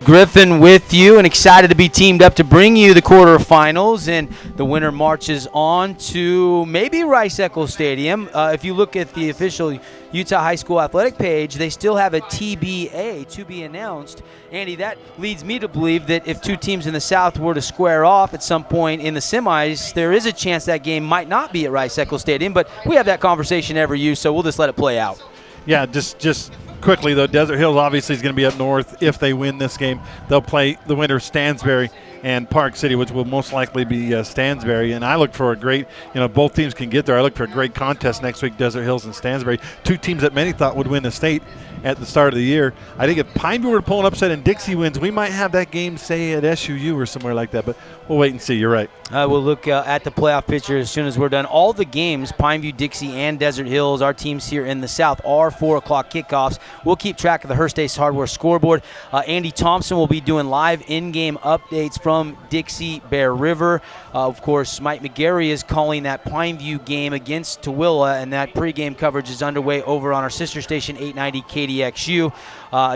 Griffin with you, and excited to be teamed up to bring you the quarterfinals, and the winner marches on to maybe Rice-Eccles Stadium. If you look at the official Utah High School athletic page, they still have a TBA, to be announced. Andy, that leads me to believe that if two teams in the South were to square off at some point in the semis, there is a chance that game might not be at Rice-Eccles Stadium, but we have that conversation every year, so we'll just let it play out. Yeah, just quickly, though, Desert Hills obviously is going to be up north. If they win this game, they'll play the winner Stansbury and Park City, which will most likely be Stansbury. And I look for a great, both teams can get there. I look for a great contest next week, Desert Hills and Stansbury, two teams that many thought would win the state at the start of the year. I think if Pineview were to pull an upset and Dixie wins, we might have that game, say, at SUU or somewhere like that. But we'll wait and see. You're right. We'll look at the playoff picture as soon as we're done. All the games, Pineview, Dixie, and Desert Hills, our teams here in the South, are 4 o'clock kickoffs. We'll keep track of the Hearst Ace Hardware scoreboard. Andy Thompson will be doing live in-game updates from Dixie Bear River. Of course, Mike McGarry is calling that Pineview game against Tooele, and that pregame coverage is underway over on our sister station, 890 KDXU.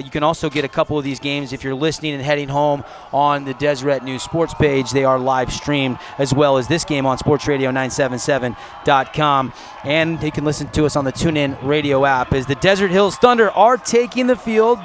You can also get a couple of these games if you're listening and heading home on the Deseret News Sports page. They are live streamed, as well as this game on sportsradio977.com. And you can listen to us on the TuneIn Radio app as the Desert Hills Thunder are taking the field.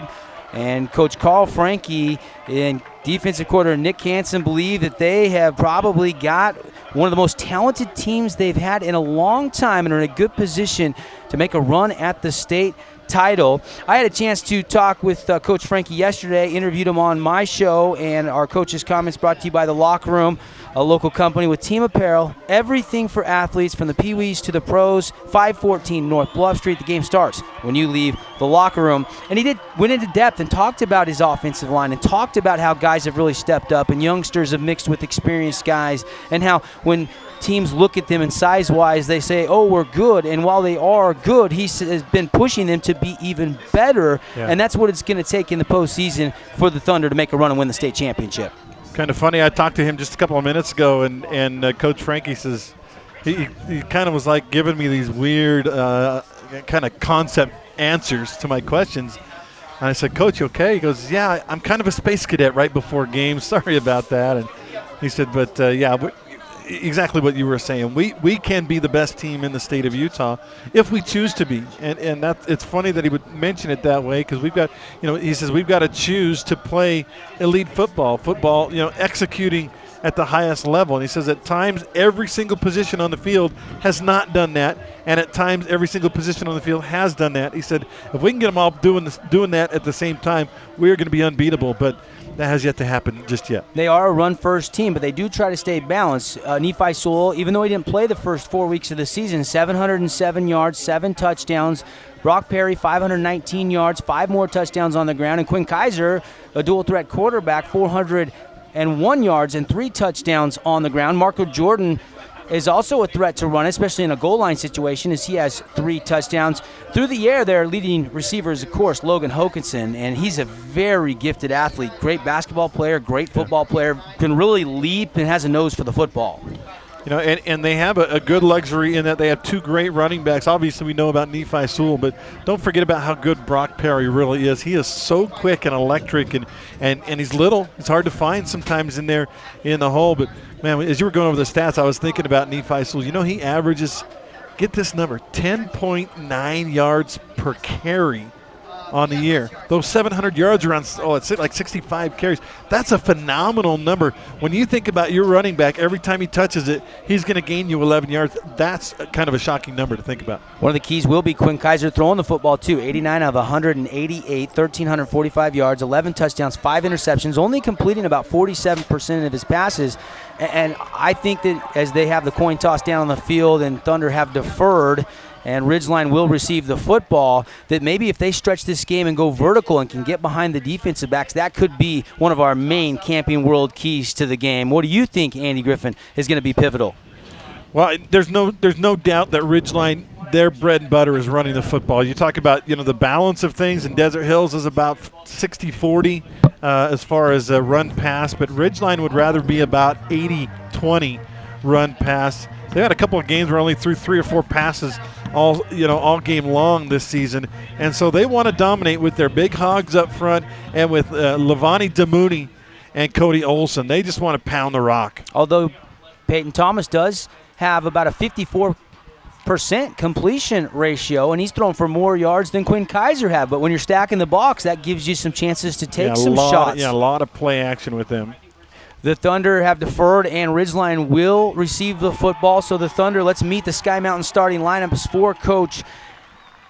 And Coach Carl Franke and defensive coordinator Nick Hansen believe that they have probably got one of the most talented teams they've had in a long time and are in a good position to make a run at the state title. I had a chance to talk with Coach Franke yesterday, interviewed him on my show, and our coach's comments brought to you by The Locker Room, a local company with team apparel, everything for athletes from the Pee-wees to the pros, 514 North Bluff Street. The game starts when you leave The Locker Room. And he went into depth and talked about his offensive line and talked about how guys have really stepped up and youngsters have mixed with experienced guys, and how when teams look at them and size-wise, they say, oh, we're good. And while they are good, he has been pushing them to be even better. Yeah. And that's what it's going to take in the postseason for the Thunder to make a run and win the state championship. Kind of funny. I talked to him just a couple of minutes ago, and Coach Franke says he kind of was like giving me these weird kind of concept answers to my questions. And I said, Coach, you okay? He goes, yeah, I'm kind of a space cadet right before games. Sorry about that. And he said, but, exactly what you were saying. We can be the best team in the state of Utah if we choose to be. And that it's funny that he would mention it that way, because we've got, he says we've got to choose to play elite football, executing at the highest level. And he says at times every single position on the field has not done that, and at times every single position on the field has done that. He said if we can get them all doing that at the same time, we're going to be unbeatable. But that has yet to happen just yet. They are a run-first team, but they do try to stay balanced. Nephi Sewell, even though he didn't play the first 4 weeks of the season, 707 yards, 7 touchdowns. Brock Perry, 519 yards, 5 more touchdowns on the ground. And Quinn Kaiser, a dual-threat quarterback, 401 yards and 3 touchdowns on the ground. Marco Jordan is also a threat to run, especially in a goal line situation, as he has 3 touchdowns. Through the air, their leading receiver is, of course, Logan Hokinson, and he's a very gifted athlete, great basketball player, great football player, can really leap and has a nose for the football. And they have a good luxury in that they have 2 great running backs. Obviously, we know about Nephi Sewell, but don't forget about how good Brock Perry really is. He is so quick and electric, and he's little. It's hard to find sometimes in there in the hole. But, man, as you were going over the stats, I was thinking about Nephi Sewell. He averages, get this number, 10.9 yards per carry on the year. Those 700 yards are it's like 65 carries. That's a phenomenal number. When you think about your running back, every time he touches it, he's going to gain you 11 yards. That's kind of a shocking number to think about. One of the keys will be Quinn Kaiser throwing the football, too. 89 of 188, 1,345 yards, 11 touchdowns, 5 interceptions, only completing about 47% of his passes. And I think that as they have the coin toss down on the field and Thunder have deferred, and Ridgeline will receive the football, that maybe if they stretch this game and go vertical and can get behind the defensive backs, that could be one of our main Camping World keys to the game. What do you think, Andy Griffin, is going to be pivotal? Well, there's no doubt that Ridgeline, their bread and butter is running the football. You talk about the balance of things, and Desert Hills is about 60-40 as far as run pass, but Ridgeline would rather be about 80-20 run pass. They had a couple of games where only threw 3 or 4 passes all game long this season. And so they want to dominate with their big hogs up front and with Levani Demooney and Cody Olson. They just want to pound the rock. Although Peyton Thomas does have about a 54% completion ratio, and he's thrown for more yards than Quinn Kaiser had. But when you're stacking the box, that gives you some chances to take some shots. A lot of play action with them. The Thunder have deferred, and Ridgeline will receive the football. So the Thunder, let's meet the Sky Mountain starting lineups for Coach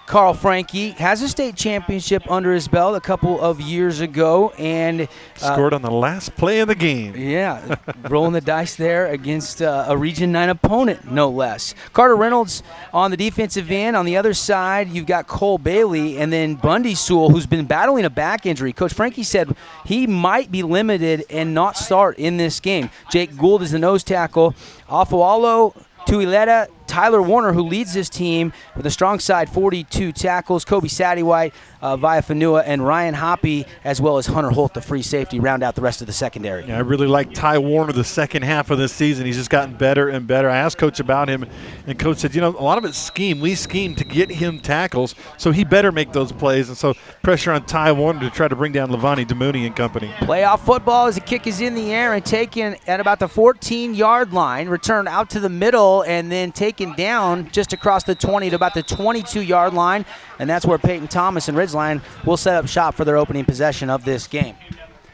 Carl Frankie. Has a state championship under his belt a couple of years ago, and scored on the last play of the game. Yeah, rolling the dice there against a Region 9 opponent, no less. Carter Reynolds on the defensive end. On the other side, you've got Cole Bailey, and then Bundy Sewell, who's been battling a back injury. Coach Frankie said he might be limited and not start in this game. Jake Gould is the nose tackle. Afualo Tuileta, Tyler Warner, who leads this team with a strong side, 42 tackles. Kobe Sattywhite, Viafanua, and Ryan Hoppy, as well as Hunter Holt, the free safety, round out the rest of the secondary. Yeah, I really like Ty Warner the second half of this season. He's just gotten better and better. I asked Coach about him, and Coach said, a lot of it's scheme. We scheme to get him tackles, so he better make those plays. And so pressure on Ty Warner to try to bring down Levani Demooney and company. Playoff football as the kick is in the air and taken at about the 14-yard line, returned out to the middle, and then taken down just across the 20 to about the 22-yard line, and that's where Peyton Thomas and Ridgeline will set up shop for their opening possession of this game.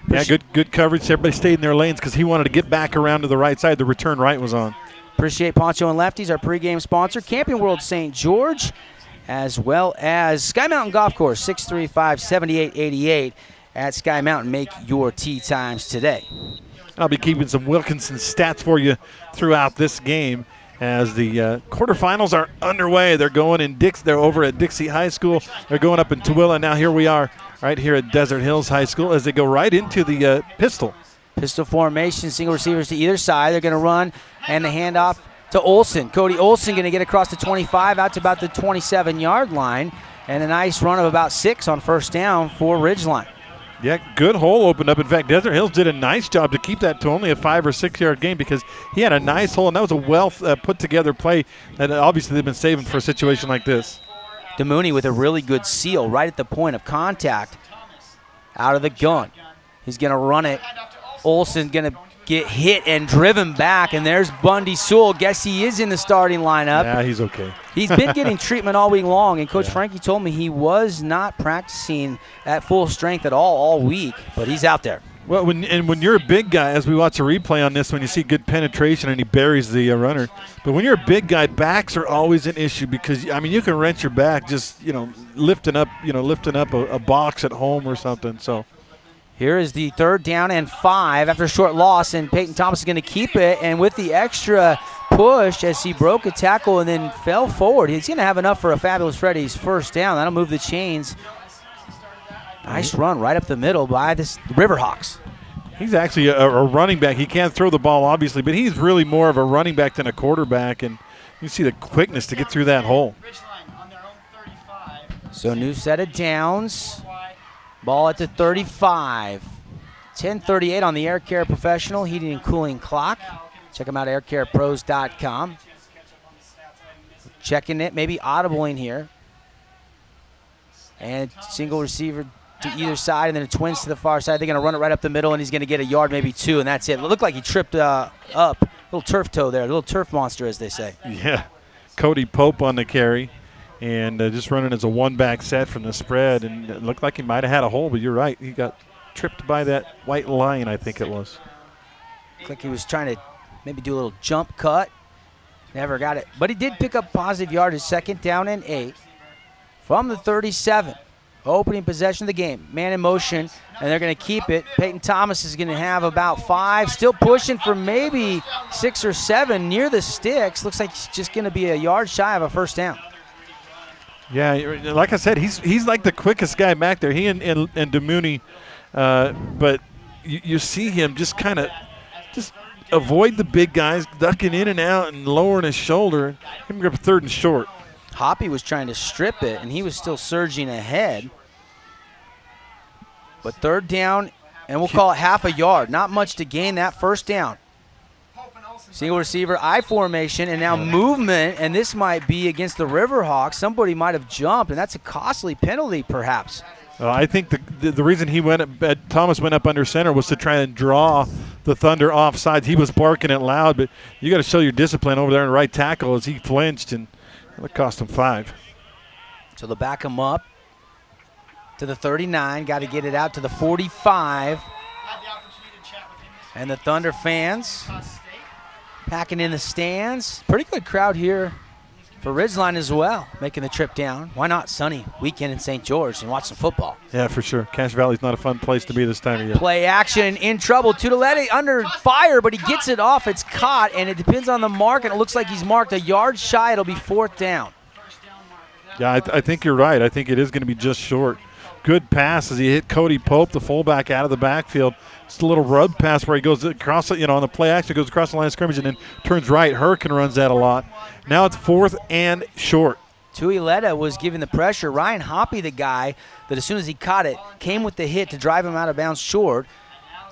Yeah, good coverage. Everybody stayed in their lanes because he wanted to get back around to the right side. The return right was on. Appreciate Poncho and Lefties, our pregame sponsor, Camping World St. George, as well as Sky Mountain Golf Course, 635-7888 at Sky Mountain. Make your tee times today. I'll be keeping some Wilkinson stats for you throughout this game as the quarterfinals are underway. They're going in They're over at Dixie High School. They're going up in Tooele. Now here we are right here at Desert Hills High School as they go right into the pistol. Pistol formation, single receivers to either side. They're going to run, and the handoff to Olson. Cody Olson going to get across the 25 out to about the 27-yard line, and a nice run of about 6 on first down for Ridgeline. Yeah, good hole opened up. In fact, Desert Hills did a nice job to keep that to only a 5 or 6 yard gain because he had a nice hole, and that was a well put together play that obviously they've been saving for a situation like this. Demooney with a really good seal right at the point of contact out of the gun. He's going to run it. Olsen going to get hit and driven back, and there's Bundy Sewell. Guess he is in the starting lineup. Yeah, he's okay. He's been getting treatment all week long, and Coach Frankie told me he was not practicing at full strength at all week, but he's out there. Well, when you're a big guy, as we watch a replay on this, when you see good penetration and he buries the runner, but when you're a big guy, backs are always an issue because you can wrench your back just lifting up a box at home or something. So. Here is the 3rd down and 5 after a short loss, and Peyton Thomas is going to keep it. And with the extra push as he broke a tackle and then fell forward, he's going to have enough for a Fabulous Freddy's first down. That'll move the chains. Nice run right up the middle by the Riverhawks. He's actually a running back. He can't throw the ball, obviously, but he's really more of a running back than a quarterback. And you see the quickness to get through that hole. So new set of downs. Ball at the 35. 10:38 on the Air Care Professional Heating and Cooling Clock. Check them out at aircarepros.com. Checking it, maybe audibling here. And single receiver to either side, and then a twins to the far side. They're going to run it right up the middle, and he's going to get a yard, maybe 2, and that's it. It looked like he tripped up. Little turf toe there, a little turf monster, as they say. Yeah. Cody Pope on the carry. And just running as a one-back set from the spread. And it looked like he might have had a hole, but you're right. He got tripped by that white line, I think it was. Looked like he was trying to maybe do a little jump cut. Never got it. But he did pick up positive yardage, 2nd down and 8 from the 37. Opening possession of the game. Man in motion, and they're going to keep it. Peyton Thomas is going to have about 5. Still pushing for maybe 6 or 7 near the sticks. Looks like he's just going to be a yard shy of a first down. Yeah, like I said, he's like the quickest guy back there. He and Demooney, but you see him just avoid the big guys, ducking in and out and lowering his shoulder. Him grab 3rd and short. Hoppy was trying to strip it, and he was still surging ahead. But 3rd down, and we'll call it half a yard. Not much to gain that first down. Single receiver, I formation, and now movement, and this might be against the Riverhawks. Somebody might have jumped, and that's a costly penalty, perhaps. I think the reason Thomas went up under center was to try and draw the Thunder offside. He was barking it loud, but you got to show your discipline over there in right tackle as he flinched, and it cost him 5. So they'll back him up to the 39. Got to get it out to the 45. And the Thunder fans packing in the stands. Pretty good crowd here for Ridgeline as well, making the trip down. Why not sunny weekend in St. George and watch some football? Yeah, for sure. Cache Valley's not a fun place to be this time of year. Play action, in trouble. Tudolete under fire, but he gets it off. It's caught, and it depends on the mark, and it looks like he's marked a yard shy. It'll be 4th down. Yeah, I think you're right. I think it is going to be just short. Good pass as he hit Cody Pope, the fullback, out of the backfield. Just a little rub pass where he goes across, on the play action, goes across the line of scrimmage and then turns right. Hurricane runs that a lot. Now it's 4th and short. Tuileta was giving the pressure. Ryan Hoppy, the guy that as soon as he caught it, came with the hit to drive him out of bounds short.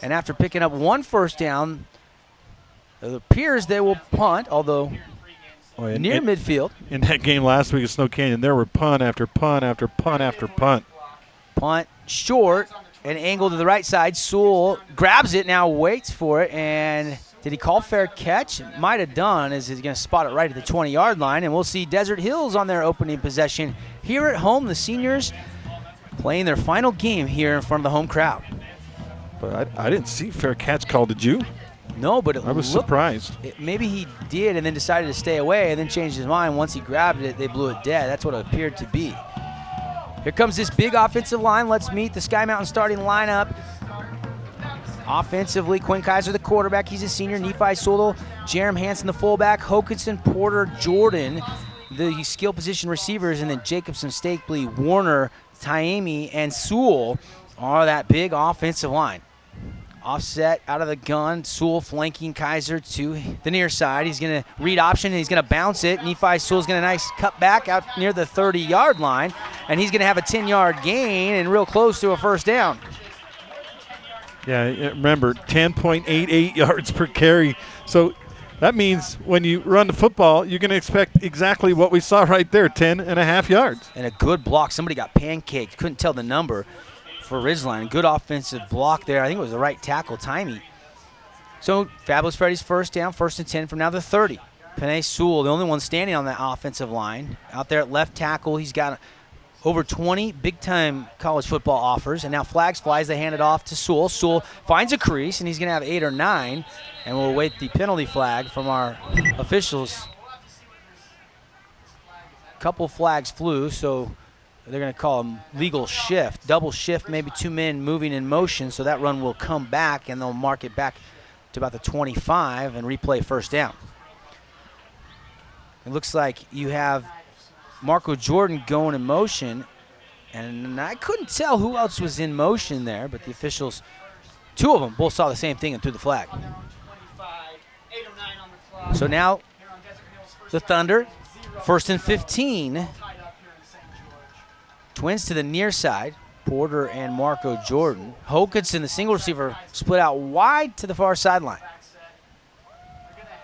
And after picking up 1 first down, it appears they will punt, although near midfield. In that game last week at Snow Canyon, there were punt after punt after punt after punt. Punt short, an angle to the right side. Sewell grabs it, now waits for it, and did he call fair catch? Might have done, as he's going to spot it right at the 20-yard line, and we'll see Desert Hills on their opening possession here at home. The seniors playing their final game here in front of the home crowd. But I didn't see fair catch called, did you? No, but I was surprised. Maybe he did and then decided to stay away and then changed his mind. Once he grabbed it, they blew it dead. That's what it appeared to be. Here comes this big offensive line. Let's meet the Sky Mountain starting lineup. Offensively, Quinn Kaiser, the quarterback. He's a senior. Nephi Sewell, Jerem Hansen, the fullback. Hokinson, Porter, Jordan, the skill position receivers. And then Jacobson, Stakely, Warner, Taimi, and Sewell are that big offensive line. Offset out of the gun. Sewell flanking Kaiser to the near side. He's going to read option, and he's going to bounce it. Nephi Sewell's going to nice cut back out near the 30-yard line, and he's going to have a 10-yard gain and real close to a first down. Yeah, remember, 10.88 yards per carry. So that means when you run the football, you're going to expect exactly what we saw right there, 10.5 yards. And a good block. Somebody got pancaked. Couldn't tell the number for Ridgeline. Good offensive block there. I think it was the right tackle, Timey. So Fabulous Freddy's first down, 1st and 10 from now the 30. Panay Sewell, the only one standing on that offensive line. Out there at left tackle, he's got over 20 big-time college football offers. And now flags flies. They hand it off to Sewell. Sewell finds a crease, and he's going to have 8 or 9. And we'll await the penalty flag from our officials. Couple flags flew, so they're going to call a legal shift. Double shift, maybe 2 men moving in motion, so that run will come back, and they'll mark it back to about the 25 and replay first down. It looks like you have Marco Jordan going in motion, and I couldn't tell who else was in motion there, but the officials, 2 of them, both saw the same thing and threw the flag. So now the Thunder, 1st and 15. Twins to the near side, Porter and Marco Jordan. Hokinson, the single receiver, split out wide to the far sideline.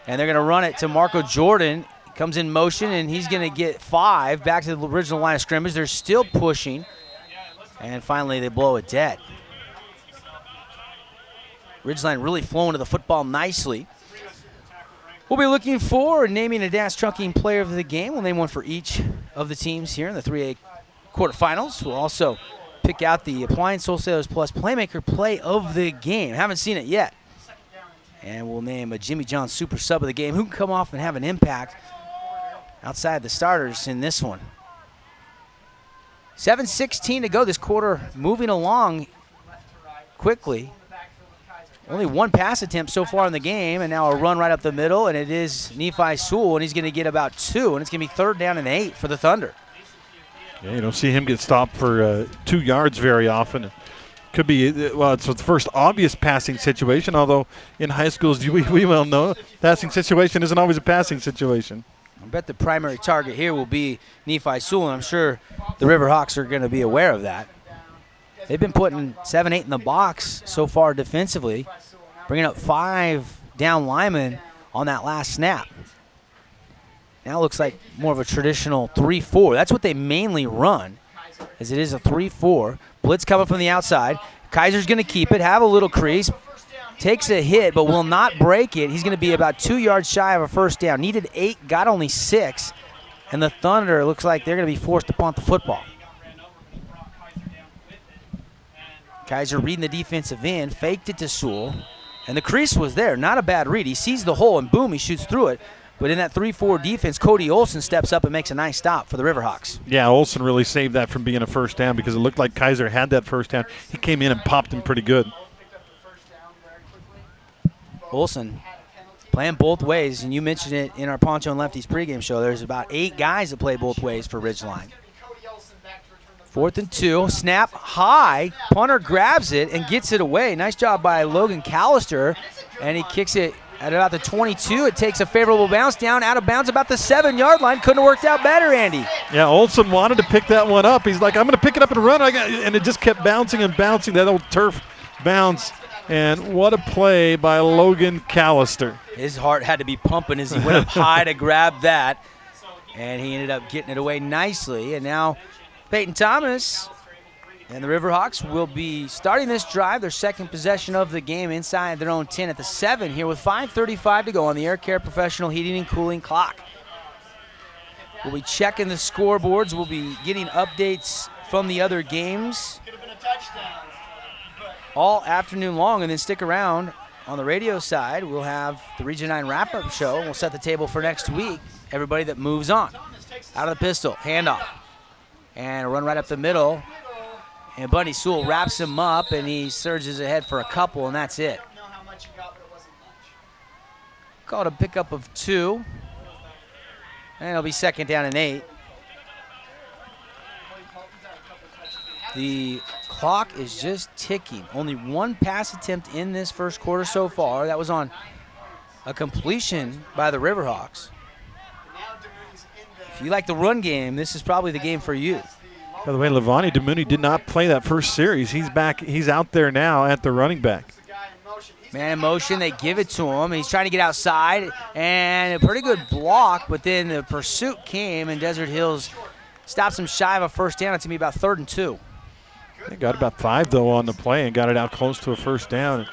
And they're going to run it to Marco Jordan. He comes in motion, and he's going to get 5 back to the original line of scrimmage. They're still pushing. And finally, they blow it dead. Ridgeline really flowing to the football nicely. We'll be looking for naming a Dash Trucking Player of the Game. We'll name one for each of the teams here in the 3A quarterfinals. We'll also pick out the Appliance Wholesalers Plus Playmaker Play of the Game. Haven't seen it yet. And we'll name a Jimmy John Super Sub of the Game who can come off and have an impact outside the starters in this one. 7:16 to go this quarter, moving along quickly. Only 1 pass attempt so far in the game, and now a run right up the middle, and it is Nephi Sewell, and he's going to get about 2, and it's going to be 3rd down and 8 for the Thunder. Yeah, you don't see him get stopped for 2 yards very often. Could be, well, it's the first obvious passing situation, although in high schools we well know passing situation isn't always a passing situation. I bet the primary target here will be Nephi Sewell, and I'm sure the Riverhawks are going to be aware of that. They've been putting 7-8 in the box so far defensively, bringing up 5 down linemen on that last snap. Now it looks like more of a traditional 3-4. That's what they mainly run, as it is a 3-4. Blitz coming from the outside. Kaiser's going to keep it, have a little crease, takes a hit, but will not break it. He's going to be about 2 yards shy of a first down. Needed 8, got only 6, and the Thunder looks like they're going to be forced to punt the football. Kaiser reading the defensive end, faked it to Sewell, and the crease was there. Not a bad read. He sees the hole, and boom, he shoots through it. But in that 3-4 defense, Cody Olson steps up and makes a nice stop for the Riverhawks. Yeah, Olson really saved that from being a first down because it looked like Kaiser had that first down. He came in and popped him pretty good. Olson playing both ways, and you mentioned it in our Poncho and Lefties pregame show. There's about 8 guys that play both ways for Ridgeline. 4th and 2, snap high, punter grabs it and gets it away. Nice job by Logan Callister, and he kicks it at about the 22. It takes a favorable bounce down, out of bounds about the 7-yard line. Couldn't have worked out better, Andy. Yeah, Olson wanted to pick that one up. He's like, I'm going to pick it up and run. And it just kept bouncing and bouncing, that old turf bounce. And what a play by Logan Callister. His heart had to be pumping as he went up high to grab that. And he ended up getting it away nicely. And now Peyton Thomas and the Riverhawks will be starting this drive, their second possession of the game inside their own 10 at the 7 here with 5:35 to go on the Air Care Professional Heating and Cooling clock. We'll be checking the scoreboards. We'll be getting updates from the other games all afternoon long, and then stick around on the radio side. We'll have the Region 9 wrap-up show, and we'll set the table for next week. Everybody that moves on. Out of the pistol, handoff, and a run right up the middle. And Bundy Sewell wraps him up, and he surges ahead for a couple, and that's it. Called a pickup of 2. And it'll be 2nd down and 8. The clock is just ticking. Only 1 pass attempt in this first quarter so far. That was on a completion by the Riverhawks. If you like the run game, this is probably the game for you. By the way, Levani DeMooney did not play that first series. He's back. He's out there now at the running back. Man in motion, they give it to him. He's trying to get outside, and a pretty good block, but then the pursuit came, and Desert Hills stops him shy of a first down. It's going to be about 3rd and 2. They got about 5, though, on the play and got it out close to a first down.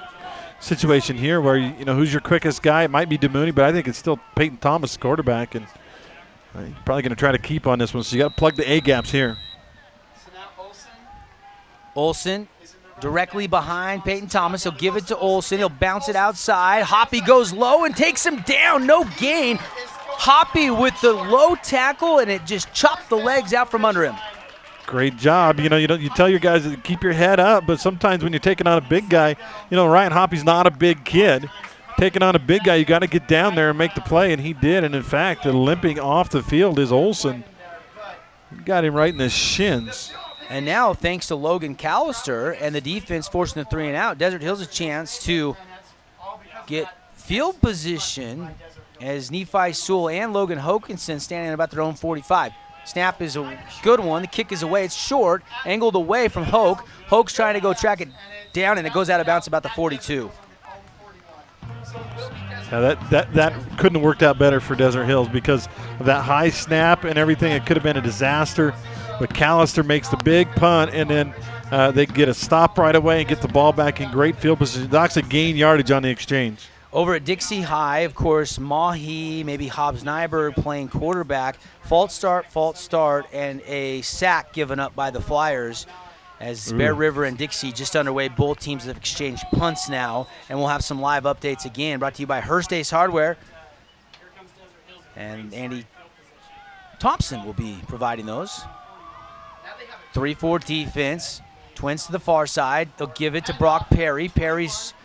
Situation here where, you know, who's your quickest guy? It might be DeMooney, but I think it's still Peyton Thomas, quarterback, and he's probably going to try to keep on this one, so you got to plug the A-gaps here. Olson directly behind Peyton Thomas. He'll give it to Olson. He'll bounce it outside. Hoppy goes low and takes him down. No gain. Hoppy with the low tackle, and it just chopped the legs out from under him. Great job. You know, you tell your guys to keep your head up, but sometimes when you're taking on a big guy, you know, Ryan Hoppy's not a big kid. Taking on a big guy, you got to get down there and make the play, and he did. And, in fact, limping off the field is Olson. Got him right in the shins. And now, thanks to Logan Callister and the defense forcing the 3 and out, Desert Hills a chance to get field position as Nephi Sewell and Logan Hokinson standing at about their own 45. Snap is a good one. The kick is away. It's short, angled away from Hoke. Hoke's trying to go track it down, and it goes out of bounds about the 42. Now that couldn't have worked out better for Desert Hills because of that high snap and everything. It could have been a disaster. But Callister makes the big punt, and then they get a stop right away and get the ball back in great field position. Knocks a gain yardage on the exchange. Over at Dixie High, of course, Mahi, maybe Hobbs Nyberg playing quarterback. False start, and a sack given up by the Flyers as Bear River and Dixie just underway. Both teams have exchanged punts now, and we'll have some live updates again. Brought to you by Hearst Ace Hardware. And Andy Thompson will be providing those. 3-4 defense. Twins to the far side. They'll give it to Brock Perry. Perry's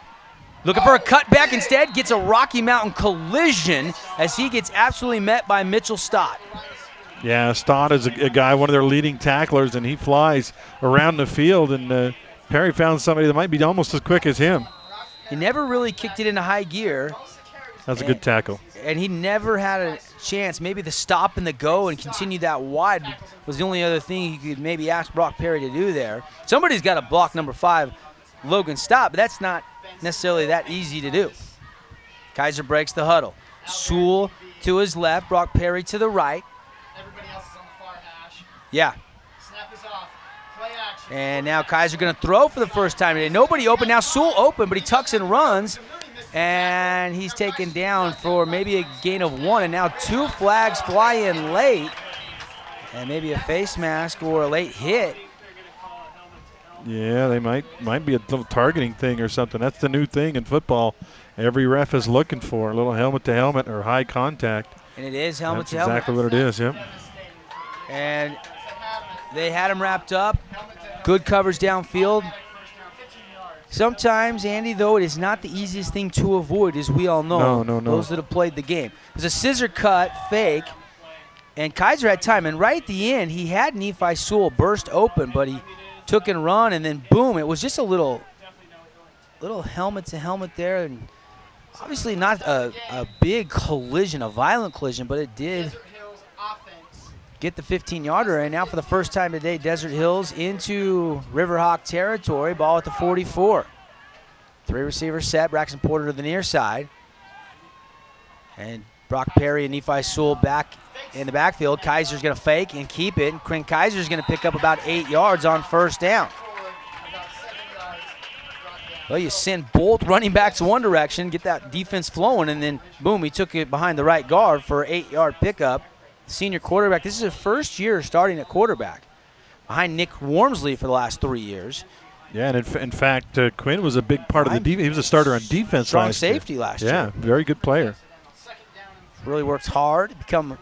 looking for a cutback instead. Gets a Rocky Mountain collision as he gets absolutely met by Mitchell Stott. Yeah, Stott is a guy, one of their leading tacklers, and he flies around the field. And Perry found somebody that might be almost as quick as him. He never really kicked it into high gear. That's a good tackle. And he never had a chance. Maybe the stop and the go and continue that wide was the only other thing you could maybe ask Brock Perry to do there. Somebody's got to block number 5, Logan Stott, but that's not necessarily that easy to do. Kaiser breaks the huddle. Sewell to his left, Brock Perry to the right. Everybody else is on the far hash. Yeah. Snap is off. Play action. And now Kaiser going to throw for the first time today. Nobody open. Now Sewell open, but he tucks and runs. And he's taken down for maybe a gain of 1. And now 2 flags fly in late. And maybe a face mask or a late hit. Yeah, they might be a little targeting thing or something. That's the new thing in football. Every ref is looking for a little helmet-to-helmet or high contact. And it is helmet That's to helmet. exactly what it is, yep. And they had him wrapped up. Good coverage downfield. Sometimes, Andy, though, it is not the easiest thing to avoid, as we all know. No. Those that have played the game. There's a scissor cut fake, and Kaiser had time. And right at the end, he had Nephi Sewell burst open, but he took and run, and then boom, it was just a little helmet to helmet there, and obviously not a big collision, a violent collision, but it did get the 15-yarder. And now for the first time today, Desert Hills into Riverhawk territory, ball at the 44. 3 receivers set, Braxton Porter to the near side, and Brock Perry and Nephi Sewell back in the backfield. Kaiser's going to fake and keep it. And Quinn Kaiser's going to pick up about 8 yards on first down. Well, you send both running backs one direction, get that defense flowing, and then, boom, he took it behind the right guard for an 8-yard pickup. Senior quarterback. This is his first year starting at quarterback, behind Nick Wormsley for the last 3 years. Yeah, and in fact, Quinn was a big part of the defense. He was a starter on defense Strong last year. safety last year. Yeah, very good player. Really works hard, become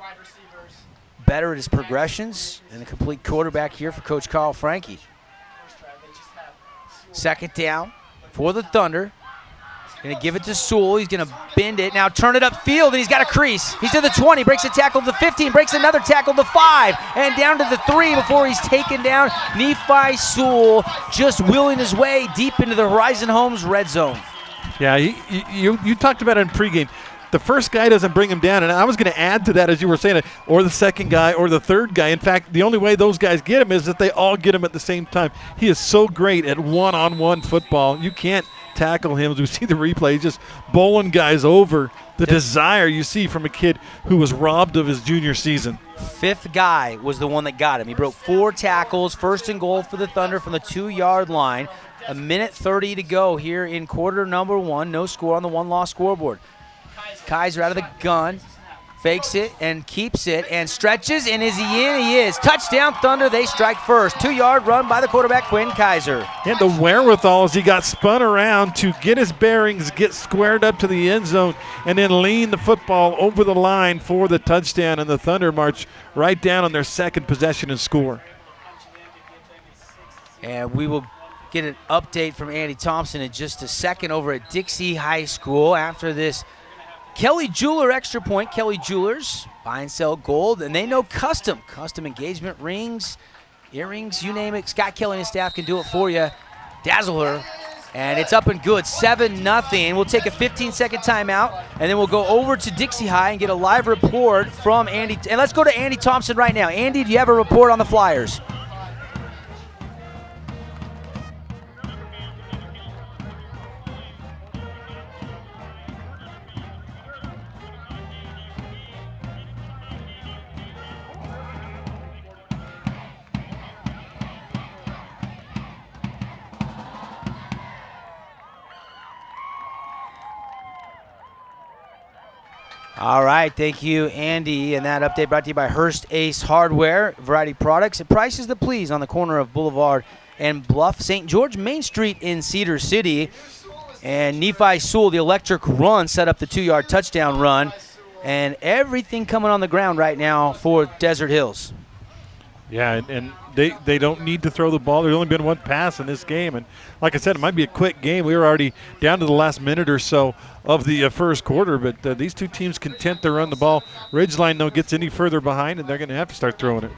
better at his progressions, and a complete quarterback here for Coach Carl Frankie. Second down for the Thunder. Going to give it to Sewell. He's going to bend it. Now turn it upfield, and he's got a crease. He's to the 20, breaks a tackle to the 15, breaks another tackle to the 5, and down to the 3 before he's taken down. Nephi Sewell just wheeling his way deep into the Horizon Homes red zone. Yeah, you talked about it in pregame. The first guy doesn't bring him down, and I was going to add to that, as you were saying, or the second guy or the third guy. In fact, the only way those guys get him is that they all get him at the same time. He is so great at one-on-one football. You can't tackle him. As we see the replay, he's just bowling guys over. The desire you see from a kid who was robbed of his junior season. 5th guy was the one that got him. He broke 4 tackles, first and goal for the Thunder from the 2-yard line. 1:30 to go here in quarter number 1. No score on the one-loss scoreboard. Kaiser out of the gun, fakes it and keeps it and stretches, and is he in? He is. Touchdown Thunder, they strike first. 2-yard run by the quarterback, Quinn Kaiser. And the wherewithal as he got spun around to get his bearings, get squared up to the end zone, and then lean the football over the line for the touchdown, and the Thunder march right down on their second possession and score. And we will get an update from Andy Thompson in just a second over at Dixie High School after this Kelly Jeweler extra point. Kelly Jewelers, buy and sell gold, and they know custom engagement rings, earrings, you name it. Scott Kelly and his staff can do it for you. Dazzle her, and it's up and good, 7-0. We'll take a 15-second timeout, and then we'll go over to Dixie High and get a live report from Andy. And let's go to Andy Thompson right now. Andy, do you have a report on the Flyers? All right, thank you, Andy. And that update brought to you by Hearst Ace Hardware, variety products at prices to please on the corner of Boulevard and Bluff, St. George Main Street in Cedar City. And Nephi Sewell, the electric run, set up the 2-yard touchdown run. And everything coming on the ground right now for Desert Hills. Yeah, and they don't need to throw the ball. There's only been one pass in this game. And like I said, it might be a quick game. We were already down to the last minute or so of the first quarter, but these two teams content to run the ball. Ridgeline, though, gets any further behind, and they're going to have to start throwing it.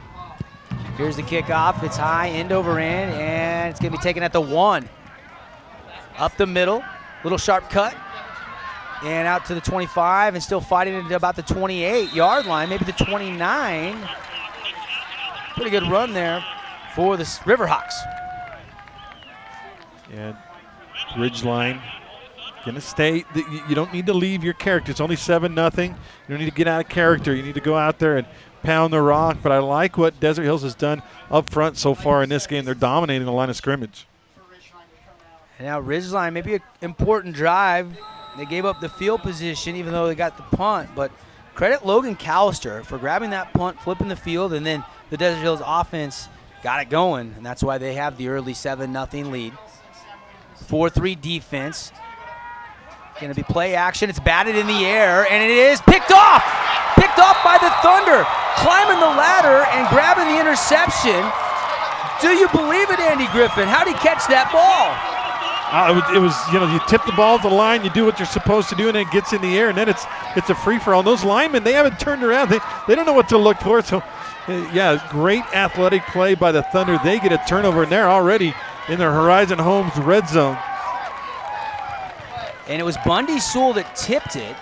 Here's the kickoff. It's high, end over end, and it's going to be taken at the 1. Up the middle, little sharp cut, and out to the 25, and still fighting at about the 28-yard line, maybe the 29. Pretty good run there for the Riverhawks. And Ridgeline Gonna stay. You don't need to leave your character. It's only 7-0. You don't need to get out of character. You need to go out there and pound the rock. But I like what Desert Hills has done up front so far in this game. They're dominating the line of scrimmage. And now Ridgeline, maybe an important drive. They gave up the field position even though they got the punt. But credit Logan Callister for grabbing that punt, flipping the field, and then the Desert Hills offense got it going. And that's why they have the early 7-0 lead. 4-3 defense. Going to be play action. It's batted in the air, and it is picked off. Picked off by the Thunder. Climbing the ladder and grabbing the interception. Do you believe it, Andy Griffin? How did he catch that ball? It was, you tip the ball to the line, you do what you're supposed to do, and then it gets in the air, and then it's a free-for-all. And those linemen, they haven't turned around. They don't know what to look for. So, yeah, great athletic play by the Thunder. They get a turnover, and they're already in their Horizon Homes red zone. And it was Bundy Sewell that tipped it.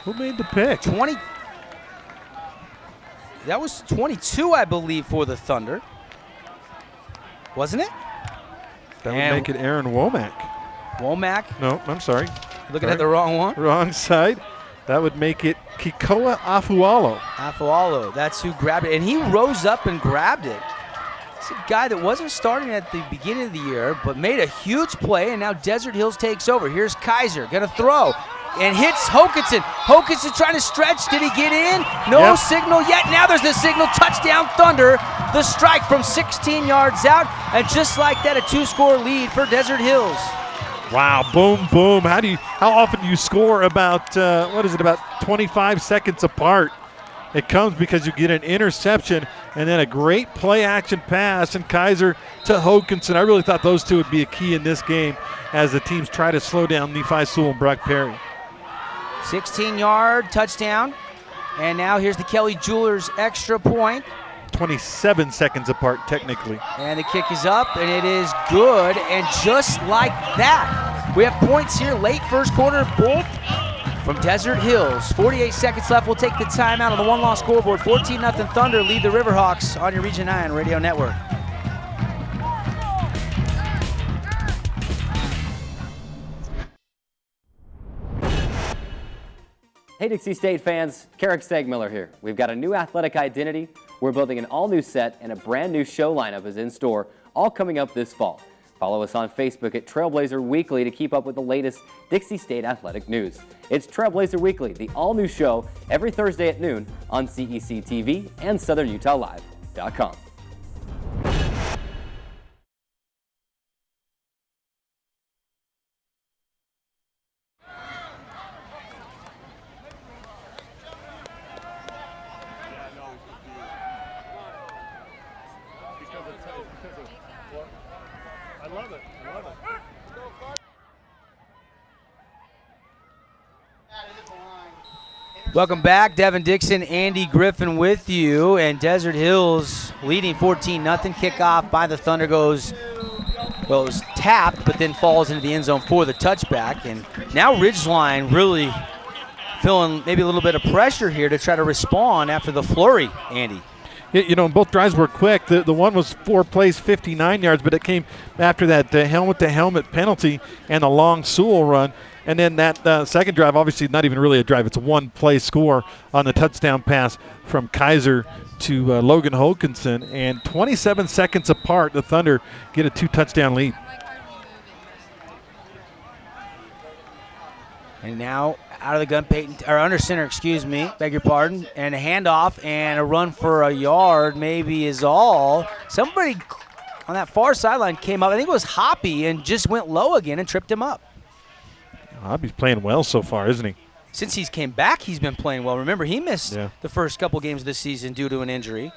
Who made the pick? That was 22, I believe, for the Thunder. Wasn't it? That would make it Aaron Womack. Womack? No, I'm sorry. Looking at the wrong one? Wrong side. That would make it Kikoa Afualo. Afualo, that's who grabbed it. And he rose up and grabbed it. It's a guy that wasn't starting at the beginning of the year, but made a huge play, and now Desert Hills takes over. Here's Kaiser, gonna throw, and hits Hokinson. Hokinson trying to stretch. Did he get in? No signal yet. Now there's the signal. Touchdown Thunder. The strike from 16 yards out, and just like that, a 2-score lead for Desert Hills. Wow, boom, boom. How often do you score about, about 25 seconds apart? It comes because you get an interception and then a great play-action pass, and Kaiser to Hokinson. I really thought those two would be a key in this game as the teams try to slow down Nephi Sewell and Brock Perry. 16-yard touchdown, and now here's the Kelly Jewelers extra point. 27 seconds apart, technically. And the kick is up, and it is good, and just like that, we have points here late first quarter, both from Desert Hills. 48 seconds left. We'll take the timeout on the one-loss scoreboard. 14-0 Thunder lead the Riverhawks on your Region 9 radio network. Hey Dixie State fans, Carrick Stegmiller here. We've got a new athletic identity. We're building an all-new set, and a brand new show lineup is in store, all coming up this fall. Follow us on Facebook at Trailblazer Weekly to keep up with the latest Dixie State athletic news. It's Trailblazer Weekly, the all-new show, every Thursday at noon on CEC TV and SouthernUtahLive.com. Welcome back. Devin Dixon, Andy Griffin with you, and Desert Hills leading 14-0. Kickoff by the Thunder goes, it was tapped, but then falls into the end zone for the touchback. And now Ridgeline really feeling maybe a little bit of pressure here to try to respond after the flurry, Andy. Both drives were quick. The one was 4 plays, 59 yards, but it came after that helmet-to-helmet penalty and a long Sewell run. And then that second drive, obviously not even really a drive. It's a one-play score on the touchdown pass from Kaiser to Logan Hokinson. And 27 seconds apart, the Thunder get a 2-touchdown lead. And now out of the gun, under center, beg your pardon. And a handoff and a run for a yard maybe is all. Somebody on that far sideline came up. I think it was Hoppy, and just went low again and tripped him up. Hoppy's playing well so far, isn't he? Since he's came back, he's been playing well. Remember, he missed the first couple games of this season due to an injury.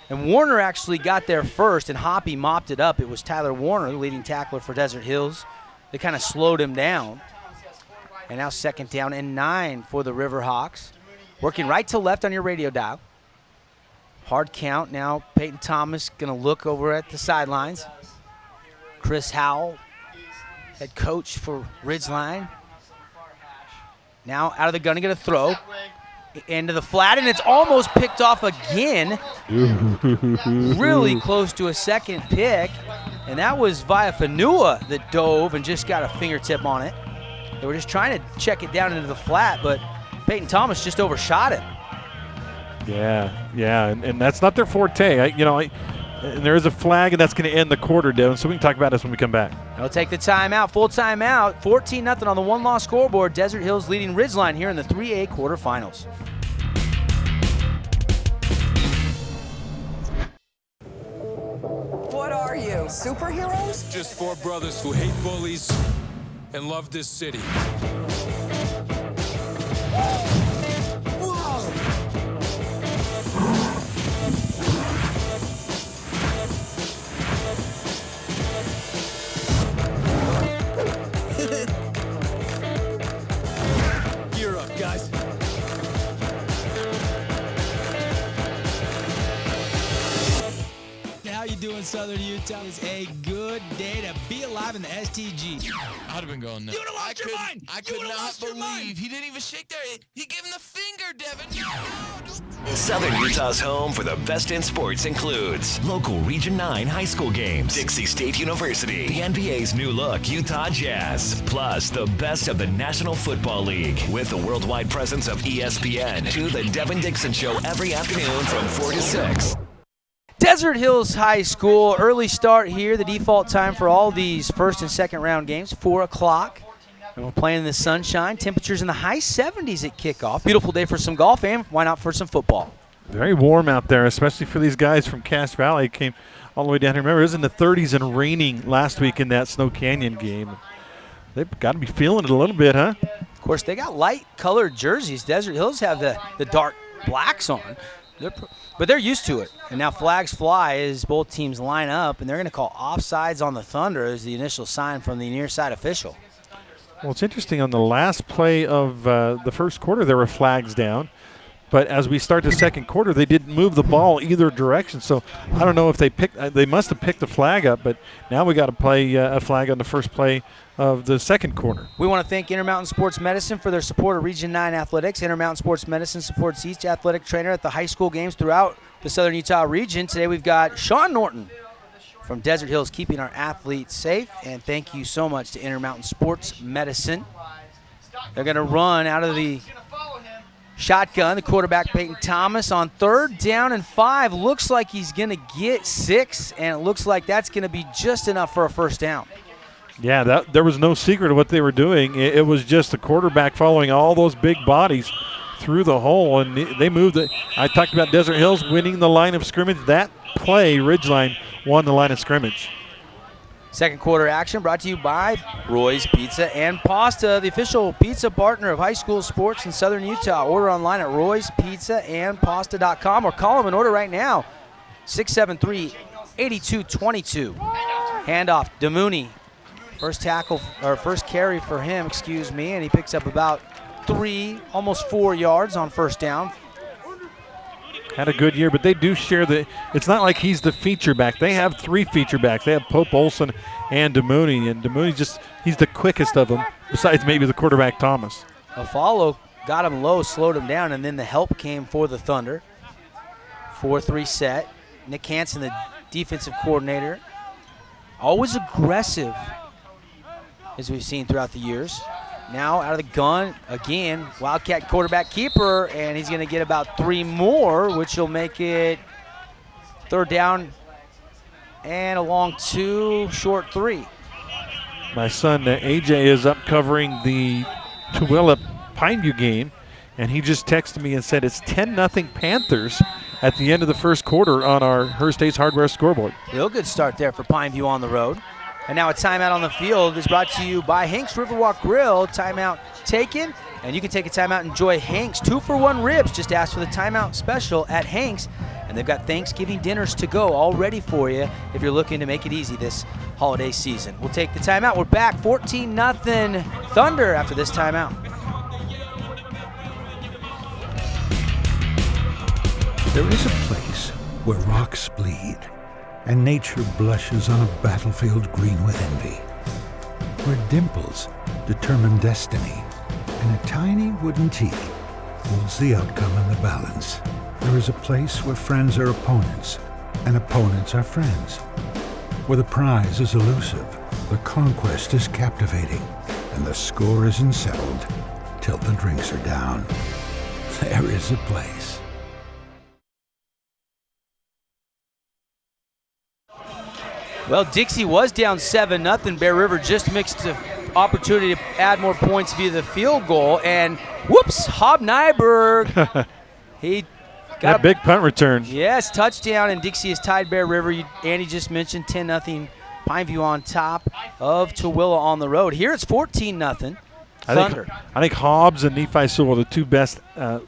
And Warner actually got there first, and Hoppy mopped it up. It was Tyler Warner, the leading tackler for Desert Hills. They kind of slowed him down. And now 2nd down and 9 for the Riverhawks. Working right to left on your radio dial. Hard count now. Peyton Thomas going to look over at the sidelines. Chris Howell, head coach for Ridgeline. Now out of the gun, going to throw into the flat, and it's almost picked off again. Really close to a second pick. and that was via Fanua that dove and just got a fingertip on it. They were just trying to check it down into the flat, but Peyton Thomas just overshot it. Yeah, and that's not their forte. And there is a flag, and that's going to end the quarter, Devin, so we can talk about this when we come back. They'll take the timeout, full timeout, 14-0 on the one-loss scoreboard. Desert Hills leading Ridgeline here in the 3A quarterfinals. What are you, superheroes? Just four brothers who hate bullies and love this city. Gear up, guys. How you doing, Southern Utah? It's a good day to be alive in the STG. I'd have been going nuts. You would have lost your mind. I could not believe he didn't even shake there. He gave him the finger, Devin. No. Southern Utah's home for the best in sports includes local Region 9 high school games, Dixie State University, the NBA's new look, Utah Jazz, plus the best of the National Football League with the worldwide presence of ESPN to the Devin Dixon Show every afternoon from 4 to 6. Desert Hills High School, early start here. The default time for all these first and second round games, 4 o'clock. And we're playing in the sunshine. Temperatures in the high 70s at kickoff. Beautiful day for some golf, and why not for some football? Very warm out there, especially for these guys from Cache Valley. Came all the way down here. Remember, it was in the 30s and raining last week in that Snow Canyon game. They've got to be feeling it a little bit, huh? Of course, they got light-colored jerseys. Desert Hills have the dark blacks on. But they're used to it. And now flags fly as both teams line up, and they're going to call offsides on the Thunder as the initial sign from the near side official. Well, it's interesting. On the last play of the first quarter, there were flags down. But as we start the second quarter, they didn't move the ball either direction. So I don't know if they must have picked the flag up, but now we got to play a flag on the first play of the second quarter. We want to thank Intermountain Sports Medicine for their support of Region 9 athletics. Intermountain Sports Medicine supports each athletic trainer at the high school games throughout the Southern Utah region. Today we've got Sean Norton from Desert Hills keeping our athletes safe, and thank you so much to Intermountain Sports Medicine. They're going to run out of the shotgun. The quarterback, Peyton Thomas, on 3rd down and 5. Looks like he's going to get 6, and it looks like that's going to be just enough for a first down. Yeah, there was no secret to what they were doing. It was just the quarterback following all those big bodies through the hole, and they moved it. I talked about Desert Hills winning the line of scrimmage. That play, Ridgeline won the line of scrimmage. Seconnd quarter action brought to you by Roy's Pizza and Pasta, the official pizza partner of high school sports in Southern Utah. Order online at royspizzaandpasta.com or call them and order right now, 673-8222. Handoff, Damouni. First carry for him, and he picks up about 3, almost 4 yards on first down. Had a good year, but they do share it's not like he's the feature back. They have 3 feature backs. They have Pope Olson and Damouni, and Damouni he's the quickest of them, besides maybe the quarterback Thomas. A follow got him low, slowed him down, and then the help came for the Thunder. 4-3 set. Nick Hansen, the defensive coordinator, always aggressive, as we've seen throughout the years. Now out of the gun, again, Wildcat quarterback keeper, and he's going to get about 3 more, which will make it 3rd down and a long 2, short 3. My son AJ is up covering the Tooele Pineview game, and he just texted me and said it's 10-0 Panthers at the end of the first quarter on our Hearst Ace Hardware scoreboard. Real good start there for Pineview on the road. And now a timeout on the field is brought to you by Hank's Riverwalk Grill. Timeout taken, and you can take a timeout and enjoy Hank's 2-for-1 ribs. Just ask for the timeout special at Hank's, and they've got Thanksgiving dinners to go all ready for you if you're looking to make it easy this holiday season. We'll take the timeout. We're back 14-0 Thunder after this timeout. There is a place where rocks bleed and nature blushes on a battlefield green with envy, where dimples determine destiny and a tiny wooden tee holds the outcome in the balance. There is a place where friends are opponents and opponents are friends, where the prize is elusive, the conquest is captivating, and the score isn't settled till the drinks are down. There is a place. Well, Dixie was down 7-0. Bear River just mixed the opportunity to add more points via the field goal, and whoops, Hob Nyberg, he got a big punt return. Yes, touchdown, and Dixie has tied Bear River. Andy just mentioned 10-0 Pineview on top of Tooele on the road. Here it's 14-0 Thunder. I think Hobbs and Nephi Sewell are the two best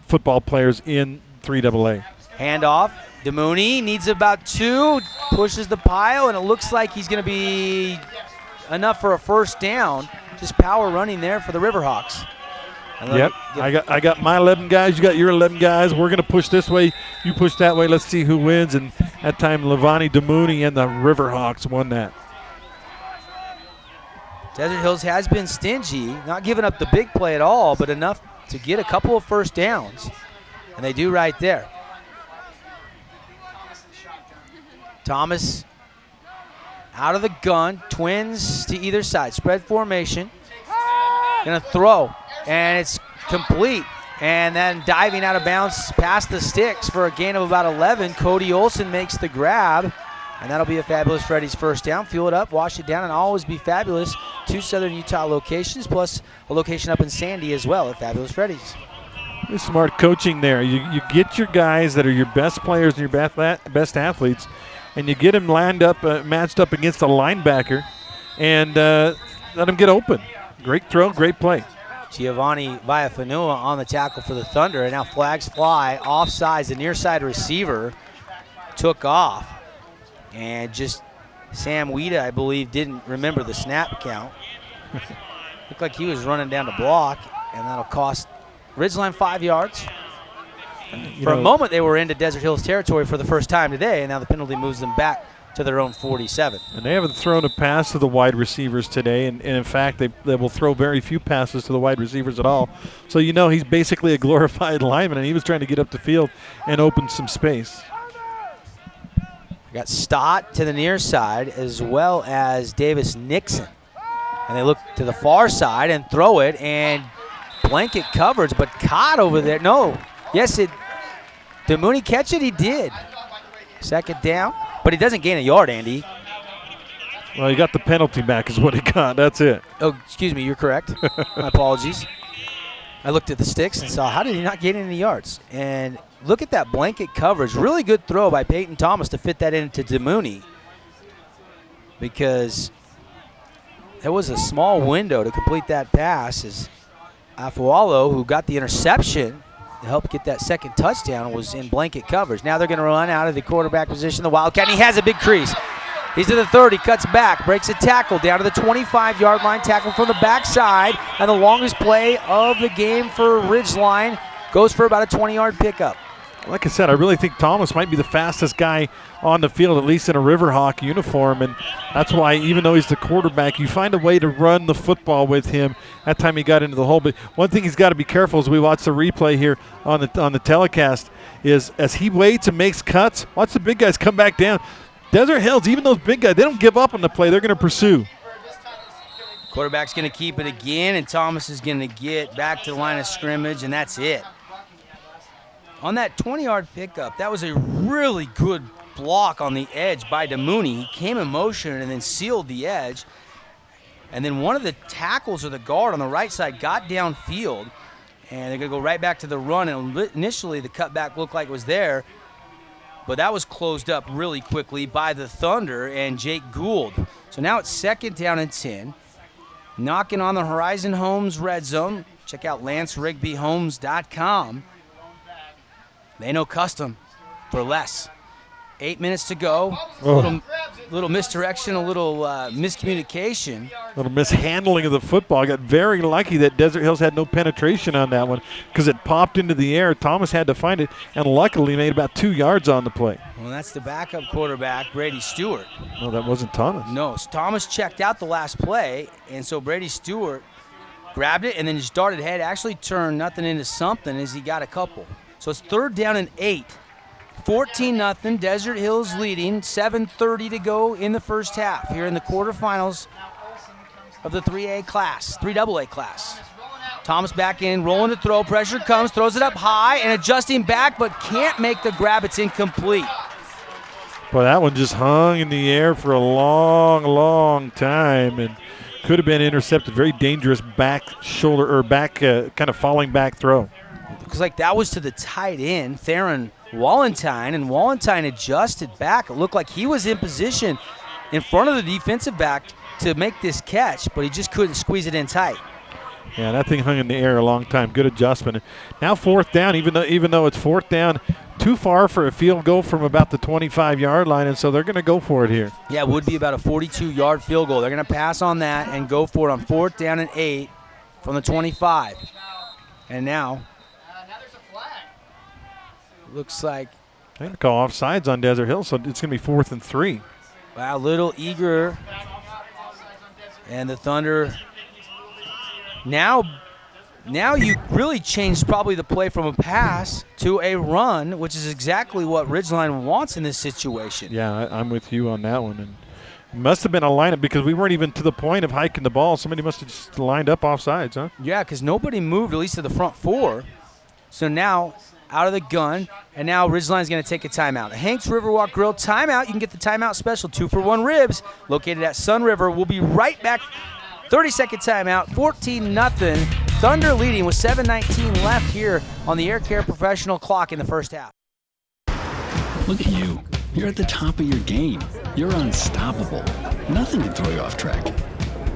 football players in 3AA. Handoff. DeMooney needs about 2, pushes the pile, and it looks like he's going to be enough for a first down. Just power running there for the Riverhawks. Yep, I got my 11 guys, you got your 11 guys. We're going to push this way, you push that way. Let's see who wins. And that time, Levani DeMooney and the Riverhawks won that. Desert Hills has been stingy, not giving up the big play at all, but enough to get a couple of first downs. And they do right there. Thomas out of the gun, twins to either side, spread formation. Gonna throw, and it's complete. And then diving out of bounds past the sticks for a gain of about 11. Cody Olson makes the grab, and that'll be a Fabulous Freddy's first down. Fuel it up, wash it down, and always be fabulous. 2 Southern Utah locations, plus a location up in Sandy as well at Fabulous Freddy's. Smart coaching there. You get your guys that are your best players and your best athletes, and you get them lined up, matched up against a linebacker, and let them get open. Great throw, great play. Giovanni Villafanua on the tackle for the Thunder, and now flags fly. Offsides, the near side receiver took off, and just Sam Weeda, I believe, didn't remember the snap count. Looked like he was running down the block, and that'll cost Ridgeline 5 yards. For a moment, they were into Desert Hills territory for the first time today, and now the penalty moves them back to their own 47. And they haven't thrown a pass to the wide receivers today, and in fact, they will throw very few passes to the wide receivers at all. So you know he's basically a glorified lineman, and he was trying to get up the field and open some space. We got Stott to the near side as well as Davis Nixon. And they look to the far side and throw it, and blanket coverage, but caught over there. No. Yes, did Mooney catch it? He did. Second down, but he doesn't gain a yard, Andy. Well, he got the penalty back is what he got. That's it. Oh, excuse me, you're correct. My apologies. I looked at the sticks and saw, how did he not gain any yards? And look at that blanket coverage. Really good throw by Peyton Thomas to fit that into DeMooney, because there was a small window to complete that pass as Afualo, who got the interception to help get that second touchdown, was in blanket coverage. Now they're going to run out of the quarterback position, the Wildcat, and he has a big crease. He's to the 30, cuts back, breaks a tackle down to the 25-yard line, tackle from the backside, and the longest play of the game for Ridgeline goes for about a 20-yard pickup. Like I said, I really think Thomas might be the fastest guy on the field, at least in a Riverhawk uniform, and that's why, even though he's the quarterback, you find a way to run the football with him. That time he got into the hole. But one thing he's got to be careful as we watch the replay here on the telecast is as he waits and makes cuts, watch the big guys come back down. Desert Hills, even those big guys, they don't give up on the play. They're going to pursue. Quarterback's going to keep it again, and Thomas is going to get back to the line of scrimmage, and that's it. On that 20-yard pickup, that was a really good block on the edge by DeMooney. He came in motion and then sealed the edge. And then one of the tackles or the guard on the right side got downfield, and they're going to go right back to the run. And initially, the cutback looked like it was there, but that was closed up really quickly by the Thunder and Jake Gould. So now it's 2nd down and 10. Knocking on the Horizon Homes red zone. Check out LanceRigbyHomes.com. They know custom for less. 8 minutes to go. Oh. Little misdirection, a little miscommunication. A little mishandling of the football. I got very lucky that Desert Hills had no penetration on that one because it popped into the air. Thomas had to find it, and luckily made about 2 yards on the play. Well, that's the backup quarterback, Brady Stewart. No, that wasn't Thomas. No, Thomas checked out the last play, and so Brady Stewart grabbed it and then just darted ahead, actually turned nothing into something as he got a couple. So it's 3rd down and 8 14-0, Desert Hills leading, 7:30 to go in the first half here in the quarterfinals of the 3AA class. Thomas back in, rolling to throw, pressure comes, throws it up high and adjusting back, but can't make the grab. It's incomplete. Boy, that one just hung in the air for a long, long time and could have been intercepted. Very dangerous back shoulder or back kind of falling back throw. Looks like that was to the tight end, Theron Wallentine, and Wallentine adjusted back. It looked like he was in position in front of the defensive back to make this catch, but he just couldn't squeeze it in tight. Yeah, that thing hung in the air a long time. Good adjustment. Now 4th down, even though it's 4th down, too far for a field goal from about the 25-yard line, and so they're going to go for it here. Yeah, it would be about a 42-yard field goal. They're going to pass on that and go for it on 4th down and 8 from the 25. And now there's a flag. looks like They're going to call offsides on Desert Hill, so it's going to be 4th and 3. wow, little eager. And the Thunder now you really changed probably the play from a pass to a run, which is exactly what Ridgeline wants in this situation. Yeah, I'm with you on that one. And it must have been a lineup because we weren't even to the point of hiking the ball. Somebody must have just lined up offsides, huh? Yeah, because nobody moved, at least to the front 4. So now out of the gun, and now Ridgeline's going to take a timeout. Hank's Riverwalk Grill timeout. You can get the timeout special, 2-for-1 ribs, located at Sun River. We'll be right back. 30-second timeout, 14-0. Thunder leading with 7:19 left here on the Air Care Professional clock in the first half. Look at you. You're at the top of your game. You're unstoppable. Nothing can throw you off track.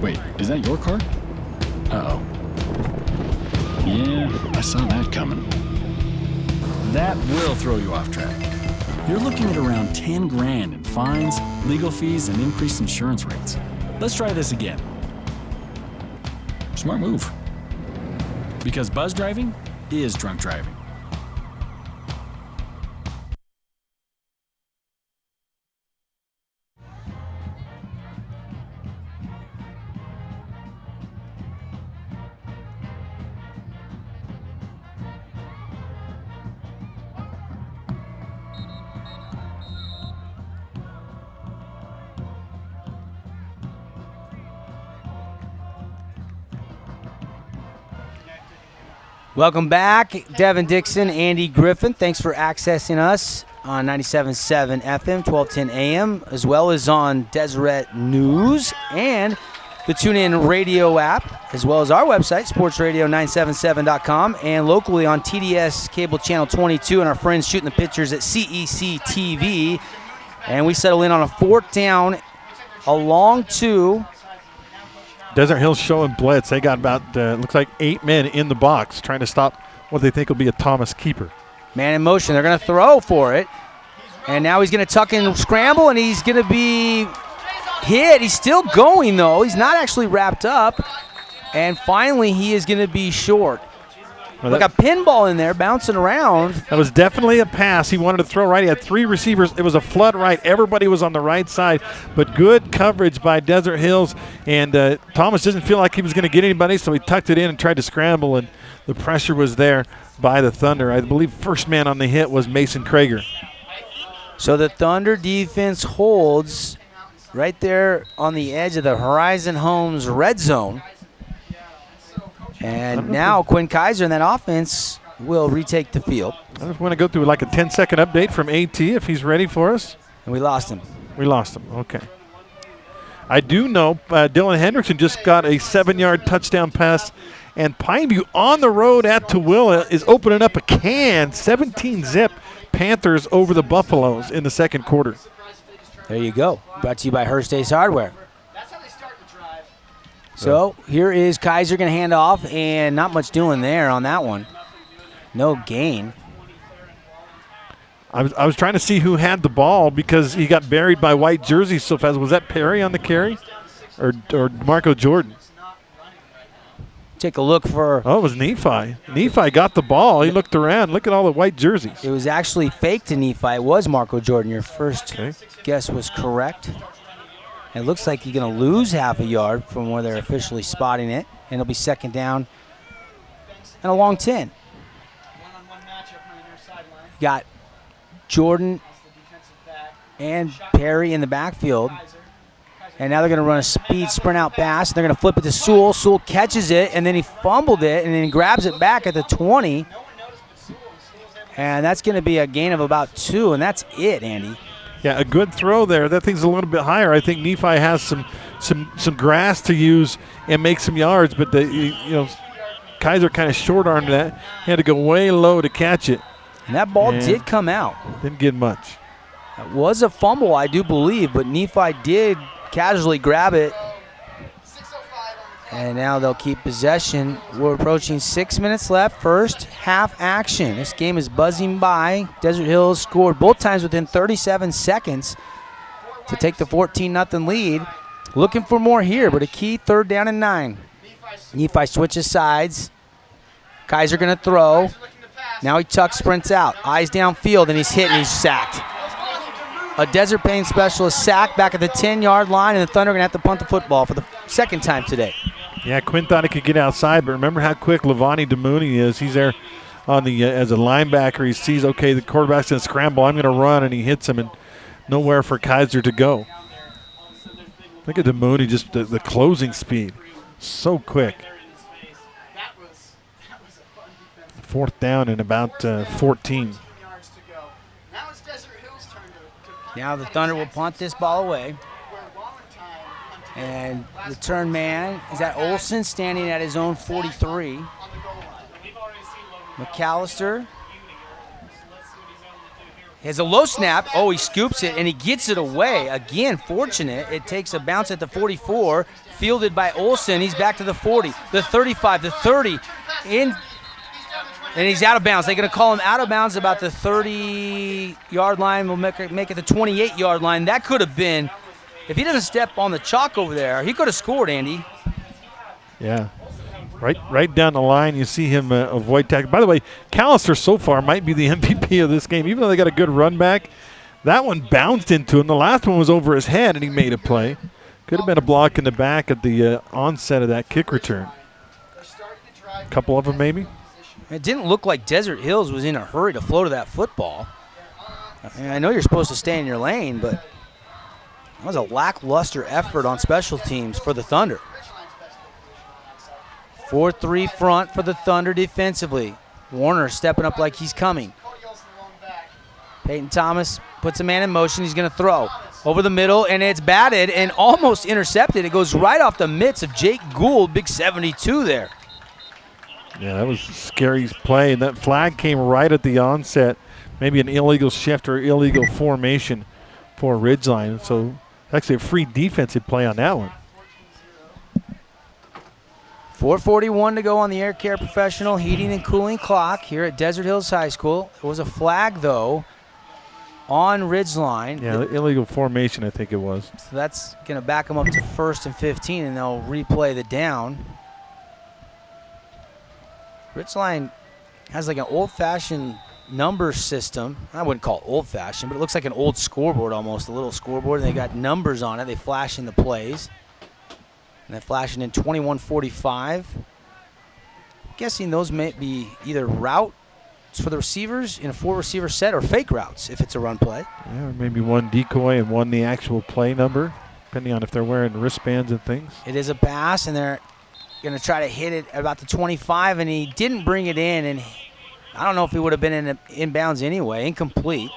Wait, is that your car? Uh-oh. Yeah, I saw that coming. That will throw you off track. You're looking at around 10 grand in fines, legal fees, and increased insurance rates. Let's try this again. Smart move. Because buzz driving is drunk driving. Welcome back, Devin Dixon, Andy Griffin. Thanks for accessing us on 97.7 FM, 1210 AM, as well as on Deseret News and the TuneIn Radio app, as well as our website, sportsradio977.com, and locally on TDS Cable Channel 22, and our friends shooting the pictures at CEC TV. And we settle in on a 4th down, a long 2. Desert Hills showing blitz. They got about, looks like 8 men in the box trying to stop what they think will be a Thomas keeper. Man in motion. They're going to throw for it. And now he's going to tuck and scramble, and he's going to be hit. He's still going, though. He's not actually wrapped up. And finally, he is going to be short. Well, like a pinball in there bouncing around. That was definitely a pass. He wanted to throw right. He had 3 receivers. It was a flood right. Everybody was on the right side, but good coverage by Desert Hills. And Thomas doesn't feel like he was going to get anybody, so he tucked it in and tried to scramble, and the pressure was there by the Thunder. I believe first man on the hit was Mason Krager. So the Thunder defense holds right there on the edge of the Horizon Homes red zone. And now Quinn Kaiser and that offense will retake the field. I just want to go through like a 10-second update from AT if he's ready for us. And we lost him. We lost him. Okay. I do know Dylan Hendrickson just got a 7-yard touchdown pass, and Pineview on the road at Tooele is opening up a can. 17-zip Panthers over the Buffaloes in the second quarter. There you go. Brought to you by Hearst Ace Hardware. So here is Kaiser going to hand off, and not much doing there on that one. No gain. I was trying to see who had the ball because he got buried by white jerseys so fast. Was that Perry on the carry or Marco Jordan? Take a look for. Oh, it was Nephi. Nephi got the ball. He looked around. Look at all the white jerseys. It was actually fake to Nephi. It was Marco Jordan. Your first guess was correct. It looks like you're going to lose half a yard from where they're officially spotting it, and it'll be second down and a long 10. Got Jordan and Perry in the backfield. And now they're going to run a speed sprint out pass. They're going to flip it to Sewell. Sewell catches it, and then he fumbled it, and then he grabs it back at the 20. And that's going to be a gain of about 2, and that's it, Andy. Yeah, a good throw there. That thing's a little bit higher. I think Nephi has some grass to use and make some yards, but Kaiser kind of short-armed that. He had to go way low to catch it. And that ball did come out. Didn't get much. It was a fumble, I do believe, but Nephi did casually grab it. And now they'll keep possession. We're approaching 6 minutes left. First half action. This game is buzzing by. Desert Hills scored both times within 37 seconds to take the 14-0 lead. Looking for more here, but a key 3rd down and 9. Nephi switches sides. Kaiser going to throw. Now he tucks, sprints out. Eyes downfield, and he's hit and he's sacked. A Desert Payne specialist sack back at the 10-yard line, and the Thunder are going to have to punt the football for the second time today. Yeah, Quinn thought he could get outside, but remember how quick Levani DeMooney is. He's there on the as a linebacker. He sees, okay, the quarterback's going to scramble. I'm going to run, and he hits him, and nowhere for Kaiser to go. Look at DeMooney, just the closing speed. So quick. 4th down and about 14. Now the Thunder will punt this ball away. And return man is that Olsen standing at his own 43. McAllister has a low snap. Oh, he scoops it and he gets it away. Again, fortunate. It takes a bounce at the 44. Fielded by Olsen. He's back to the 40, the 35, the 30. And he's out of bounds. They're going to call him out of bounds about the 30-yard line. We'll make it the 28-yard line. That could have been, if he doesn't step on the chalk over there, he could have scored, Andy. Yeah. Right down the line, you see him avoid tackle. By the way, Callister so far might be the MVP of this game. Even though they got a good run back, that one bounced into him. The last one was over his head, and he made a play. Could have been a block in the back at the onset of that kick return. A couple of them maybe. It didn't look like Desert Hills was in a hurry to flow to that football. I know you're supposed to stay in your lane, but that was a lackluster effort on special teams for the Thunder. 4-3 front for the Thunder defensively. Warner stepping up like he's coming. Peyton Thomas puts a man in motion. He's going to throw over the middle, and it's batted and almost intercepted. It goes right off the mitts of Jake Gould, big 72 there. Yeah, that was a scary play, and that flag came right at the onset. Maybe an illegal shift or illegal formation for Ridgeline. So actually a free defensive play on that one. 4:41 to go on the Air Care Professional Heating and Cooling clock here at Desert Hills High School. It was a flag, though, on Ridgeline. Yeah, illegal formation, I think it was. So that's going to back them up to 1st and 15, and they'll replay the down. Ridgeline has like an old-fashioned number system. I wouldn't call it old-fashioned, but it looks like an old scoreboard almost, a little scoreboard, and they got numbers on it. They flash in the plays. And they're flashing in 21:45. Guessing those may be either routes for the receivers in a 4-receiver set or fake routes if it's a run play. Yeah, or maybe one decoy and one the actual play number, depending on if they're wearing wristbands and things. It is a pass, and they're going to try to hit it about the 25, and he didn't bring it in, and I don't know if he would have been in bounds anyway. Incomplete.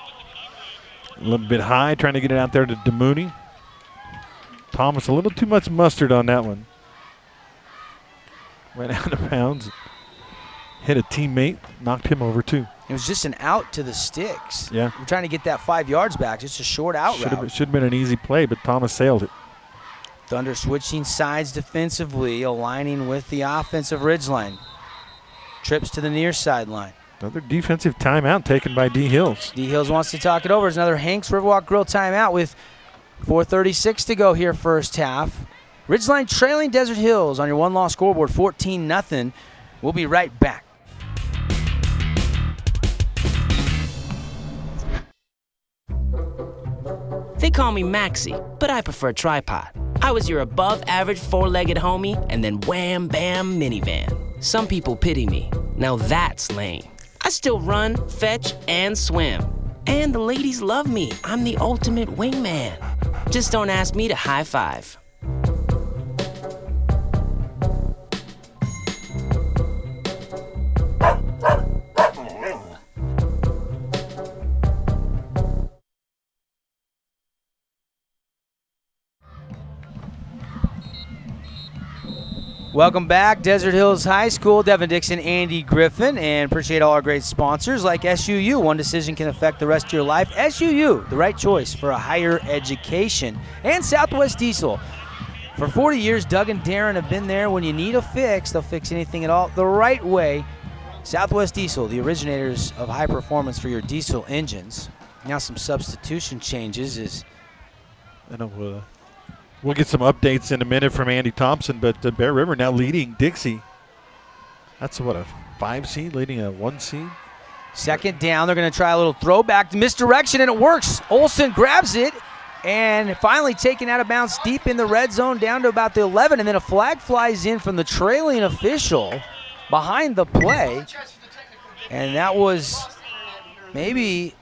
A little bit high, trying to get it out there to DeMooney. Thomas, a little too much mustard on that one. Went out of bounds. Hit a teammate, knocked him over too. It was just an out to the sticks. Yeah. We're trying to get that 5 yards back. Just a short out route. Should have been an easy play, but Thomas sailed it. Thunder switching sides defensively, aligning with the offensive Ridgeline. Trips to the near sideline. Another defensive timeout taken by D. Hills. D. Hills wants to talk it over. It's another Hanks Riverwalk Grill timeout with 4:36 to go here first half. Ridgeline trailing Desert Hills on your one-loss scoreboard, 14-0. We'll be right back. They call me Maxie, but I prefer tripod. I was your above-average four-legged homie and then wham, bam, minivan. Some people pity me. Now that's lame. I still run, fetch, and swim. And the ladies love me. I'm the ultimate wingman. Just don't ask me to high five. Welcome back, Desert Hills High School. Devin Dixon, Andy Griffin, and appreciate all our great sponsors like SUU. One decision can affect the rest of your life. SUU, the right choice for a higher education. And Southwest Diesel. For 40 years, Doug and Darren have been there. When you need a fix, they'll fix anything at all the right way. Southwest Diesel, the originators of high performance for your diesel engines. Now some substitution changes is... I know, we'll get some updates in a minute from Andy Thompson, but Bear River now leading Dixie. That's what, a 5 seed leading a 1 seed? Second down, they're going to try a little throwback, misdirection, and it works. Olsen grabs it and finally taken out of bounds deep in the red zone down to about the 11, and then a flag flies in from the trailing official behind the play, and that was maybe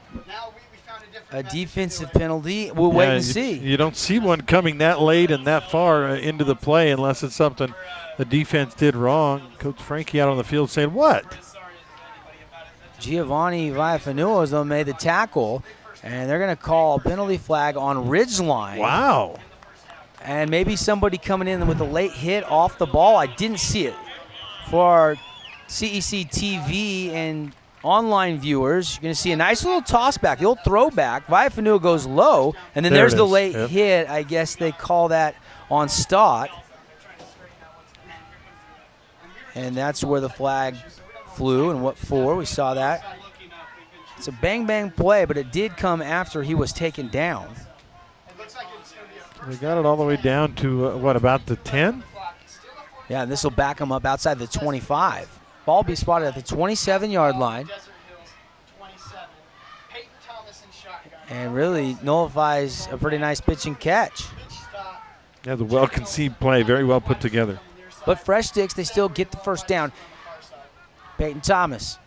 a defensive penalty. We'll wait and see. You don't see one coming that late and that far into the play unless it's something the defense did wrong. Coach Frankie out on the field saying, what? Giovanni Villafanua as though made the tackle, and they're going to call a penalty flag on Ridgeline. Wow. And maybe somebody coming in with a late hit off the ball. I didn't see it. For our CEC TV and online viewers, you're going to see a nice little toss back, the old throwback. Villafanua goes low, and then there's the late hit. I guess they call that on Stott. And that's where the flag flew, and what for? We saw that. It's a bang-bang play, but it did come after he was taken down. We got it all the way down to, what, about the 10? Yeah, this will back him up outside the 25. Ball be spotted at the 27-yard line. And really nullifies a pretty nice pitch and catch. Yeah, the well-conceived play, very well put together. But Fresh Sticks, they still get the first down. Peyton Thomas.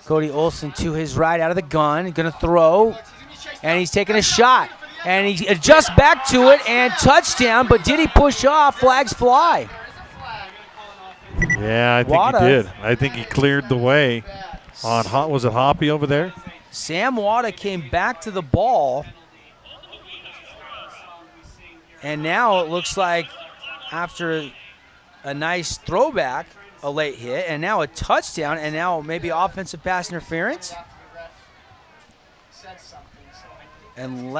Cody Olsen to his right out of the gun. Going to throw. And he's taking a shot. And he adjusts back to it and touchdown. But did he push off? Flags fly. Yeah, I think he did. I think he cleared the way on, was it Hoppy over there? Sam Wada came back to the ball. And now it looks like after a nice throwback, a late hit, and now a touchdown, and now maybe offensive pass interference. And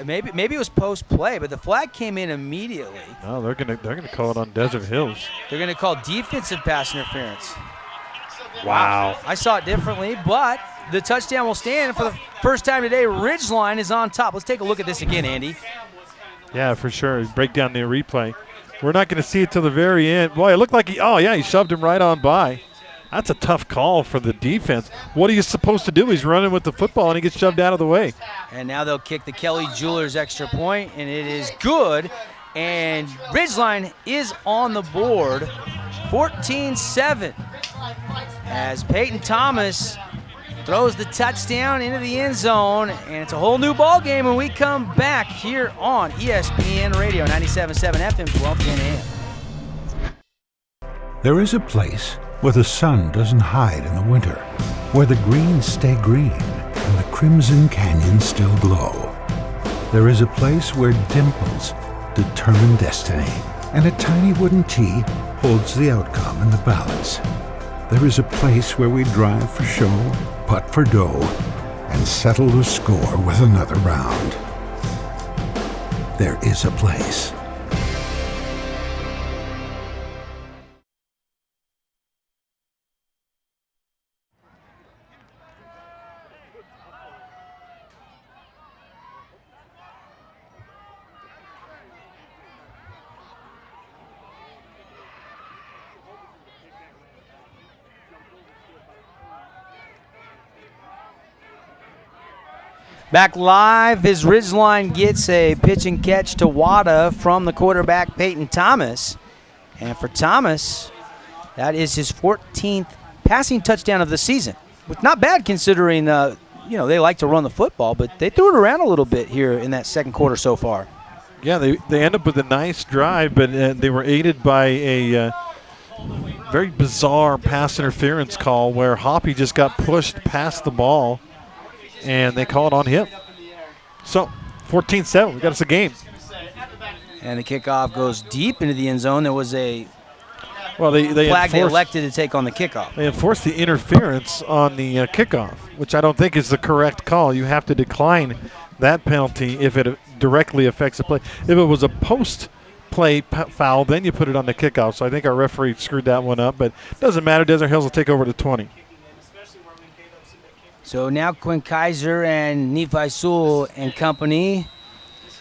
maybe it was post play, but the flag came in immediately. No, they're gonna call it on Desert Hills. They're gonna call defensive pass interference. Wow. I saw it differently, but the touchdown will stand. For the first time today, Ridgeline is on top. Let's take a look at this again, Andy. Yeah, for sure. Break down the replay. We're not going to see it till the very end. Boy, it looked like he shoved him right on by. That's a tough call for the defense. What are you supposed to do? He's running with the football, and he gets shoved out of the way. And now they'll kick the Kelly Jewelers extra point, and it is good. And Ridgeline is on the board, 14-7, as Peyton Thomas throws the touchdown into the end zone, and it's a whole new ball game when we come back here on ESPN Radio 97.7 FM, 1210 AM. There is a place where the sun doesn't hide in the winter, where the greens stay green and the crimson canyons still glow. There is a place where dimples determine destiny, and a tiny wooden tee holds the outcome in the balance. There is a place where we drive for show, putt for dough, and settle the score with another round. There is a place. Back live as Ridgeline gets a pitch and catch to Wada from the quarterback, Peyton Thomas. And for Thomas, that is his 14th passing touchdown of the season. Not bad considering they like to run the football, but they threw it around a little bit here in that second quarter so far. Yeah, they end up with a nice drive, but they were aided by a very bizarre pass interference call where Hoppy just got pushed past the ball, and they call it on him. So, 14-7, we got us a game. And the kickoff goes deep into the end zone. There was a they flag they elected to take on the kickoff. They enforced the interference on the kickoff, which I don't think is the correct call. You have to decline that penalty if it directly affects the play. If it was a post-play foul, then you put it on the kickoff. So I think our referee screwed that one up, but it doesn't matter. Desert Hills will take over to 20. So now Quinn Kaiser and Nephi Sewell and company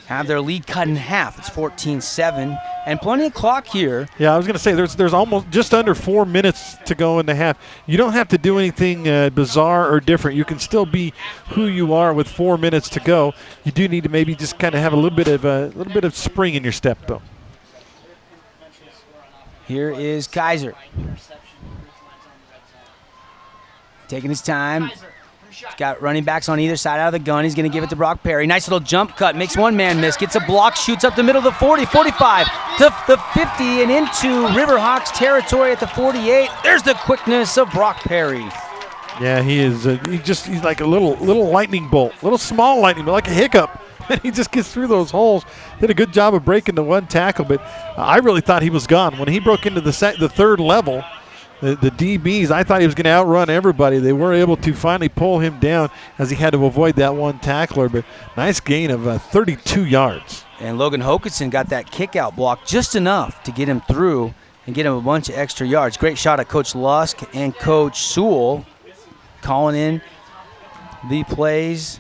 have their lead cut in half. It's 14-7, and plenty of clock here. Yeah, I was going to say there's almost just under 4 minutes to go in the half. You don't have to do anything bizarre or different. You can still be who you are with 4 minutes to go. You do need to maybe just kind of have a little bit of spring in your step, though. Here is Kaiser, taking his time. He's got running backs on either side out of the gun. He's going to give it to Brock Perry. Nice little jump cut. Makes one man miss. Gets a block. Shoots up the middle of the 40, 45, to the 50, and into Riverhawks territory at the 48. There's the quickness of Brock Perry. Yeah, he is. He's like a little lightning bolt, little small lightning bolt, like a hiccup. And he just gets through those holes. Did a good job of breaking the one tackle, but I really thought he was gone. When he broke into the third level, the DBs, I thought he was going to outrun everybody. They were able to finally pull him down as he had to avoid that one tackler, but nice gain of 32 yards. And Logan Hokinson got that kick-out block just enough to get him through and get him a bunch of extra yards. Great shot at Coach Lusk and Coach Sewell calling in the plays.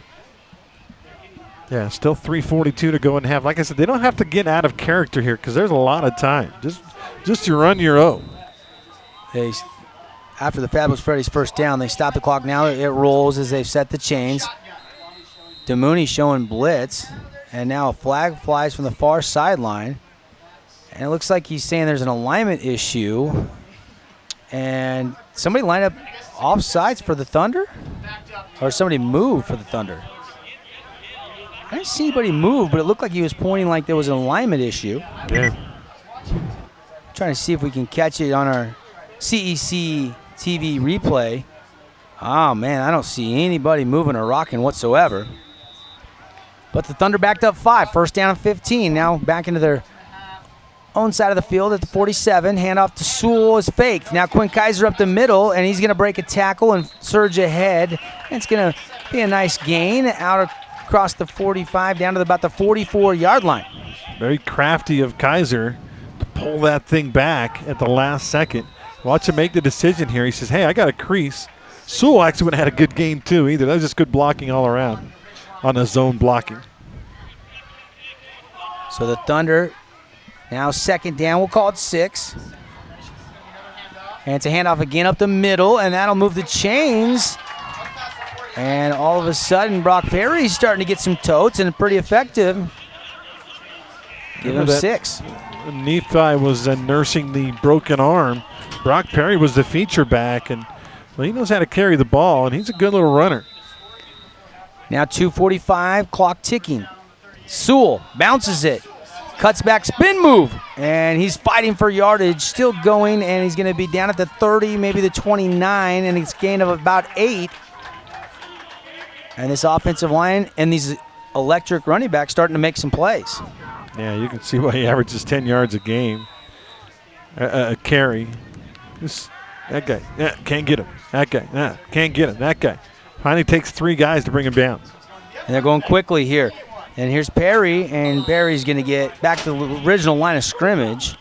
Yeah, still 3:42 to go in half. Like I said, they don't have to get out of character here because there's a lot of time. Just you run your own. After the Fabulous Freddy's first down, they stop the clock. Now it rolls as they've set the chains. DeMooney showing blitz, and now a flag flies from the far sideline. And it looks like he's saying there's an alignment issue. And somebody lined up offsides for the Thunder? Or somebody moved for the Thunder? I didn't see anybody move, but it looked like he was pointing like there was an alignment issue. Yeah. Trying to see if we can catch it on our CEC TV replay. Oh, man, I don't see anybody moving or rocking whatsoever. But the Thunder backed up 5. First down and 15. Now back into their own side of the field at the 47. Handoff to Sewell is faked. Now Quinn Kaiser up the middle, and he's going to break a tackle and surge ahead. And it's going to be a nice gain out across the 45 down to about the 44-yard line. Very crafty of Kaiser to pull that thing back at the last second. Watch him make the decision here. He says, hey, I got a crease. Sewell actually would have had a good game too either. That was just good blocking all around on the zone blocking. So the Thunder now second down. We'll call it 6. And it's a handoff again up the middle, and that'll move the chains. And all of a sudden, Brock Perry's starting to get some totes and pretty effective. Give him 6. Nephi was nursing the broken arm. Brock Perry was the feature back, and he knows how to carry the ball, and he's a good little runner. Now 2:45, clock ticking. Sewell bounces it, cuts back, spin move, and he's fighting for yardage, still going, and he's going to be down at the 30, maybe the 29, and it's a gain of about 8. And this offensive line and these electric running backs starting to make some plays. Yeah, you can see why he averages 10 yards a game, a carry. That guy, can't get him. That guy, can't get him. That guy. Finally takes 3 guys to bring him down. And they're going quickly here. And here's Perry, and Perry's going to get back to the original line of scrimmage.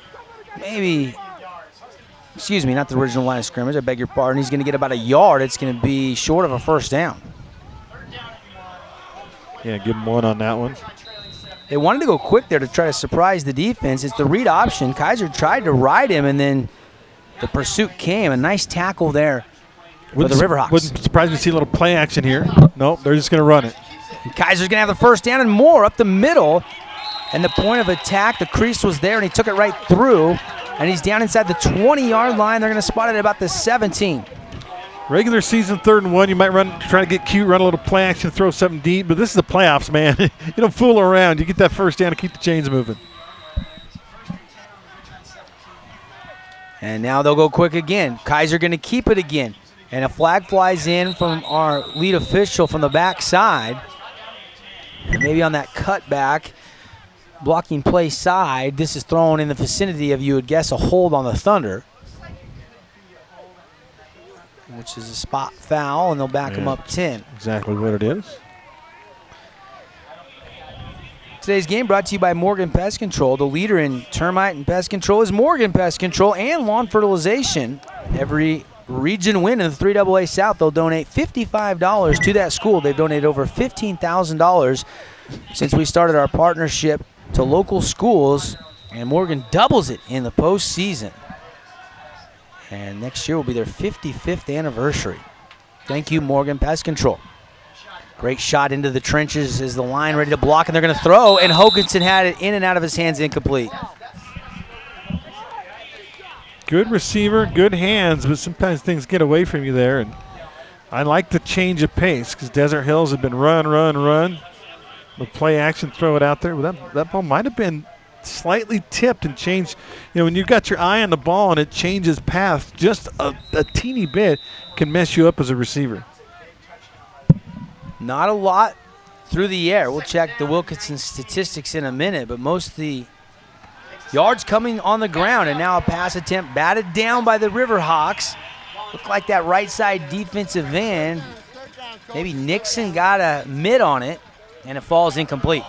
Maybe, excuse me, not the original line of scrimmage. I beg your pardon. He's going to get about a yard. It's going to be short of a first down. Yeah, give him 1 on that one. They wanted to go quick there to try to surprise the defense. It's the read option. Kaiser tried to ride him, and then the pursuit came. A nice tackle there for the Riverhawks. Wouldn't surprise me to see a little play action here. Nope, they're just going to run it. And Kaiser's going to have the first down and more up the middle. And the point of attack, the crease was there, and he took it right through. And he's down inside the 20-yard line. They're going to spot it at about the 17. Regular season 3rd and 1, you might try to get cute, run a little play action, throw something deep, but this is the playoffs, man. You don't fool around. You get that first down and keep the chains moving. And now they'll go quick again. Kaiser going to keep it again. And a flag flies in from our lead official from the backside. And maybe on that cutback, blocking play side, this is thrown in the vicinity of, you would guess, a hold on the Thunder, which is a spot foul, and they'll back them up 10. Exactly what it is. Today's game brought to you by Morgan Pest Control. The leader in termite and pest control is Morgan Pest Control and lawn fertilization. Every region win in the 3AA South, they'll donate $55 to that school. They've donated over $15,000 since we started our partnership to local schools, and Morgan doubles it in the postseason. And next year will be their 55th anniversary. Thank you, Morgan Pest Control. Great shot into the trenches. Is the line ready to block, and they're going to throw, and Hoganson had it in and out of his hands, incomplete. Good receiver, good hands, but sometimes things get away from you there. And I like the change of pace because Desert Hills have been run. The play action, throw it out there. Well, that ball might have been slightly tipped and changed. You know, when you've got your eye on the ball and it changes path just a teeny bit, can mess you up as a receiver. Not a lot through the air. We'll check the Wilkinson statistics in a minute, but most of the yards coming on the ground, and now a pass attempt batted down by the Riverhawks. Looked like that right side defensive end. Maybe Nixon got a mid on it, and it falls incomplete.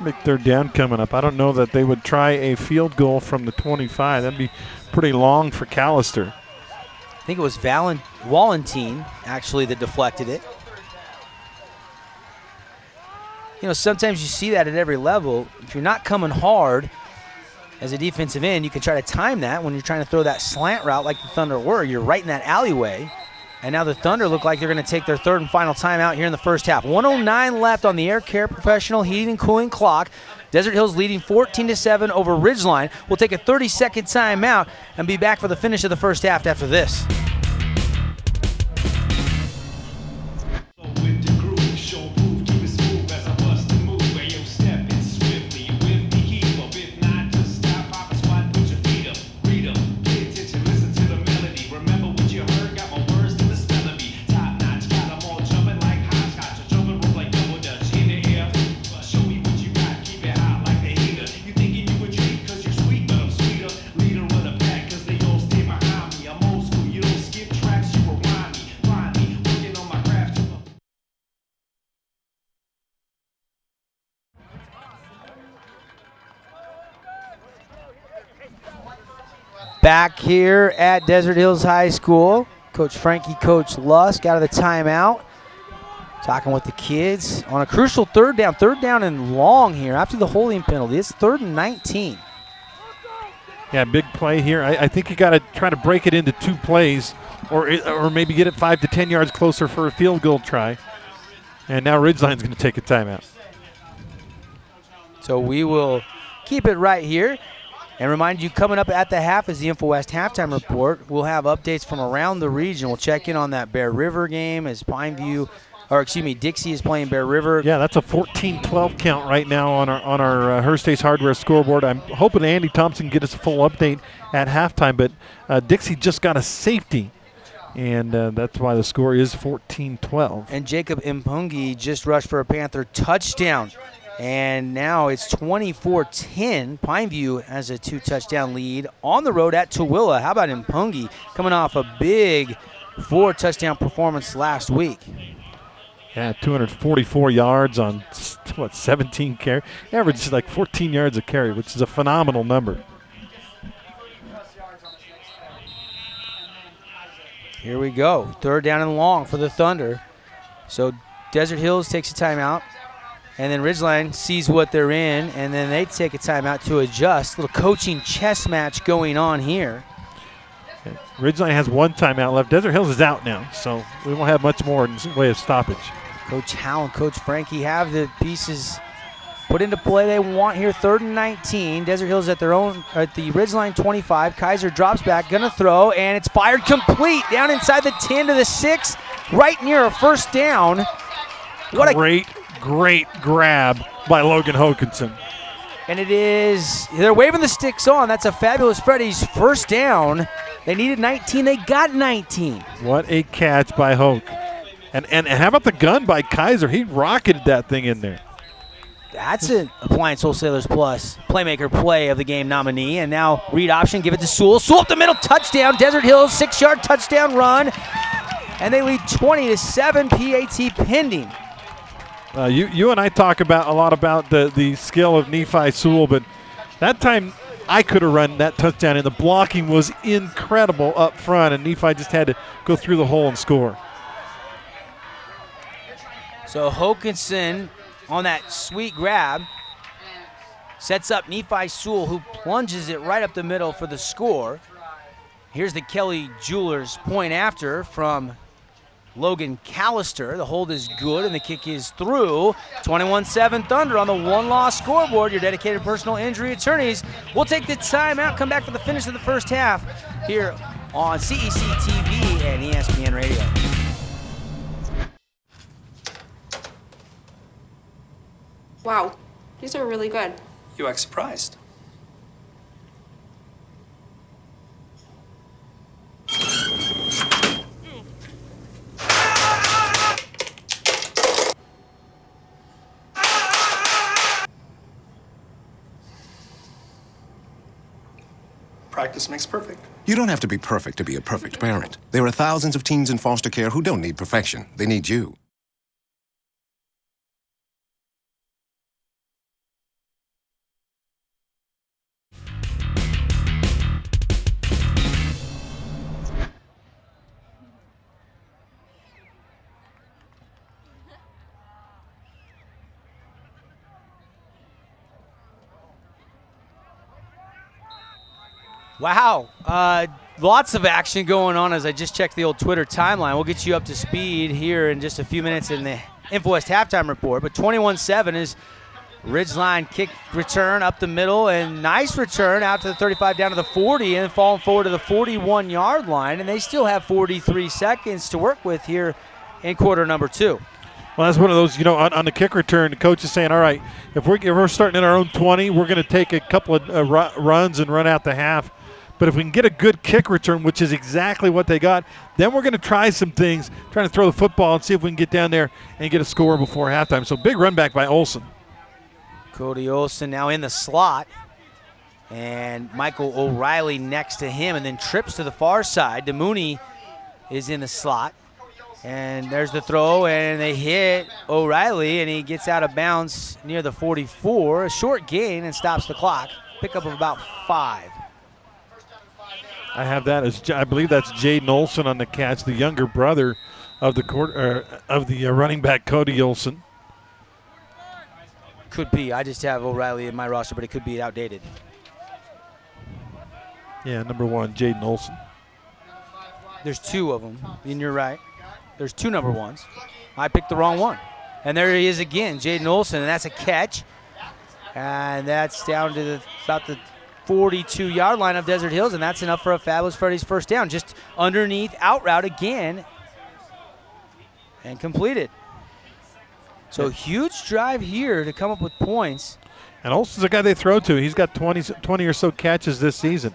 Big 3rd down coming up. I don't know that they would try a field goal from the 25. That'd be pretty long for Callister. I think it was Wallentine, actually, that deflected it. You know, sometimes you see that at every level. If you're not coming hard as a defensive end, you can try to time that when you're trying to throw that slant route like the Thunder were. You're right in that alleyway. And now the Thunder look like they're going to take their 3rd and final timeout here in the first half. 1:09 left on the Air Care Professional Heating and Cooling clock. Desert Hills leading 14-7 over Ridgeline. We'll take a 30-second timeout and be back for the finish of the first half after this. Back here at Desert Hills High School, Coach Frankie, Coach Lusk out of the timeout, talking with the kids on a crucial 3rd down and long here after the holding penalty. It's 3rd and 19. Yeah, big play here. I think you got to try to break it into 2 plays or maybe get it 5 to 10 yards closer for a field goal try. And now Ridgeline's going to take a timeout. So we will keep it right here. And remind you, coming up at the half is the InfoWest halftime report. We'll have updates from around the region. We'll check in on that Bear River game as Dixie is playing Bear River. Yeah, that's a 14-12 count right now on our Hearst Ace Hardware scoreboard. I'm hoping Andy Thompson can get us a full update at halftime, but Dixie just got a safety, and that's why the score is 14-12. And Jacob Impungi just rushed for a Panther touchdown. And now it's 24-10. Pineview has a 2-touchdown lead on the road at Tooele. How about Impungi coming off a big 4-touchdown performance last week? Yeah, 244 yards on, 17 carry. Average like 14 yards a carry, which is a phenomenal number. Here we go. 3rd down and long for the Thunder. So Desert Hills takes a timeout. And then Ridgeline sees what they're in, and then they take a timeout to adjust. Little coaching chess match going on here. Ridgeline has 1 timeout left. Desert Hills is out now, so we won't have much more in the way of stoppage. Coach Howell and Coach Frankie have the pieces put into play they want here. 3rd and 19. Desert Hills at the Ridgeline 25. Kaiser drops back, gonna throw, and it's fired complete down inside the 10 to the 6, right near a first down. What great grab by Logan Hokanson. And they're waving the sticks on. That's a fabulous Freddy's first down. They needed 19, they got 19. What a catch by Hoke. And how about the gun by Kaiser? He rocketed that thing in there. That's an Appliance Wholesalers Plus Playmaker Play of the Game nominee. And now read option, give it to Sewell. Sewell up the middle, touchdown. Desert Hills, 6-yard touchdown run. And they lead 20-7, PAT pending. You and I talk a lot about the skill of Nephi Sewell, but that time I could have run that touchdown, and the blocking was incredible up front, and Nephi just had to go through the hole and score. So Hokanson on that sweet grab sets up Nephi Sewell, who plunges it right up the middle for the score. Here's the Kelly Jewelers point after from Logan Callister. The hold is good and the kick is through. 21-7 Thunder on the one-loss scoreboard. Your dedicated personal injury attorneys will take the timeout, come back for the finish of the first half here on CEC TV and ESPN Radio. Wow, these are really good. You act surprised. Practice makes perfect. You don't have to be perfect to be a perfect parent. There are thousands of teens in foster care who don't need perfection. They need you. Wow, lots of action going on as I just checked the old Twitter timeline. We'll get you up to speed here in just a few minutes in the InfoWest halftime report. But 21-7 is Ridgeline kick return up the middle, and nice return out to the 35 down to the 40 and falling forward to the 41-yard line. And they still have 43 seconds to work with here in quarter number 2. Well, that's one of those, on the kick return, the coach is saying, all right, if we're starting in our own 20, we're going to take a couple of runs and run out the half. But if we can get a good kick return, which is exactly what they got, then we're going to try some things, trying to throw the football and see if we can get down there and get a score before halftime. So big run back by Olsen. Cody Olsen now in the slot. And Michael O'Reilly next to him, and then trips to the far side. DeMooney is in the slot. And there's the throw, and they hit O'Reilly, and he gets out of bounds near the 44. A short gain and stops the clock. Pickup of about 5. I have that as I believe that's Jaden Olsen on the catch, the younger brother of the running back Cody Olsen. Could be. I just have O'Reilly in my roster, but it could be outdated. Yeah, number 1, Jaden Olsen. There's 2 of them, and you're right. There's 2 number 1s. I picked the wrong one. And there he is again, Jaden Olsen, and that's a catch. And that's down to about the 42-yard line of Desert Hills, and that's enough for a Fabulous Freddy's first down. Just underneath, out route again, and completed. So huge drive here to come up with points. And Olsen's a guy they throw to. He's got 20 or so catches this season.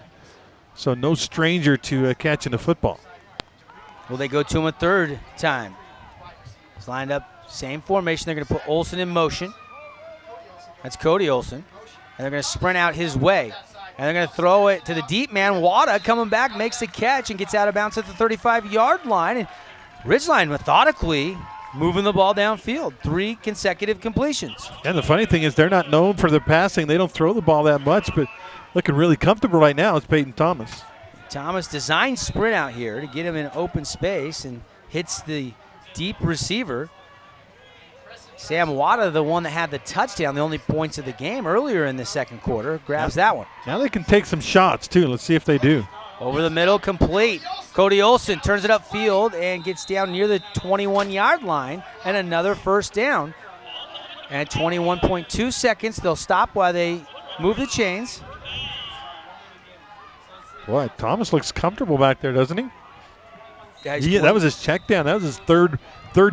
So no stranger to catching the football. Will they go to him a third time? He's lined up, same formation. They're going to put Olsen in motion. That's Cody Olsen. And they're going to sprint out his way. And they're going to throw it to the deep man. Wada coming back, makes the catch, and gets out of bounds at the 35-yard line. And Ridgeline methodically moving the ball downfield. 3 consecutive completions. And the funny thing is they're not known for their passing. They don't throw the ball that much, but looking really comfortable right now is Peyton Thomas. Thomas designed sprint out here to get him in open space and hits the deep receiver. Sam Wada, the one that had the touchdown, the only points of the game earlier in the second quarter, grabs that one. Now they can take some shots, too. Let's see if they do. Over the middle, complete. Cody Olsen turns it upfield and gets down near the 21-yard line, and another first down. And 21.2 seconds. They'll stop while they move the chains. Boy, Thomas looks comfortable back there, doesn't he? Yeah, that was his check down. That was his third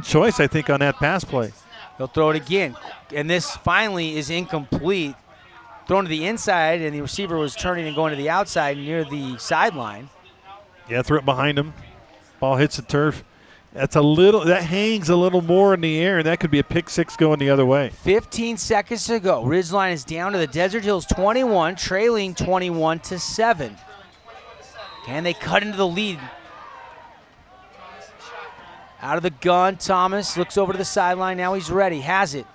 choice, I think, on that pass play. He'll throw it again. And this finally is incomplete. Thrown to the inside, and the receiver was turning and going to the outside near the sideline. Yeah, threw it behind him. Ball hits the turf. That hangs a little more in the air, and that could be a pick six going the other way. 15 seconds to go. Ridgeline is down to the Desert Hills 21, trailing 21-7. Can they cut into the lead? Out of the gun, Thomas looks over to the sideline. Now he's ready, has it.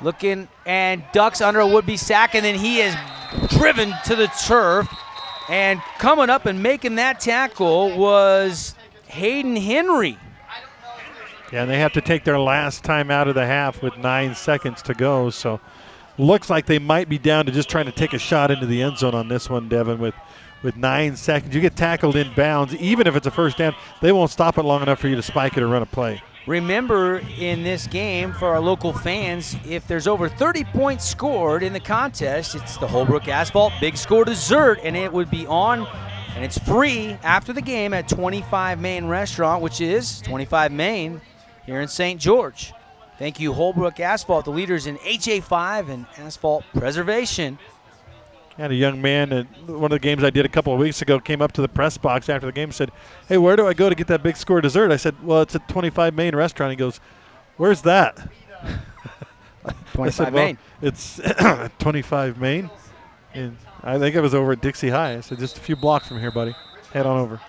Looking and ducks under a would-be sack, and then he is driven to the turf. And coming up and making that tackle was Hayden Henry. Yeah, and they have to take their last time out of the half with 9 seconds to go. So looks like they might be down to just trying to take a shot into the end zone on this one, Devin, with 9 seconds. You get tackled in bounds, even if it's a first down, they won't stop it long enough for you to spike it or run a play. Remember, in this game, for our local fans, if there's over 30 points scored in the contest, it's the Holbrook Asphalt Big Score Dessert, and it would be on, and it's free after the game at 25 Main Restaurant, which is 25 Main here in St. George. Thank you, Holbrook Asphalt, the leaders in HA5 and asphalt preservation. I had a young man at one of the games I did a couple of weeks ago came up to the press box after the game and said, "Hey, where do I go to get that Big Score dessert?" I said, "Well, it's at 25 Main Restaurant." He goes, "Where's that?" 25 said, Main. It's 25 Main. And I think it was over at Dixie High. I said, "Just a few blocks from here, buddy. Head on over."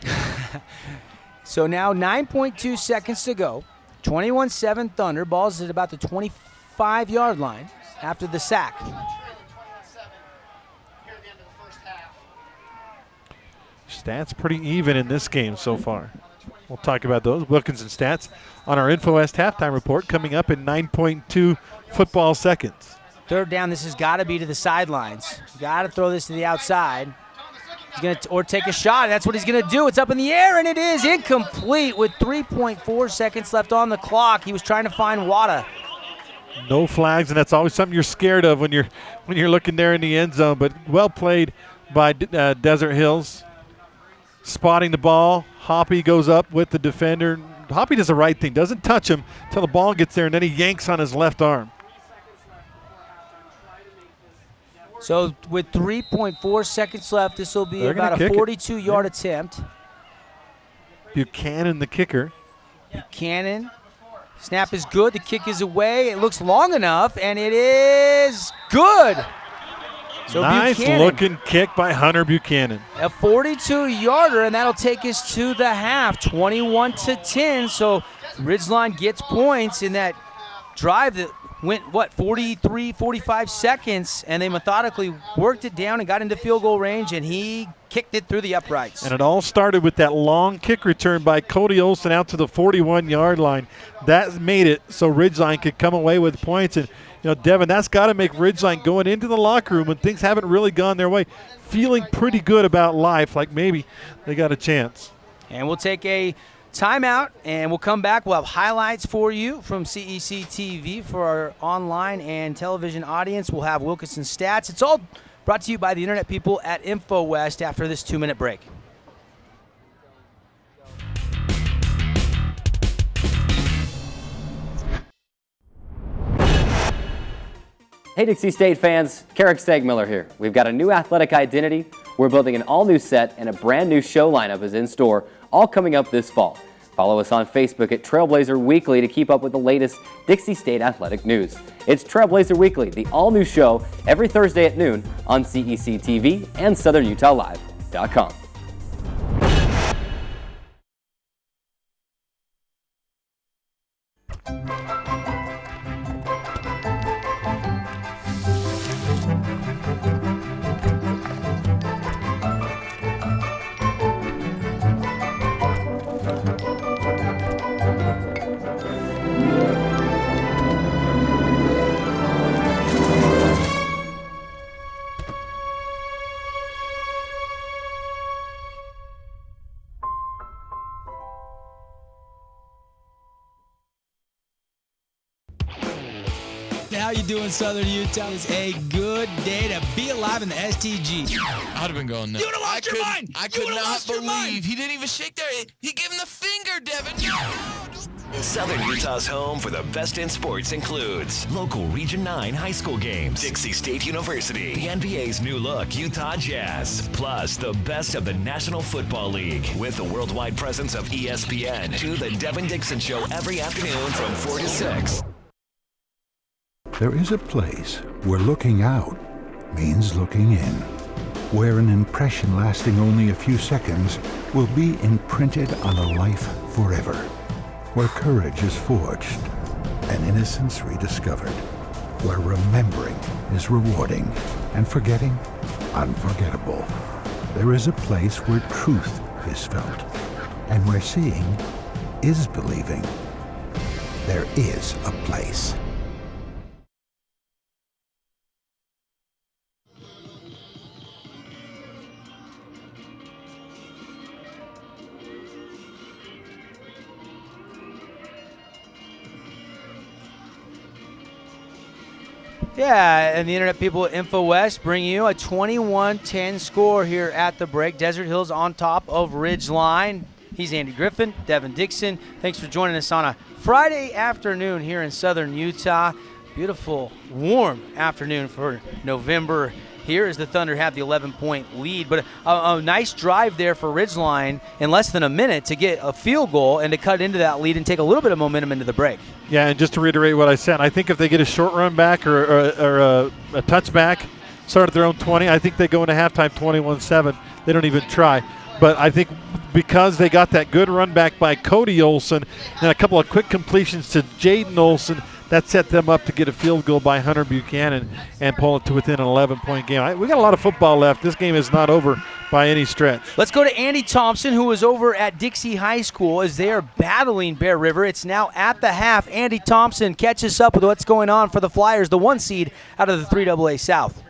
So now 9.2 seconds to go. 21-7 Thunder. Ball's at about the 25-yard line after the sack. Stats pretty even in this game so far. We'll talk about those Wilkinson stats on our InfoWest halftime report coming up in 9.2 football seconds. Third down, this has got to be to the sidelines. Got to throw this to the outside. He's going to or take a shot. That's what he's going to do. It's up in the air, and it is incomplete with 3.4 seconds left on the clock. He was trying to find Wada. No flags, and that's always something you're scared of when you're looking there in the end zone. But well played by Desert Hills. Spotting the ball, Hoppy goes up with the defender. Hoppy does the right thing, doesn't touch him until the ball gets there, and then he yanks on his left arm. So with 3.4 seconds left, this will be about a 42-yard attempt. Buchanan, the kicker. Buchanan. Snap is good. The kick is away. It looks long enough, and it is good. So nice looking kick by Hunter Buchanan. A 42-yarder, and that'll take us to the half, 21-10. So Ridgeline gets points in that drive that went, 43, 45 seconds, and they methodically worked it down and got into field goal range, and he kicked it through the uprights. And it all started with that long kick return by Cody Olson out to the 41-yard line. That made it so Ridgeline could come away with points. And Devin, that's got to make Ridgeline going into the locker room when things haven't really gone their way, feeling pretty good about life, like maybe they got a chance. And we'll take a timeout, and we'll come back. We'll have highlights for you from CEC TV for our online and television audience. We'll have Wilkinson stats. It's all brought to you by the Internet people at InfoWest after this 2-minute break. Hey Dixie State fans, Carrick Stegmiller here. We've got a new athletic identity. We're building an all-new set, and a brand new show lineup is in store, all coming up this fall. Follow us on Facebook at Trailblazer Weekly to keep up with the latest Dixie State athletic news. It's Trailblazer Weekly, the all-new show, every Thursday at noon on CEC TV and SouthernUtahLive.com. you doing, Southern Utah? It's a good day to be alive in the STG. I'd have been going nuts. You would have lost your mind. I could not believe he didn't even shake there. He gave him the finger, Devin. Southern Utah's home for the best in sports includes local Region 9 high school games, Dixie State University, the NBA's new look, Utah Jazz, plus the best of the National Football League with the worldwide presence of ESPN to the Devin Dixon Show every afternoon from 4 to 6. There is a place where looking out means looking in, where an impression lasting only a few seconds will be imprinted on a life forever, where courage is forged and innocence rediscovered, where remembering is rewarding and forgetting unforgettable. There is a place where truth is felt and where seeing is believing. There is a place. Yeah, and the internet people at InfoWest bring you a 21-10 score here at the break. Desert Hills on top of Ridgeline. He's Andy Griffin, Devin Dixon. Thanks for joining us on a Friday afternoon here in Southern Utah. Beautiful, warm afternoon for November. Here as the Thunder have the 11-point lead, but a nice drive there for Ridgeline in less than a minute to get a field goal and to cut into that lead and take a little bit of momentum into the break. Yeah, and just to reiterate what I said, I think if they get a short run back or a touchback, start at their own 20, I think they go into halftime 21-7. They don't even try. But I think because they got that good run back by Cody Olson and a couple of quick completions to Jaden Olson, that set them up to get a field goal by Hunter Buchanan and pull it to within an 11-point game. We got a lot of football left. This game is not over by any stretch. Let's go to Andy Thompson, who was over at Dixie High School as they are battling Bear River. It's now at the half. Andy Thompson catches up with what's going on for the Flyers, the 1 seed out of the 3AA South.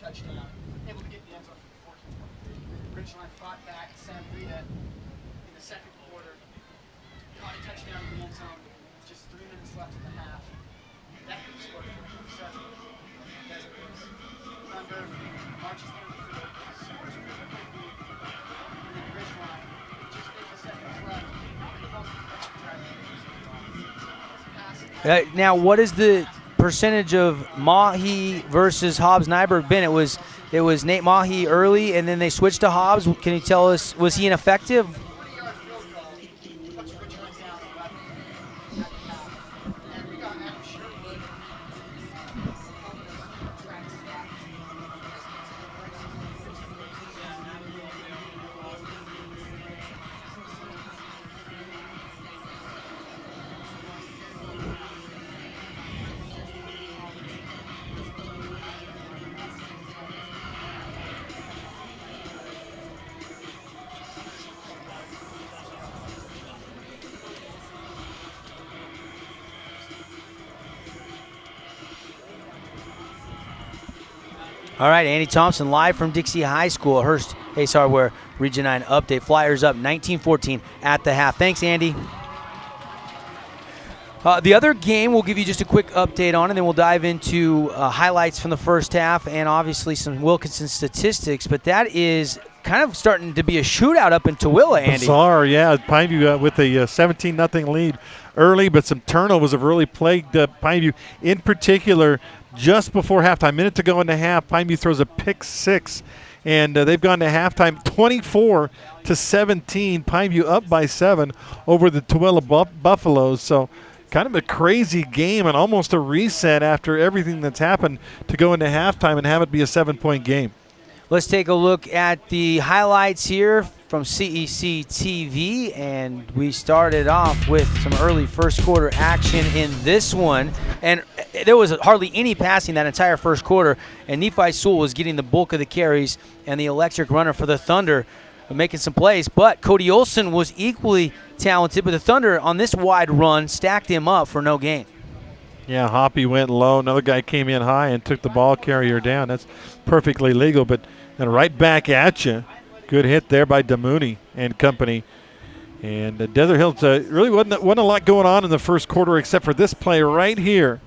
Touchdown, able to get the end zone for the 14th. Ridgeline fought back. Sam Rita in the second quarter caught a touchdown in the end zone. Just 3 minutes left in the half. That could have scored 47. Desert Hills. Thunder marches through the field. Scores for the lead. And then Ridgeline, just 50 seconds left. Now, what is the percentage of Mahi versus Hobbs Nyberg been? It was Nate Mahi early, and then they switched to Hobbs. Can you tell us, was he ineffective? All right, Andy Thompson live from Dixie High School. Hurst Ace Hardware Region 9 update. Flyers up 19-14 at the half. Thanks, Andy. The other game we'll give you just a quick update on, and then we'll dive into highlights from the first half and obviously some Wilkinson statistics. But that is kind of starting to be a shootout up in Tooele, Andy. Bizarre, yeah. Pineview with a 17-0 lead early, but some turnovers have really plagued Pineview. In particular, just before halftime, minute to go in the half, Pineview throws a pick six, and they've gone to halftime 24-17. Pineview up by 7 over the Tooele Buffaloes. So kind of a crazy game and almost a reset after everything that's happened to go into halftime and have it be a 7-point game. Let's take a look at the highlights here from CEC TV, and we started off with some early first quarter action in this one, and there was hardly any passing that entire first quarter, and Nephi Sewell was getting the bulk of the carries, and the electric runner for the Thunder making some plays. But Cody Olson was equally talented, but the Thunder on this wide run stacked him up for no gain. Yeah, Hoppy went low. Another guy came in high and took the ball carrier down. That's perfectly legal, but then right back at you. Good hit there by Damouni and company. And Desert Hills really wasn't a lot going on in the first quarter except for this play right here.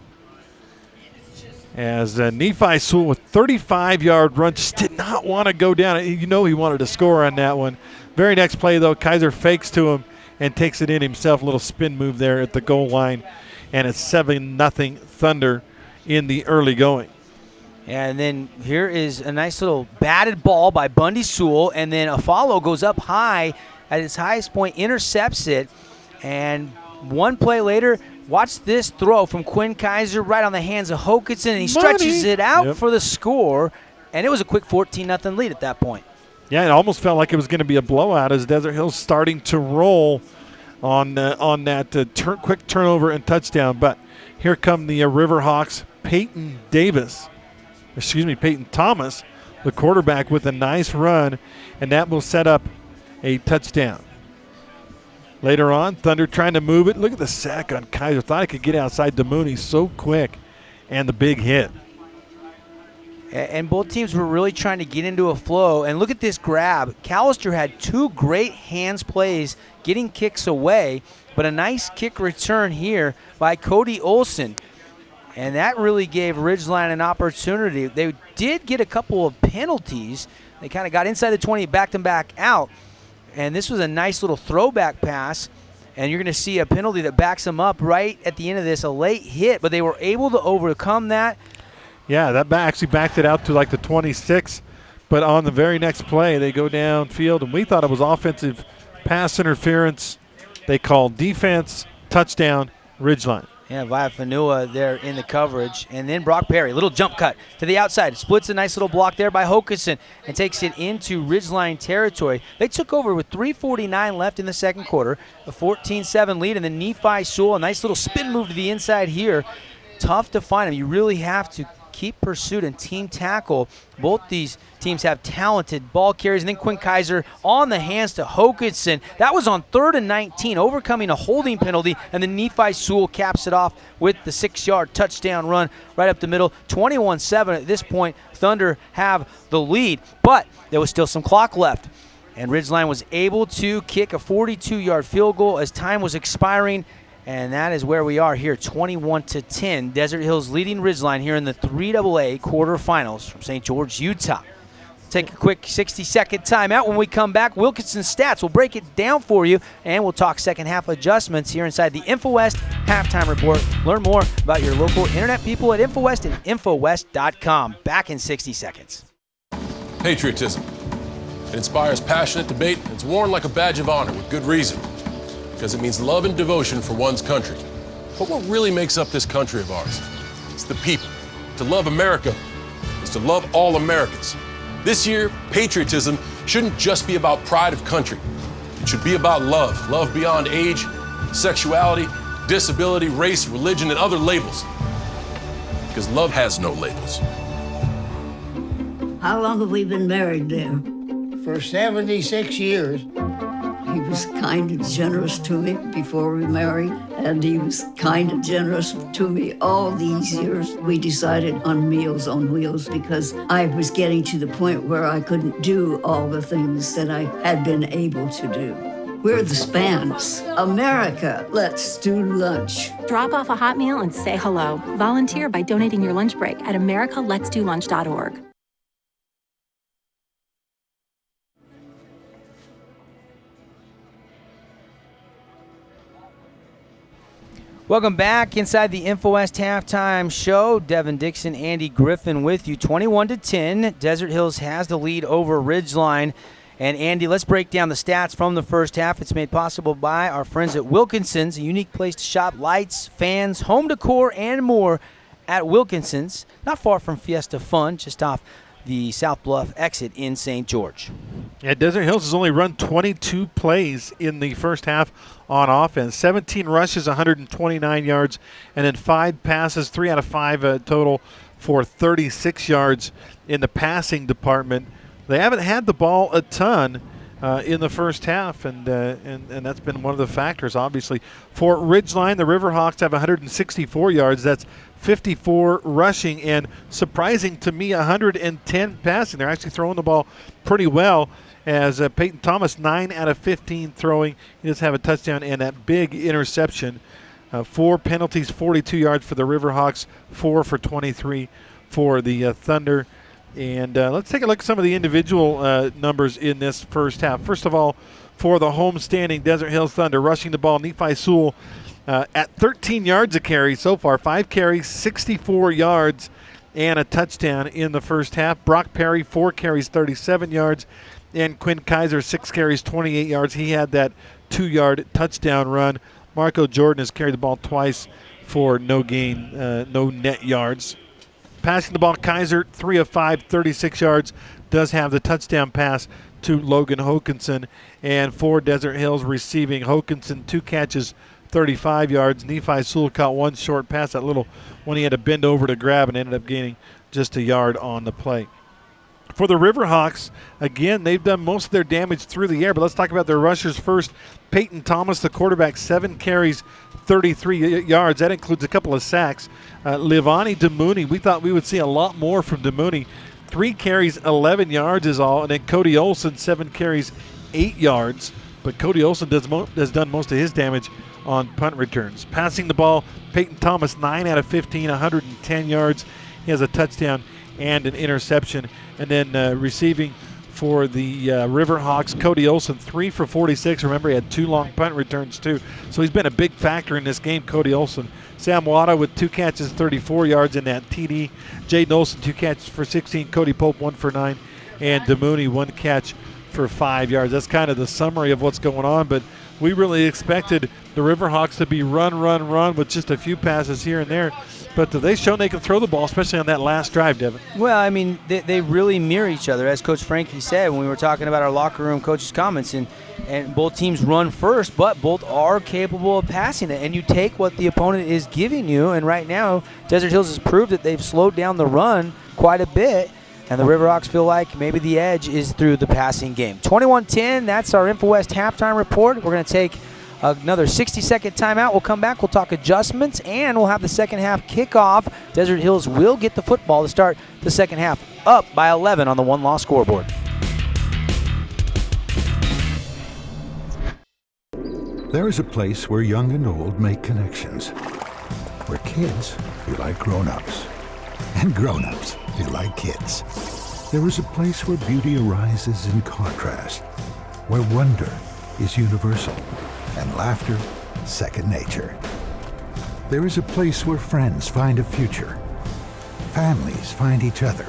As Nephi Sewell with 35-yard run just did not want to go down. You know he wanted to score on that one. Very next play, though, Kaiser fakes to him and takes it in himself. A little spin move there at the goal line. And it's 7-0 Thunder in the early going. And then here is a nice little batted ball by Bundy Sewell, and then a follow goes up high at its highest point, intercepts it, and one play later, watch this throw from Quinn Kaiser right on the hands of Hokinson, and he stretches it out for the score, and it was a quick 14-0 lead at that point. Yeah, it almost felt like it was going to be a blowout as Desert Hills starting to roll on that quick turnover and touchdown. But here come the Riverhawks, Peyton Thomas, the quarterback, with a nice run, and that will set up a touchdown. Later on, Thunder trying to move it. Look at the sack on Kaiser. Thought he could get outside Damouni so quick, and the big hit. And both teams were really trying to get into a flow. And look at this grab. Callister had two great hands plays getting kicks away, but a nice kick return here by Cody Olson. And that really gave Ridgeline an opportunity. They did get a couple of penalties. They kind of got inside the 20, backed them back out. And this was a nice little throwback pass. And you're going to see a penalty that backs them up right at the end of this, a late hit. But they were able to overcome that. Yeah, that actually backed it out to like the 26. But on the very next play, they go downfield. And we thought it was offensive pass interference. They called defense, touchdown, Ridgeline. Yeah, Vaifanua there in the coverage. And then Brock Perry, little jump cut to the outside. Splits a nice little block there by Hokinson and takes it into Ridgeline territory. They took over with 3:49 left in the second quarter, a 14-7 lead. And then Nephi Sewell, a nice little spin move to the inside here. Tough to find him. You really have to keep pursuit and team tackle. Both these teams have talented ball carriers. And then Quinn Kaiser on the hands to Hokinson. That was on 3rd and 19, overcoming a holding penalty. And then Nephi Sewell caps it off with the 6-yard touchdown run right up the middle. 21-7 at this point. Thunder have the lead, but there was still some clock left. And Ridgeline was able to kick a 42-yard field goal as time was expiring. And that is where we are here, 21-10. Desert Hills leading Ridgeline here in the 3AA quarterfinals from St. George, Utah. Take a quick 60-second timeout. When we come back, Wilkinson's stats. We'll break it down for you, and we'll talk second half adjustments here inside the InfoWest Halftime Report. Learn more about your local internet people at InfoWest and InfoWest.com. Back in 60 seconds. Patriotism. It inspires passionate debate, and it's worn like a badge of honor with good reason. Because it means love and devotion for one's country. But what really makes up this country of ours? It's the people. To love America is to love all Americans. This year, patriotism shouldn't just be about pride of country. It should be about love. Love beyond age, sexuality, disability, race, religion, and other labels. Because love has no labels. How long have we been married, dear? For 76 years. He was kind and generous to me before we married, and he was kind and generous to me all these years. We decided on Meals on Wheels because I was getting to the point where I couldn't do all the things that I had been able to do. We're the Spans. America, let's do lunch. Drop off a hot meal and say hello. Volunteer by donating your lunch break at americaletsdolunch.org. Welcome back inside the InfoWest Halftime Show. Devin Dixon, Andy Griffin with you. 21-10. Desert Hills has the lead over Ridgeline. And Andy, let's break down the stats from the first half. It's made possible by our friends at Wilkinson's, a unique place to shop lights, fans, home decor, and more at Wilkinson's. Not far from Fiesta Fun, just off the South Bluff exit in St. George. Yeah, Desert Hills has only run 22 plays in the first half on offense. 17 rushes, 129 yards, and then 5 passes, 3 out of 5 total for 36 yards in the passing department. They haven't had the ball a ton, in the first half, and that's been one of the factors, obviously. For Ridgeline, the Riverhawks have 164 yards. That's 54 rushing, and surprising to me, 110 passing. They're actually throwing the ball pretty well, as Peyton Thomas, 9 out of 15 throwing. He does have a touchdown and that big interception. 4 penalties, 42 yards for the Riverhawks, 4 for 23 for the Thunder. And let's take a look at some of the individual numbers in this first half. First of all, for the home-standing Desert Hills Thunder, rushing the ball, Nephi Sewell at 13 yards a carry so far. 5 carries, 64 yards, and a touchdown in the first half. Brock Perry, 4 carries, 37 yards. And Quinn Kaiser, 6 carries, 28 yards. He had that 2-yard touchdown run. Marco Jordan has carried the ball twice for no gain, no net yards. Passing the ball, Kaiser, 3 of 5, 36 yards. Does have the touchdown pass to Logan Hokanson. And for Desert Hills receiving, Hokanson, 2 catches, 35 yards. Nephi Sewell caught 1 short pass, that little one he had to bend over to grab, and ended up gaining just a yard on the play. For the Riverhawks, again, they've done most of their damage through the air, but let's talk about their rushers first. Peyton Thomas, the quarterback, 7 carries, 33 yards. That includes a couple of sacks. Livani Demooney, we thought we would see a lot more from Demooney. 3 carries, 11 yards is all. And then Cody Olson, 7 carries, 8 yards. But Cody Olson has done most of his damage on punt returns. Passing the ball, Peyton Thomas, 9 out of 15, 110 yards. He has a touchdown and an interception. And then receiving for the Riverhawks, Cody Olson, 3 for 46. Remember, he had 2 long punt returns too. So he's been a big factor in this game, Cody Olson. Sam Wada with 2 catches, 34 yards in that TD. Jaden Olson, 2 catches for 16. Cody Pope, 1 for 9. And Demooney, 1 catch for 5 yards. That's kind of the summary of what's going on, but we really expected the Riverhawks to be run with just a few passes here and there. But they've shown they can throw the ball, especially on that last drive, Devin. Well, I mean, they really mirror each other, as Coach Frankie said when we were talking about our locker room coaches' comments. And both teams run first, but both are capable of passing it. And you take what the opponent is giving you. And right now, Desert Hills has proved that they've slowed down the run quite a bit. And the Riverhawks feel like maybe the edge is through the passing game. 21-10, that's our InfoWest halftime report. We're going to take another 60-second timeout. We'll come back. We'll talk adjustments, and we'll have the second half kickoff. Desert Hills will get the football to start the second half, up by 11 on the one-loss scoreboard. There is a place where young and old make connections, where kids feel like grown-ups, and grown-ups feel like kids. There is a place where beauty arises in contrast, where wonder is universal, and laughter second nature. There is a place where friends find a future, families find each other,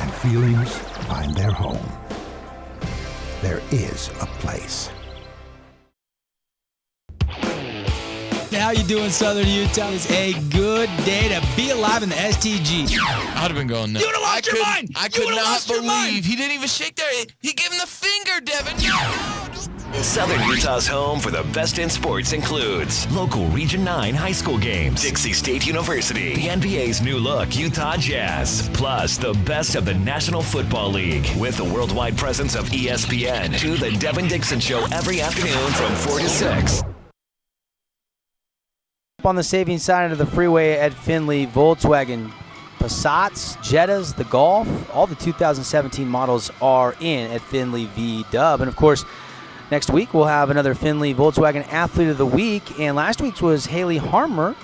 and feelings find their home. There is a place. How you doing, Southern Utah? It's a good day to be alive in the STG. I'd have been going nuts. You would have lost your mind. I could not believe he didn't even shake there. He gave him the finger, Devin. Southern Utah's home for the best in sports includes local Region 9 high school games, Dixie State University, the NBA's new look, Utah Jazz, plus the best of the National Football League with the worldwide presence of ESPN to the Devin Dixon Show every afternoon from 4 to 6. On the saving side of the freeway at Findlay, Volkswagen Passats, Jettas, the Golf, all the 2017 models are in at Findlay V-Dub. And of course, next week we'll have another Findlay Volkswagen Athlete of the Week. And last week's was Haley Harmer,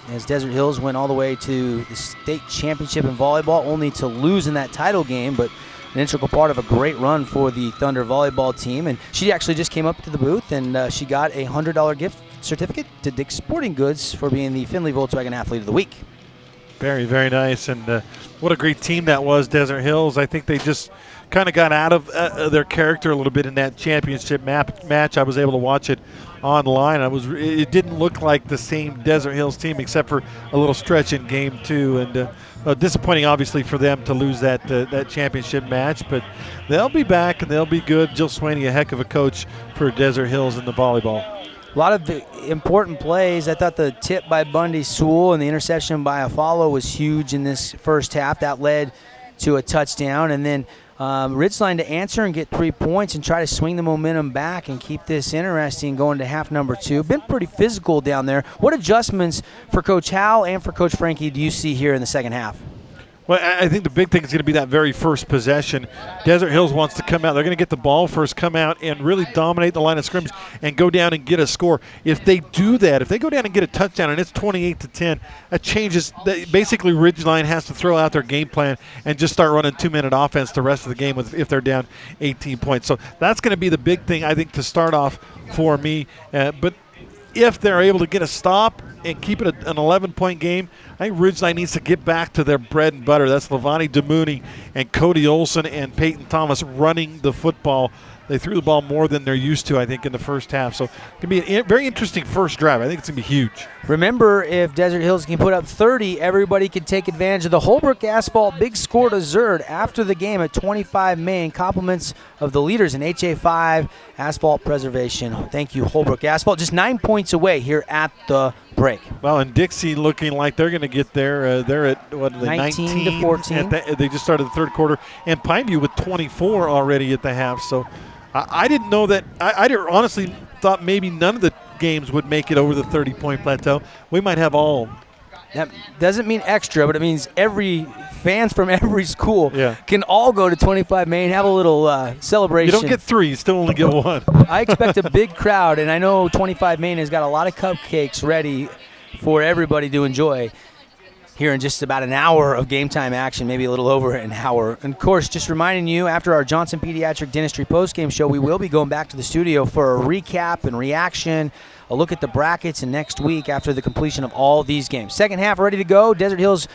as Desert Hills went all the way to the state championship in volleyball, only to lose in that title game, but an integral part of a great run for the Thunder volleyball team. And she actually just came up to the booth, and she got a $100 gift certificate to Dick's Sporting Goods for being the Findlay Volkswagen Athlete of the Week. Very, very nice. And what a great team that was, Desert Hills. I think they just kind of got out of their character a little bit in that championship match. I was able to watch it online. It didn't look like the same Desert Hills team except for a little stretch in game 2. And disappointing, obviously, for them to lose that championship match. But they'll be back, and they'll be good. Jill Swaney, a heck of a coach for Desert Hills in the volleyball. A lot of important plays. I thought the tip by Bundy Sewell and the interception by Afalo was huge in this first half. That led to a touchdown. And then Ridgeline to answer and get 3 points and try to swing the momentum back and keep this interesting going to half number 2. Been pretty physical down there. What adjustments for Coach Hal and for Coach Frankie do you see here in the second half? Well, I think the big thing is going to be that very first possession. Desert Hills wants to come out. They're going to get the ball first, come out and really dominate the line of scrimmage and go down and get a score. If they do that, if they go down and get a touchdown and it's 28-10, that changes. Basically, Ridgeline has to throw out their game plan and just start running 2-minute offense the rest of the game if they're down 18 points. So that's going to be the big thing, I think, to start off for me. But if they're able to get a stop and keep it an 11-point game, I think Ridgeline needs to get back to their bread and butter. That's Levani DeMooney and Cody Olson and Peyton Thomas running the football. They threw the ball more than they're used to, I think, in the first half. So it can be a very interesting first drive. I think it's going to be huge. Remember, if Desert Hills can put up 30, everybody can take advantage of the Holbrook Asphalt big score to Zerd after the game at 25 Main. Compliments of the leaders in HA5 Asphalt Preservation. Thank you, Holbrook Asphalt. Just 9 points away here at the break. Well, and Dixie looking like they're going to get there. They're at, what are they, 19-14. They just started the third quarter. And Pineview with 24 already at the half. So I didn't know that. I honestly thought maybe none of the games would make it over the 30-point plateau. We might have all. That doesn't mean extra, but it means fans from every school can all go to 25 Main, have a little celebration. You don't get 3, you still only get 1. I expect a big crowd, and I know 25 Main has got a lot of cupcakes ready for everybody to enjoy here in just about an hour of game time action, maybe a little over an hour. And, of course, just reminding you, after our Johnson Pediatric Dentistry postgame show, we will be going back to the studio for a recap and reaction, a look at the brackets, and next week after the completion of all these games. Second half ready to go. Desert Hills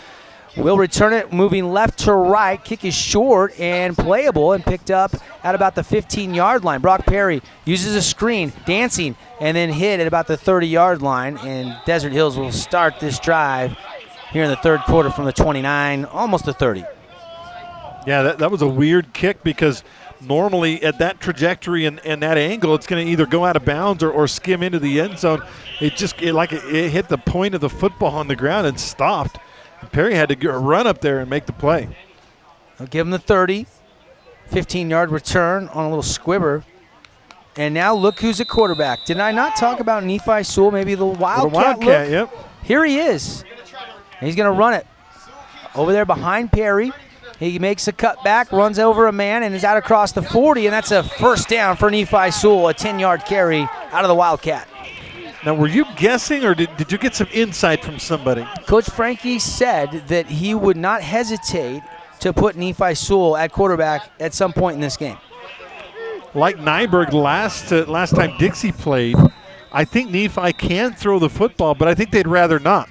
will return it, moving left to right. Kick is short and playable and picked up at about the 15-yard line. Brock Perry uses a screen, dancing, and then hit at about the 30-yard line. And Desert Hills will start this drive here in the third quarter from the 29, almost the 30. Yeah, that was a weird kick because normally at that trajectory and that angle, it's going to either go out of bounds or skim into the end zone. It hit the point of the football on the ground and stopped. And Perry had to run up there and make the play. I'll give him the 30. 15-yard return on a little squibber. And now look who's at quarterback. Did I not talk about Nephi Sewell, maybe the Wildcat look? Yep. Here he is. He's going to run it over there behind Perry. He makes a cut back, runs over a man, and is out across the 40, and that's a first down for Nephi Sewell, a 10-yard carry out of the Wildcat. Now, were you guessing, or did you get some insight from somebody? Coach Frankie said that he would not hesitate to put Nephi Sewell at quarterback at some point in this game. Like Nyberg last time Dixie played, I think Nephi can throw the football, but I think they'd rather not.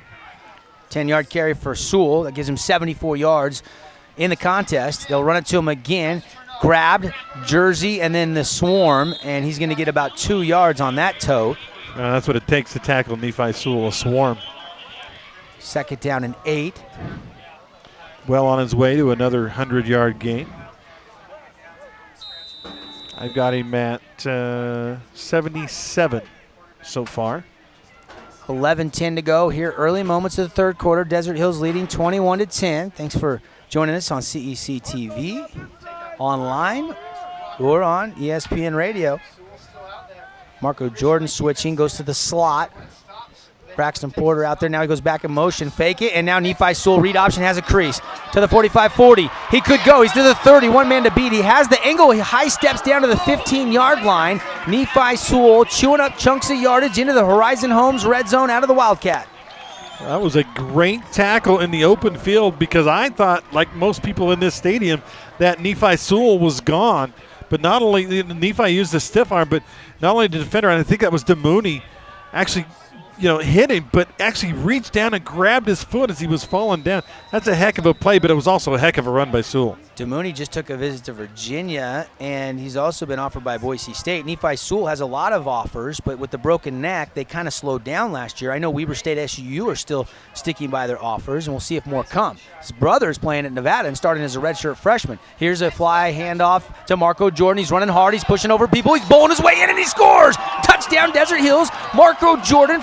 10-yard carry for Sewell. That gives him 74 yards in the contest. They'll run it to him again. Grabbed, jersey, and then the swarm, and he's going to get about 2 yards on that tote. That's what it takes to tackle Nephi Sewell, a swarm. Second down and 8. Well on his way to another 100-yard gain. I've got him at 77 so far. 11-10 to go here. Early moments of the third quarter. Desert Hills leading 21-10. Thanks for joining us on CEC TV, online, or on ESPN Radio. Marco Jordan switching, goes to the slot. Braxton Porter out there. Now he goes back in motion, fake it, and now Nephi Sewell, read option, has a crease to the 45-40. He could go. He's to the 30, one man to beat. He has the angle. He high steps down to the 15-yard line. Nephi Sewell chewing up chunks of yardage into the Horizon Homes red zone out of the Wildcat. That was a great tackle in the open field because I thought, like most people in this stadium, that Nephi Sewell was gone. But not only Nephi used the stiff arm, but not only the defender, and I think that was DeMooney, actually hit him, but actually reached down and grabbed his foot as he was falling down. That's a heck of a play, but it was also a heck of a run by Sewell. DeMooney just took a visit to Virginia, and he's also been offered by Boise State. Nephi Sewell has a lot of offers, but with the broken neck, they kind of slowed down last year. I know Weber State SUU are still sticking by their offers, and we'll see if more come. His brother is playing at Nevada and starting as a redshirt freshman. Here's a fly handoff to Marco Jordan. He's running hard. He's pushing over people. He's bowling his way in, and he scores. Touchdown, Desert Hills. Marco Jordan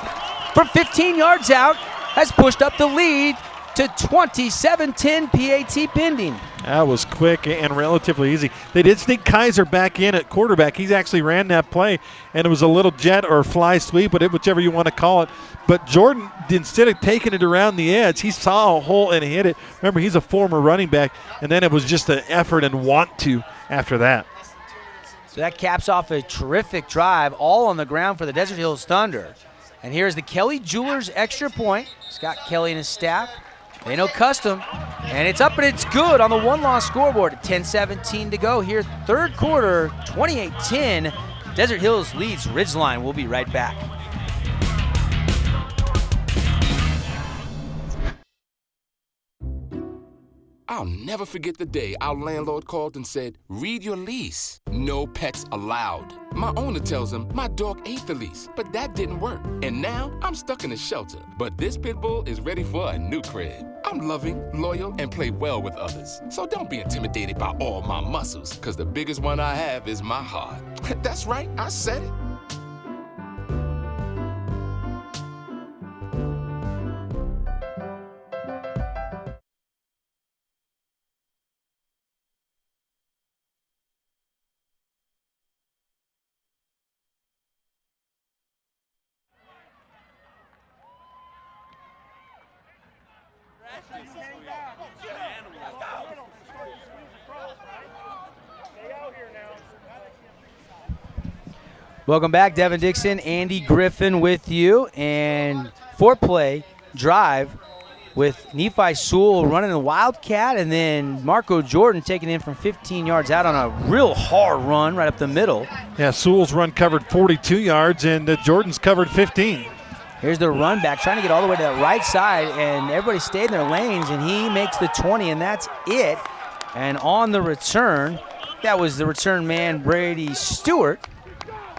from 15 yards out has pushed up the lead to 27-10 PAT pending. That was quick and relatively easy. They did sneak Kaiser back in at quarterback. He's actually ran that play, and it was a little jet or fly sweep, whichever you want to call it. But Jordan, instead of taking it around the edge, he saw a hole and hit it. Remember, he's a former running back, and then it was just an effort and want to after that. So that caps off a terrific drive, all on the ground for the Desert Hills Thunder. And here's the Kelly Jewelers extra point. Scott Kelly and his staff. They know custom, and it's up and it's good on the one-loss scoreboard at 10:17 to go here, third quarter, 28-10. Desert Hills leads Ridgeline. We'll be right back. I'll never forget the day our landlord called and said, read your lease. No pets allowed. My owner tells him my dog ate the lease, but that didn't work. And now I'm stuck in a shelter. But this pit bull is ready for a new crib. I'm loving, loyal, and play well with others. So don't be intimidated by all my muscles, because the biggest one I have is my heart. That's right, I said it. Welcome back, Devin Dixon, Andy Griffin with you, and four-play drive with Nephi Sewell running the Wildcat, and then Marco Jordan taking in from 15 yards out on a real hard run right up the middle. Yeah, Sewell's run covered 42 yards, and Jordan's covered 15. Here's the run back, trying to get all the way to that right side, and everybody stayed in their lanes, and he makes the 20, and that's it. And on the return, that was the return man, Brady Stewart,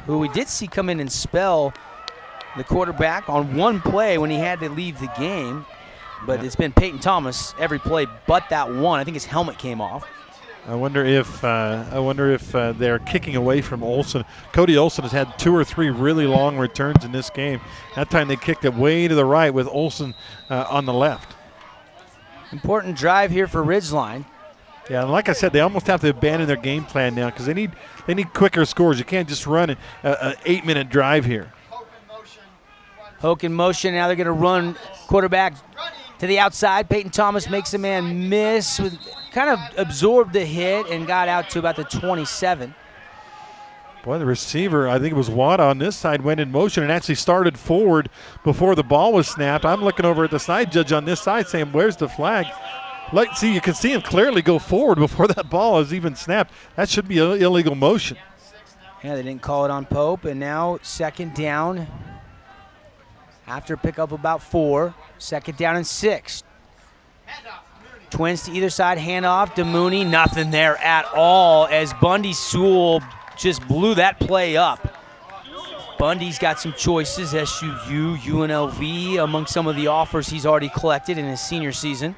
who we did see come in and spell the quarterback on one play when he had to leave the game. But it's been Peyton Thomas every play but that one. I think his helmet came off. I wonder if they're kicking away from Olson. Cody Olson has had 2 or 3 really long returns in this game. That time they kicked it way to the right with Olson on the left. Important drive here for Ridgeline. Yeah, and like I said, they almost have to abandon their game plan now because they need quicker scores. You can't just run an 8-minute drive here. Hoke in motion. Now they're going to run quarterback to the outside. Peyton Thomas makes a man miss, kind of absorbed the hit and got out to about the 27. Boy, the receiver, I think it was Wada on this side, went in motion and actually started forward before the ball was snapped. I'm looking over at the side judge on this side saying, where's the flag? See, you can see him clearly go forward before that ball is even snapped. That should be illegal motion. Yeah, they didn't call it on Pope, and now second down after pickup about 4. Second down and 6. Twins to either side, handoff to Mooney. Nothing there at all as Bundy Sewell just blew that play up. Bundy's got some choices, SUU, UNLV, among some of the offers he's already collected in his senior season.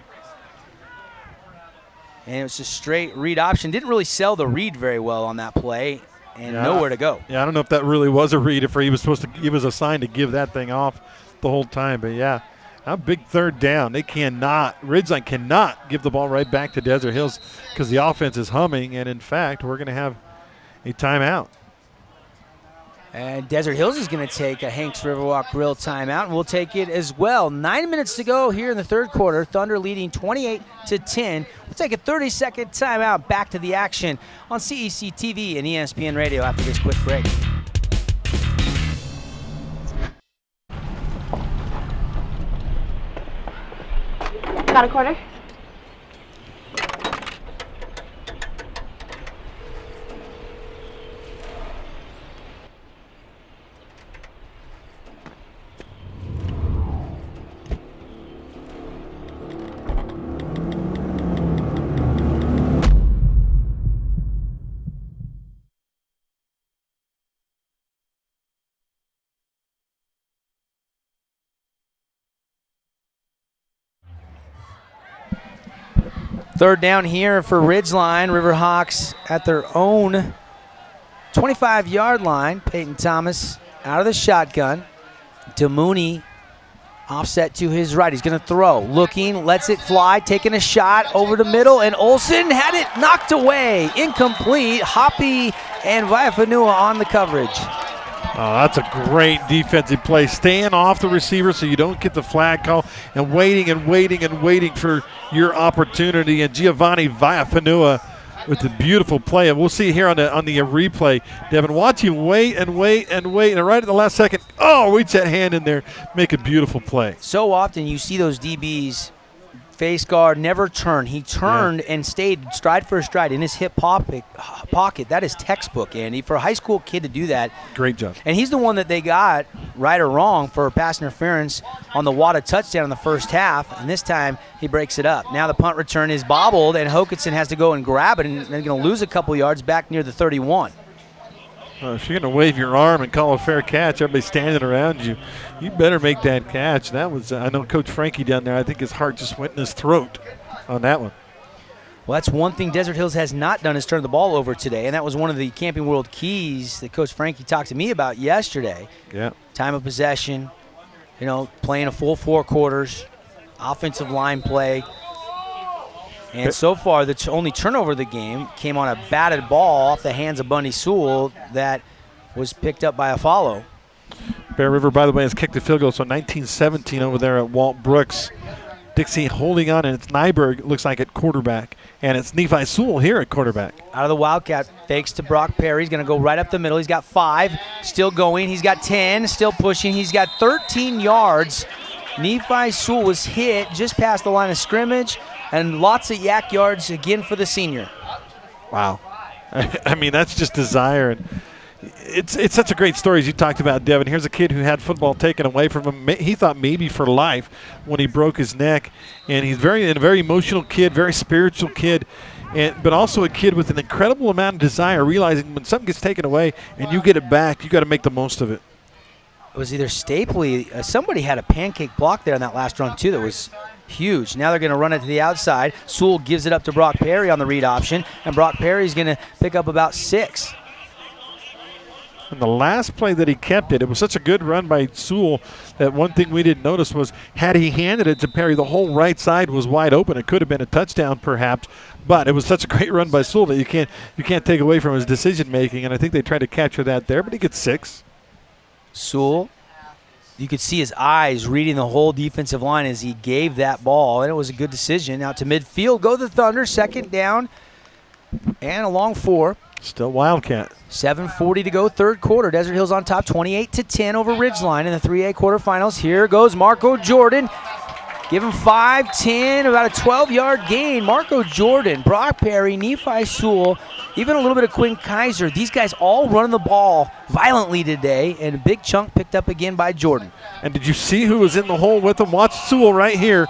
And it was a straight read option. Didn't really sell the read very well on that play, and nowhere to go. Yeah, I don't know if that really was a read, if he was assigned to give that thing off the whole time. But yeah, a big third down. Ridgeline cannot give the ball right back to Desert Hills because the offense is humming, and in fact, we're going to have a timeout. And Desert Hills is going to take a Hanks Riverwalk Grill timeout, and we'll take it as well. 9 minutes to go here in the third quarter. Thunder leading 28-10. We'll take a 30-second timeout. Back to the action on CEC TV and ESPN Radio after this quick break. Got a quarter? Third down here for Ridgeline. Riverhawks at their own 25-yard line. Peyton Thomas out of the shotgun. To Mooney Offset to his right. He's going to throw. Looking, lets it fly, taking a shot over the middle, and Olsen had it knocked away. Incomplete. Hoppy and Viafanua on the coverage. Oh, that's a great defensive play. Staying off the receiver so you don't get the flag call, and waiting for your opportunity. And Giovanni Viafanua with the beautiful play. And we'll see here on the replay, Devin, watch him wait, and right at the last second, reach that hand in there, make a beautiful play. So often you see those DBs face guard, never turn. He turned and stayed stride for stride in his hip pocket. That is textbook, Andy. For a high school kid to do that. Great job. And he's the one that they got, right or wrong, for pass interference on the Wada touchdown in the first half. And this time he breaks it up. Now the punt return is bobbled, and Hokinson has to go and grab it, and they're going to lose a couple yards back near the 31. If you're going to wave your arm and call a fair catch, everybody standing around you, you better make that catch. That was, I know Coach Frankie down there, I think his heart just went in his throat on that one. Well, that's one thing Desert Hills has not done is turn the ball over today, and that was one of the Camping World keys that Coach Frankie talked to me about yesterday. Yeah. Time of possession, playing a full 4 quarters, offensive line play. And so far, the only turnover of the game came on a batted ball off the hands of Bundy Sewell that was picked up by a follow. Bear River, by the way, has kicked the field goal, so 19-17 over there at Walt Brooks. Dixie holding on, and it's Nyberg, looks like, at quarterback. And it's Nephi Sewell here at quarterback. Out of the Wildcat, fakes to Brock Perry. He's going to go right up the middle. He's got 5, still going. He's got 10, still pushing. He's got 13 yards. Nephi Sewell was hit just past the line of scrimmage, and lots of yak yards again for the senior. Wow. I mean, that's just desire. And it's such a great story, as you talked about, Devin. Here's a kid who had football taken away from him. He thought maybe for life when he broke his neck. And he's a very emotional kid, very spiritual kid, but also a kid with an incredible amount of desire, realizing when something gets taken away and you get it back, you got to make the most of it. It was either Stapley. Somebody had a pancake block there on that last run, too, that was huge. Now they're going to run it to the outside. Sewell gives it up to Brock Perry on the read option, and Brock Perry's going to pick up about 6. And the last play that he kept it was such a good run by Sewell that one thing we didn't notice was had he handed it to Perry, the whole right side was wide open. It could have been a touchdown perhaps, but it was such a great run by Sewell that you can't take away from his decision making, and I think they tried to capture that there, but he gets 6. Sewell, you could see his eyes reading the whole defensive line as he gave that ball, and it was a good decision. Out to midfield, go the Thunder, 2nd down, and a long 4. Still Wildcat. 7:40 to go, 3rd quarter. Desert Hills on top, 28-10 over Ridgeline in the 3A quarterfinals. Here goes Marco Jordan. Give him 5-10, about a 12-yard gain. Marco Jordan, Brock Perry, Nephi Sewell, even a little bit of Quinn Kaiser. These guys all running the ball violently today, and a big chunk picked up again by Jordan. And did you see who was in the hole with him? Watch Sewell right here.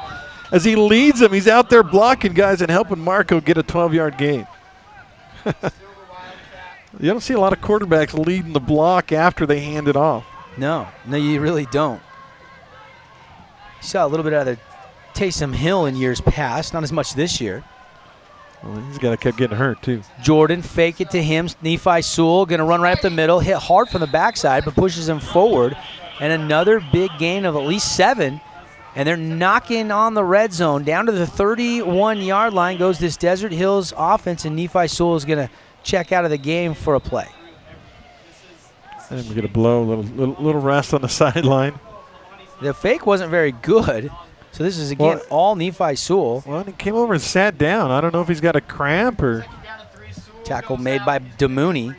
As he leads them, he's out there blocking guys and helping Marco get a 12-yard gain. You don't see a lot of quarterbacks leading the block after they hand it off. No, you really don't. You saw a little bit out of Taysom Hill in years past, not as much this year. Well, he's got to keep getting hurt, too. Jordan, fake it to him. Nephi Sewell going to run right up the middle, hit hard from the backside, but pushes him forward. And another big gain of at least 7. And they're knocking on the red zone. Down to the 31-yard line goes this Desert Hills offense, and Nephi Sewell is going to check out of the game for a play. And we're going to blow a little rest on the sideline. The fake wasn't very good. So this is, again, all Nephi Sewell. Well, he came over and sat down. I don't know if he's got a cramp or. Tackle made by DeMooney.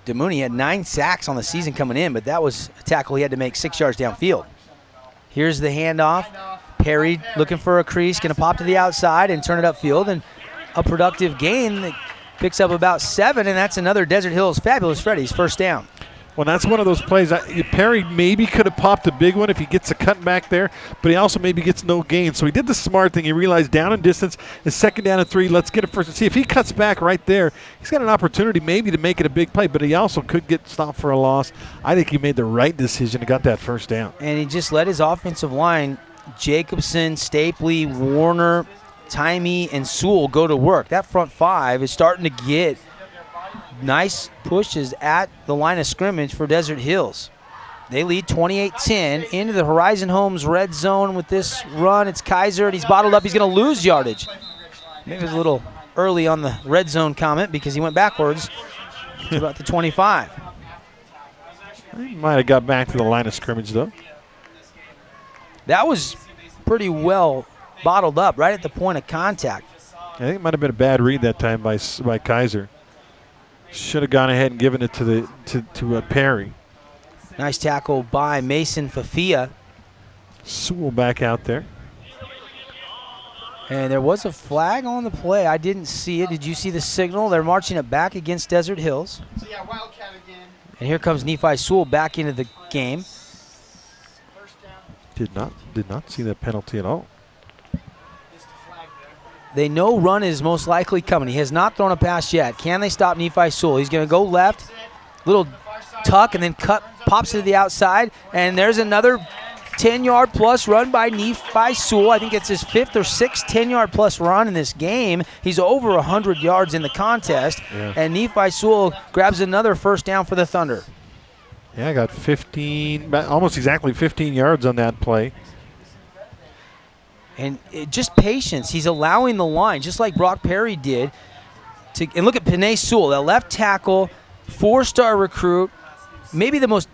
DeMooney had 9 sacks on the season coming in, but that was a tackle he had to make 6 yards downfield. Here's the handoff. Perry looking for a crease, going to pop to the outside and turn it upfield. And a productive gain that picks up about 7, and that's another Desert Hills Fabulous Freddy's first down. Well, that's one of those plays. Perry maybe could have popped a big one if he gets a cut back there, but he also maybe gets no gain. So he did the smart thing. He realized down in distance is 2nd down and 3. Let's get it first and see if he cuts back right there. He's got an opportunity maybe to make it a big play, but he also could get stopped for a loss. I think he made the right decision and got that first down. And he just let his offensive line, Jacobson, Stapley, Warner, Timey, and Sewell go to work. That front 5 is starting to get nice pushes at the line of scrimmage for Desert Hills. They lead 28-10 into the Horizon Homes red zone with this run. It's Kaiser, and he's bottled up. He's going to lose yardage. Maybe it was a little early on the red zone comment because he went backwards to about the 25. He might have got back to the line of scrimmage, though. That was pretty well bottled up right at the point of contact. I think it might have been a bad read that time by Kaiser. Should have gone ahead and given it to Perry. Nice tackle by Mason Fafia. Sewell back out there. And there was a flag on the play. I didn't see it. Did you see the signal? They're marching it back against Desert Hills. So yeah, Wildcat again. And here comes Nephi Sewell back into the game. Did not see that penalty at all. They know run is most likely coming. He has not thrown a pass yet. Can they stop Nephi Sewell? He's going to go left, little tuck, and then pops it to the outside. And there's another 10-yard plus run by Nephi Sewell. I think it's his 5th or 6th 10-yard plus run in this game. He's over 100 yards in the contest. Yeah. And Nephi Sewell grabs another first down for the Thunder. Yeah, I got 15, almost exactly 15 yards on that play. And just patience. He's allowing the line, just like Brock Perry did. And look at Panay Sewell, that left tackle, 4-star recruit, maybe the most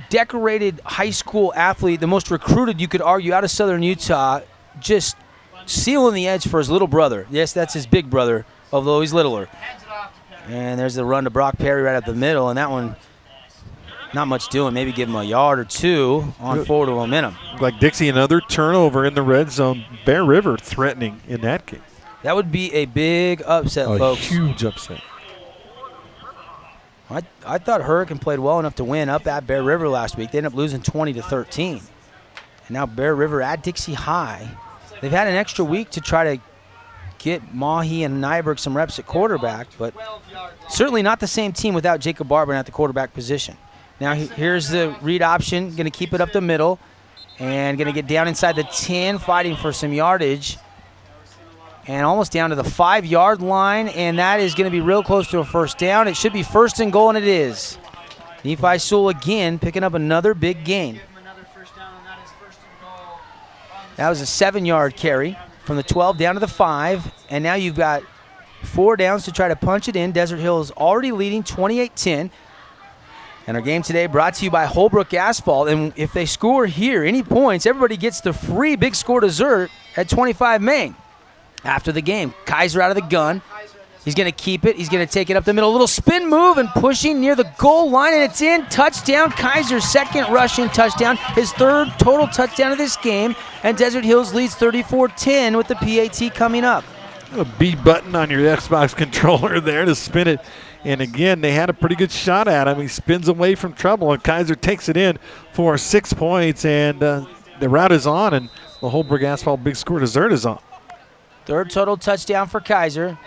decorated high school athlete, the most recruited, you could argue, out of Southern Utah, just sealing the edge for his little brother. Yes, that's his big brother, although he's littler. And there's the run to Brock Perry right up the middle, and that one, not much doing. Maybe give him a yard or two on forward momentum. Like Dixie, another turnover in the red zone. Bear River threatening in that case. That would be a big upset, folks. A huge upset. I thought Hurricane played well enough to win up at Bear River last week. They ended up losing 20-13. And now Bear River at Dixie High. They've had an extra week to try to get Mahi and Nyberg some reps at quarterback, but certainly not the same team without Jacob Barber at the quarterback position. Now here's the read option, going to keep it up the middle and going to get down inside the 10, fighting for some yardage. And almost down to the 5-yard line, and that is going to be real close to a first down. It should be first and goal, and it is. Nephi Sewell again picking up another big gain. That was a 7-yard carry from the 12 down to the 5, and now you've got 4 downs to try to punch it in. Desert Hills already leading 28-10. And our game today brought to you by Holbrook Asphalt. And if they score here, any points, everybody gets the free big score dessert at 25 Main. After the game, Kaiser out of the gun. He's going to keep it. He's going to take it up the middle. A little spin move and pushing near the goal line, and it's in. Touchdown. Kaiser's second rushing touchdown. His 3rd total touchdown of this game. And Desert Hills leads 34-10 with the PAT coming up. A B button on your Xbox controller there to spin it. And again, they had a pretty good shot at him. He spins away from trouble, and Kaiser takes it in for 6 points. And the route is on, and the Holbrook Asphalt big score dessert is on. 3rd total touchdown for Kaiser.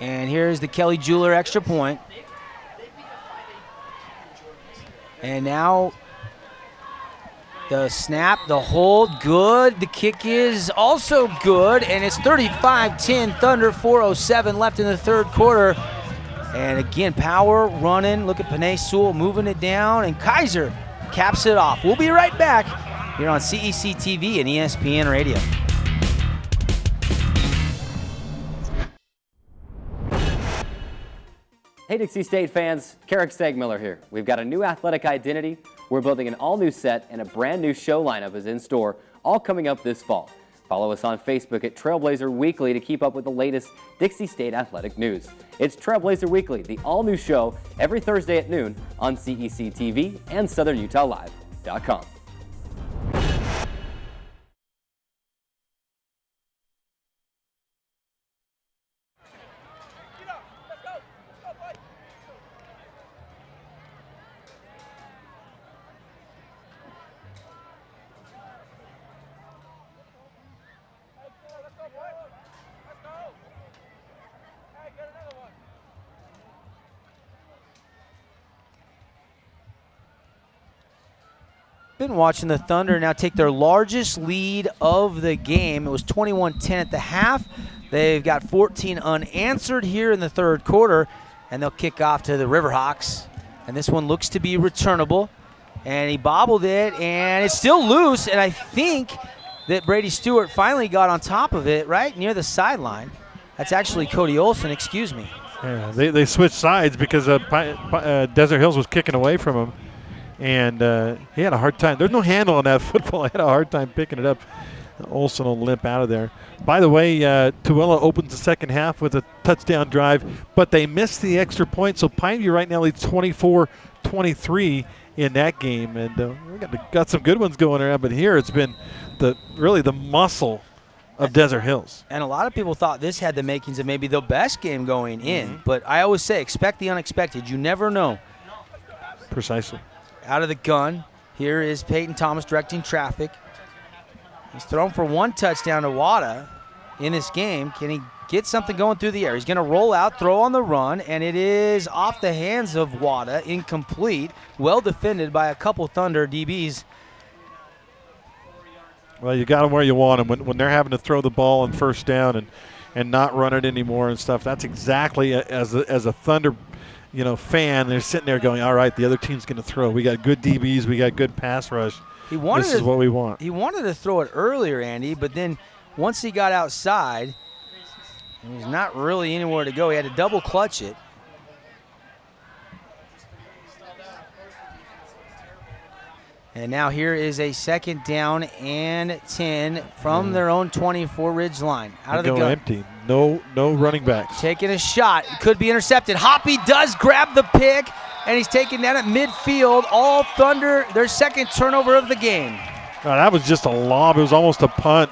And here's the Kelly Jeweler extra point. And now the snap, the hold, good. The kick is also good. And it's 35-10 Thunder, 4:07 left in the 3rd quarter. And again, power running. Look at Panay Sewell moving it down. And Kaiser caps it off. We'll be right back here on CEC TV and ESPN Radio. Hey Dixie State fans, Carrick Stegmiller here. We've got a new athletic identity. We're building an all-new set, and a brand new show lineup is in store, all coming up this fall. Follow us on Facebook at Trailblazer Weekly to keep up with the latest Dixie State athletic news. It's Trailblazer Weekly, the all-new show, every Thursday at noon on CEC TV and SouthernUtahLive.com. Been watching the Thunder now take their largest lead of the game. It was 21-10 at the half. They've got 14 unanswered here in the 3rd quarter, and they'll kick off to the Riverhawks. And this one looks to be returnable. and he bobbled it, and it's still loose, and I think that Brady Stewart finally got on top of it right near the sideline. That's actually Cody Olson, excuse me. Yeah, they switched sides because Desert Hills was kicking away from him, and he had a hard time. There's no handle on that football. I had a hard time picking it up. Olson will limp out of there. By the way, Tooele opens the second half with a touchdown drive, but they missed the extra point, so Pineview right now leads 24-23 in that game, and we got some good ones going around, but here it's been really the muscle of Desert Hills. And a lot of people thought this had the makings of maybe the best game going in, but I always say expect the unexpected. You never know. Precisely. Out of the gun, here is Peyton Thomas directing traffic. He's thrown for one touchdown to Wada in this game. Can he get something going through the air? He's going to roll out, throw on the run, and it is off the hands of Wada, incomplete, well defended by a couple Thunder DBs. Well, you got them where you want them. When they're having to throw the ball on first down and not run it anymore and stuff, that's exactly as a Thunder fan, they're sitting there going, all right, the other team's going to throw. We got good DBs. We got good pass rush. This is what we want. He wanted to throw it earlier, Andy, but then once he got outside, there's not really anywhere to go. He had to double clutch it. And now here is a second down and 10 from their own 24 Ridgeline. Out of the gun. Empty. No running backs. Taking a shot. It could be intercepted. Hoppy does grab the pick, and he's taken down at midfield. All Thunder, their second turnover of the game. That was just a lob. It was almost a punt.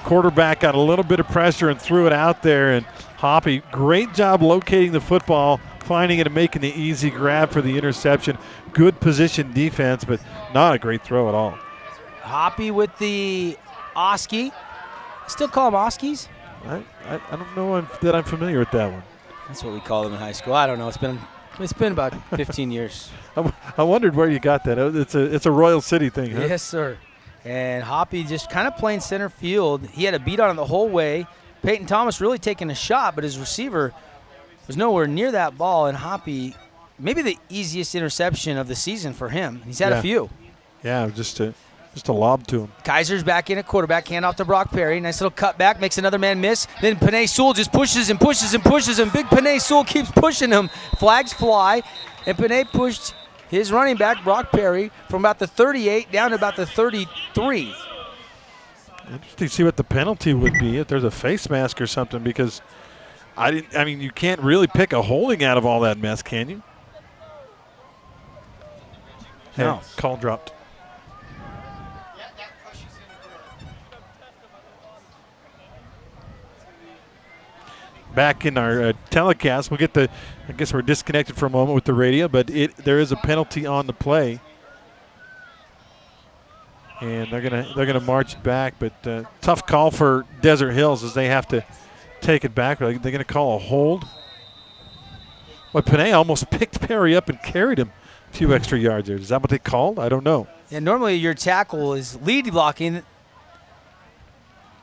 Quarterback got a little bit of pressure and threw it out there, and Hoppy, great job locating the football, finding it and making the easy grab for the interception. Good position defense, but not a great throw at all. Hoppy with the Oski. Still call them Oskies? I don't know that I'm familiar with that one. That's what we call them in high school. I don't know. It's been about 15 years. I wondered where you got that. It's a Royal City thing, huh? Yes, sir. And Hoppy just kind of playing center field. He had a beat on it the whole way. Peyton Thomas really taking a shot, but his receiver was nowhere near that ball. And Hoppy, maybe the easiest interception of the season for him. He's had a few. Yeah, just a lob to him. Kaiser's back in at quarterback, handoff to Brock Perry. Nice little cutback, makes another man miss. Then Panay Sewell just pushes and pushes and pushes him. Big Panay Sewell keeps pushing him. Flags fly, and Panay pushed his running back, Brock Perry, from about the 38 down to about the 33. Interesting to see what the penalty would be if there's a face mask or something, because you can't really pick a holding out of all that mess, can you? No. Hey, call dropped. Back in our telecast, we'll get I guess we're disconnected for a moment with the radio, but there is a penalty on the play, and they're gonna march back. But tough call for Desert Hills as they have to take it back. They're gonna call a hold. But Panay almost picked Perry up and carried him a few extra yards there. Is that what they called? I don't know. Yeah, normally your tackle is lead blocking.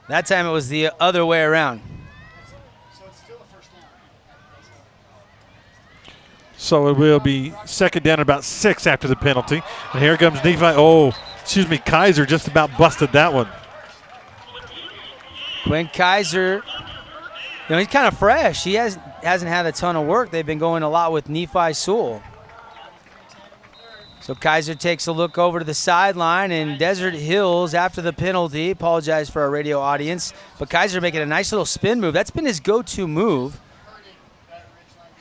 That time it was the other way around. So it will be second down and about 6 after the penalty. And here comes Kaiser just about busted that one. Quinn Kaiser, he's kind of fresh. He hasn't had a ton of work. They've been going a lot with Nephi Sewell. So Kaiser takes a look over to the sideline, and Desert Hills, after the penalty, apologize for our radio audience, but Kaiser making a nice little spin move. That's been his go-to move.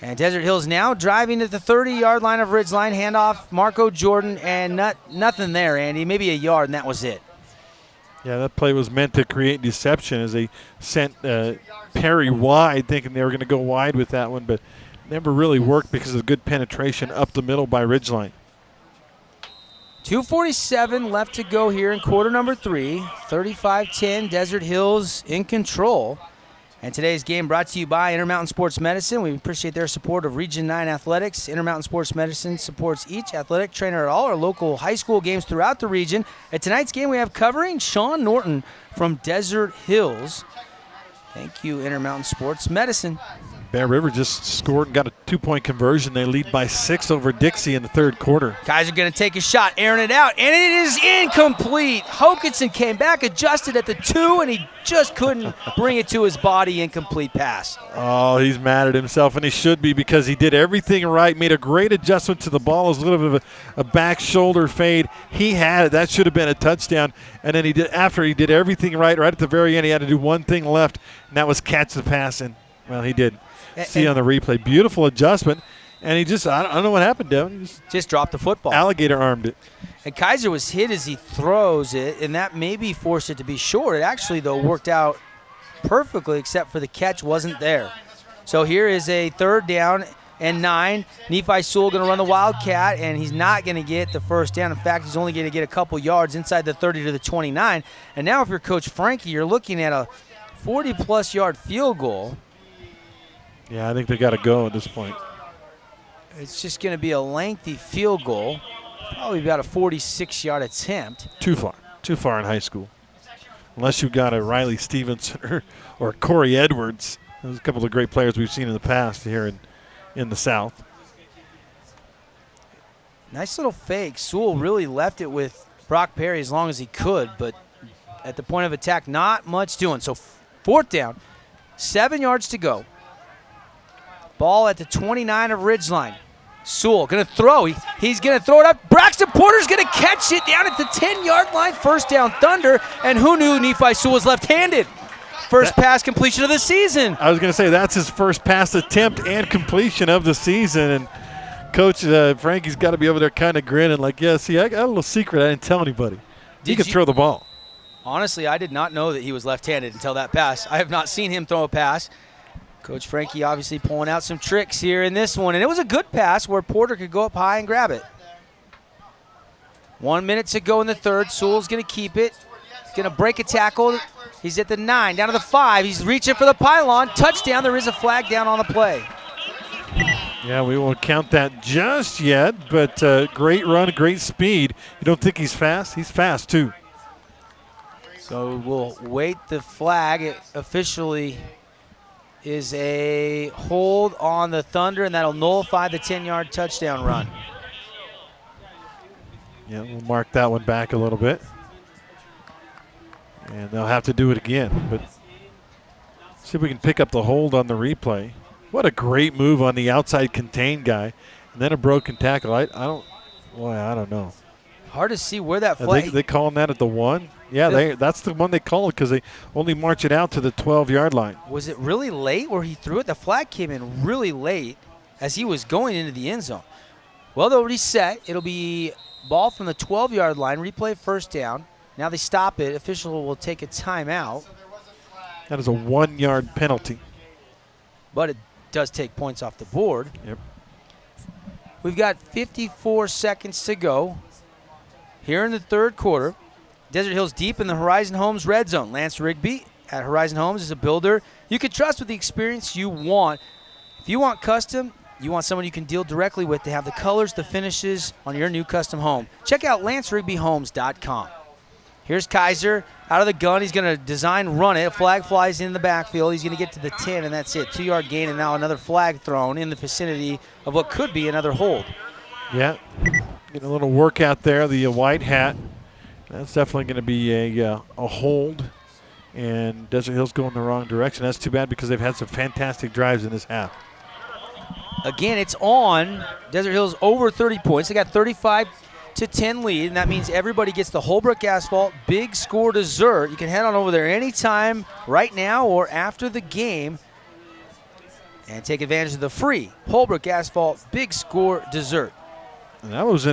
And Desert Hills now driving at the 30-yard line of Ridgeline. Handoff, Marco Jordan, and nothing there, Andy. Maybe a yard, and that was it. Yeah, that play was meant to create deception as they sent Perry wide, thinking they were going to go wide with that one, but never really worked because of good penetration up the middle by Ridgeline. 2:47 left to go here in quarter number 3. 35-10, Desert Hills in control. And today's game brought to you by Intermountain Sports Medicine. We appreciate their support of Region 9 Athletics. Intermountain Sports Medicine supports each athletic trainer at all our local high school games throughout the region. At tonight's game, we have covering Sean Norton from Desert Hills. Thank you, Intermountain Sports Medicine. Bear River just scored and got a 2-point conversion. They lead by 6 over Dixie in the third quarter. Guys are going to take a shot, airing it out, and it is incomplete. Hokinson came back, adjusted at the 2, and he just couldn't bring it to his body. Incomplete pass. Oh, he's mad at himself, and he should be, because he did everything right, made a great adjustment to the ball. It was a little bit of a back shoulder fade. He had it. That should have been a touchdown. And then after he did everything right at the very end, he had to do one thing left, and that was catch the pass. And, well, he did. See on the replay. Beautiful adjustment. And he just, I don't know what happened, Devin. He just dropped the football. Alligator armed it. And Kaiser was hit as he throws it, and that maybe forced it to be short. It actually, though, worked out perfectly, except for the catch wasn't there. So here is a 3rd down and 9. Nephi Sewell going to run the Wildcat, and he's not going to get the first down. In fact, he's only going to get a couple yards inside the 30 to the 29. And now if you're Coach Frankie, you're looking at a 40-plus yard field goal. Yeah, I think they got to go at this point. It's just going to be a lengthy field goal, probably about a 46-yard attempt. Too far in high school. Unless you've got a Riley Stevenson or Corey Edwards. There's a couple of great players we've seen in the past here in the South. Nice little fake. Sewell really left it with Brock Perry as long as he could, but at the point of attack, not much doing. So 4th down, 7 yards to go. Ball at the 29 of Ridgeline. Sewell going to throw. He's going to throw it up. Braxton Porter's going to catch it down at the 10-yard line. First down, Thunder. And who knew Nephi Sewell was left-handed? First pass completion of the season. I was going to say that's his first pass attempt and completion of the season. And Coach Frankie's got to be over there kind of grinning like, yeah, see, I got a little secret I didn't tell anybody. He could throw the ball. Honestly, I did not know that he was left-handed until that pass. I have not seen him throw a pass. Coach Frankie obviously pulling out some tricks here in this one. And it was a good pass where Porter could go up high and grab it. 1 minute to go in the 3rd. Sewell's going to keep it. He's going to break a tackle. He's at the 9, down to the 5. He's reaching for the pylon. Touchdown. There is a flag down on the play. Yeah, we won't count that just yet, but great run, great speed. You don't think he's fast? He's fast, too. So we'll wait the flag. It officially is a hold on the Thunder, and that'll nullify the 10-yard touchdown run. Yeah, we'll mark that one back a little bit. And they'll have to do it again. But see if we can pick up the hold on the replay. What a great move on the outside contained guy. And then a broken tackle. I don't know. Hard to see where that flag. They calling that at the 1? Yeah, that's the one they call it because they only march it out to the 12-yard line. Was it really late where he threw it? The flag came in really late as he was going into the end zone. Well, they'll reset. It'll be ball from the 12-yard line. Replay first down. Now they stop it. Official will take a timeout. That is a 1-yard penalty. But it does take points off the board. Yep. We've got 54 seconds to go here in the 3rd quarter. Desert Hills deep in the Horizon Homes red zone. Lance Rigby at Horizon Homes is a builder you can trust with the experience you want. If you want custom, you want someone you can deal directly with to have the colors, the finishes on your new custom home. Check out LanceRigbyHomes.com. Here's Kaiser out of the gun. He's going to design run it. A flag flies in the backfield. He's going to get to the 10, and that's it. 2-yard gain, and now another flag thrown in the vicinity of what could be another hold. Yeah, getting a little workout there. The white hat. That's definitely going to be a hold, and Desert Hills going the wrong direction. That's too bad because they've had some fantastic drives in this half. Again, it's on. Desert Hills over 30 points. They got 35-10 lead, and that means everybody gets the Holbrook Asphalt Big Score dessert. You can head on over there anytime right now or after the game and take advantage of the free Holbrook Asphalt Big Score dessert. And that was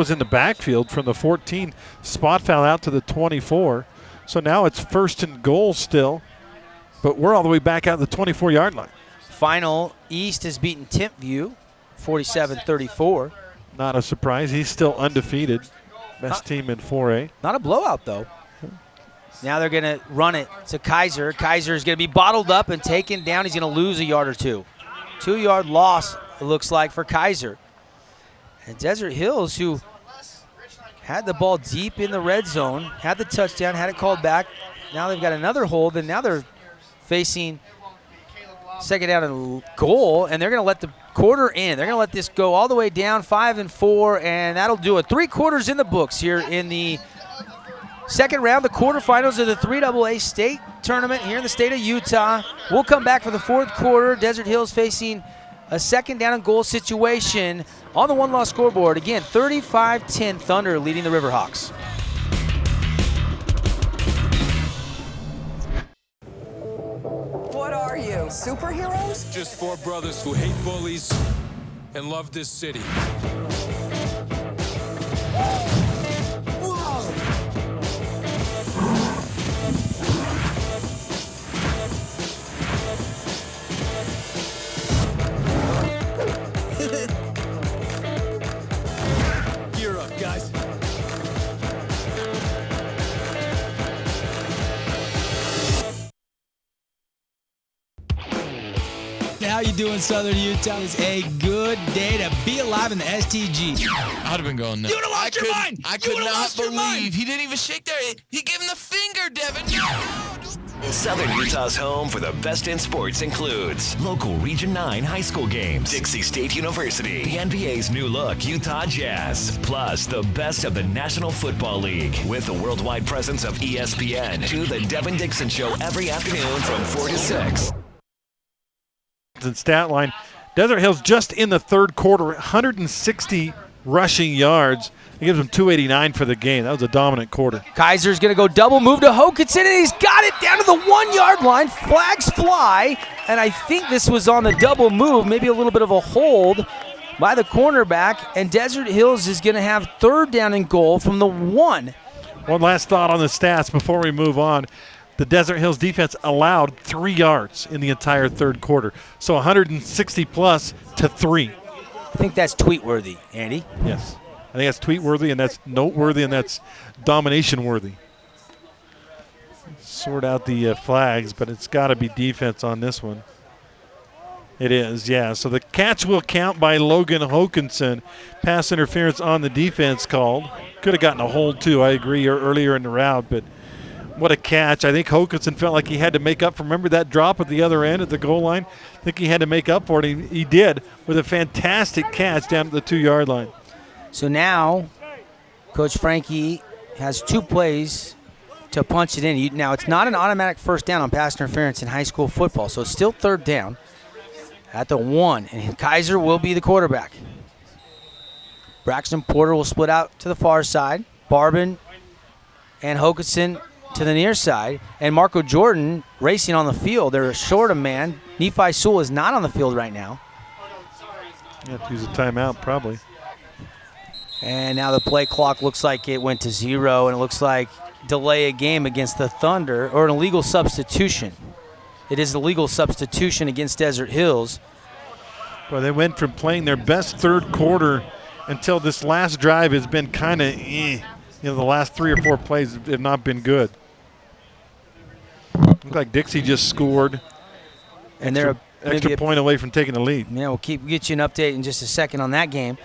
in the backfield from the 14. Spot foul out to the 24. So now it's 1st and goal still, but we're all the way back out the 24-yard line. Final, East has beaten Timpview 47-34. Not a surprise. He's still undefeated. Best team in 4A. Not a blowout, though. Now they're going to run it to Kaiser. Kaiser is going to be bottled up and taken down. He's going to lose a yard or two. 2-yard loss, it looks like, for Kaiser. And Desert Hills, who had the ball deep in the red zone, had the touchdown, had it called back. Now they've got another hold, and now they're facing second down and goal, and they're going to let the quarter in. They're going to let this go all the way down, 5-4, and that'll do it. 3 quarters in the books here in the second round, the quarterfinals of the 3AA state tournament here in the state of Utah. We'll come back for the fourth quarter. Desert Hills facing a second down and goal situation on the one-loss scoreboard. Again, 35-10 Thunder leading the Riverhawks. What are you, superheroes? Just 4 brothers who hate bullies and love this city. Gear up, guys. How you doing, Southern Utah? It's a good day to be alive in the STG. I'd have been going nuts. You would have lost your mind. I could not believe he didn't even shake there. He gave him the finger, Devin. No. Southern Utah's home for the best in sports includes local Region 9 high school games, Dixie State University, the NBA's new look, Utah Jazz, plus the best of the National Football League with the worldwide presence of ESPN to the Devin Dixon Show every afternoon from 4 to 6. And stat line, Desert Hills just in the third quarter, 160 rushing yards. It gives them 289 for the game. That was a dominant quarter. Kaiser's going to go double move to Hokinson, and he's got it down to the 1-yard line. Flags fly, and I think this was on the double move, maybe a little bit of a hold by the cornerback, and Desert Hills is going to have third down and goal from the 1. One last thought on the stats before we move on. The Desert Hills defense allowed 3 yards in the entire third quarter. So 160 plus to 3. I think that's tweet-worthy, Andy. Yes. I think that's tweet-worthy, and that's noteworthy, and that's domination-worthy. Sort out the flags, but it's got to be defense on this one. It is, yeah. So the catch will count by Logan Hokinson. Pass interference on the defense called. Could have gotten a hold, too, I agree, earlier in the route, but what a catch. I think Hokinson felt like he had to make up for, remember that drop at the other end at the goal line? I think he had to make up for it. He did with a fantastic catch down at the 2-yard line. So now Coach Frankie has 2 plays to punch it in. Now, it's not an automatic first down on pass interference in high school football, so it's still third down at the 1, and Kaiser will be the quarterback. Braxton Porter will split out to the far side. Barbin and Hokinson to the near side, and Marco Jordan racing on the field. They're short a man. Nephi Sewell is not on the field right now. You have to use a timeout probably. And now the play clock looks like it went to 0, and it looks like delay a game against the Thunder, or an illegal substitution. It is a legal substitution against Desert Hills. Well, they went from playing their best third quarter until this last drive has been kind of the last 3 or 4 plays have not been good. Looked like Dixie just scored. And they're extra point away from taking the lead. Yeah, we'll get you an update in just a second on that game.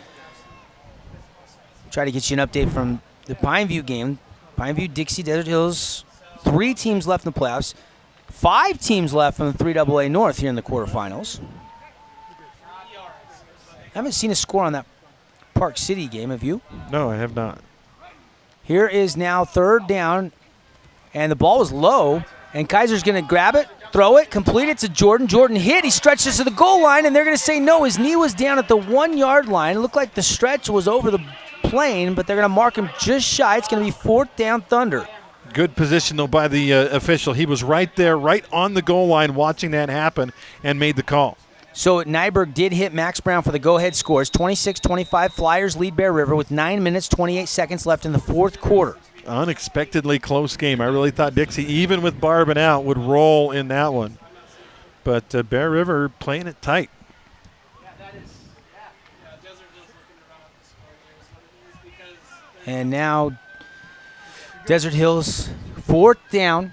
Try to get you an update from the Pineview game. Pineview, Dixie, Desert Hills, 3 teams left in the playoffs. 5 teams left from the 3AA North here in the quarterfinals. I haven't seen a score on that Park City game, have you? No, I have not. Here is now third down, and the ball was low, and Kaiser's going to grab it, throw it, complete it to Jordan. Jordan hit. He stretches to the goal line, and they're going to say no. His knee was down at the 1-yard line. It looked like the stretch was over the plane, but they're going to mark him just shy. It's going to be fourth down Thunder. Good position, though, by the official. He was right there, right on the goal line, watching that happen, and made the call. So Nyberg did hit Max Brown for the go-ahead scores. 26-25, Flyers lead Bear River with 9 minutes, 28 seconds left in the fourth quarter. Unexpectedly close game. I really thought Dixie, even with Barbin out, would roll in that one. But Bear River playing it tight. And now Desert Hills, fourth down.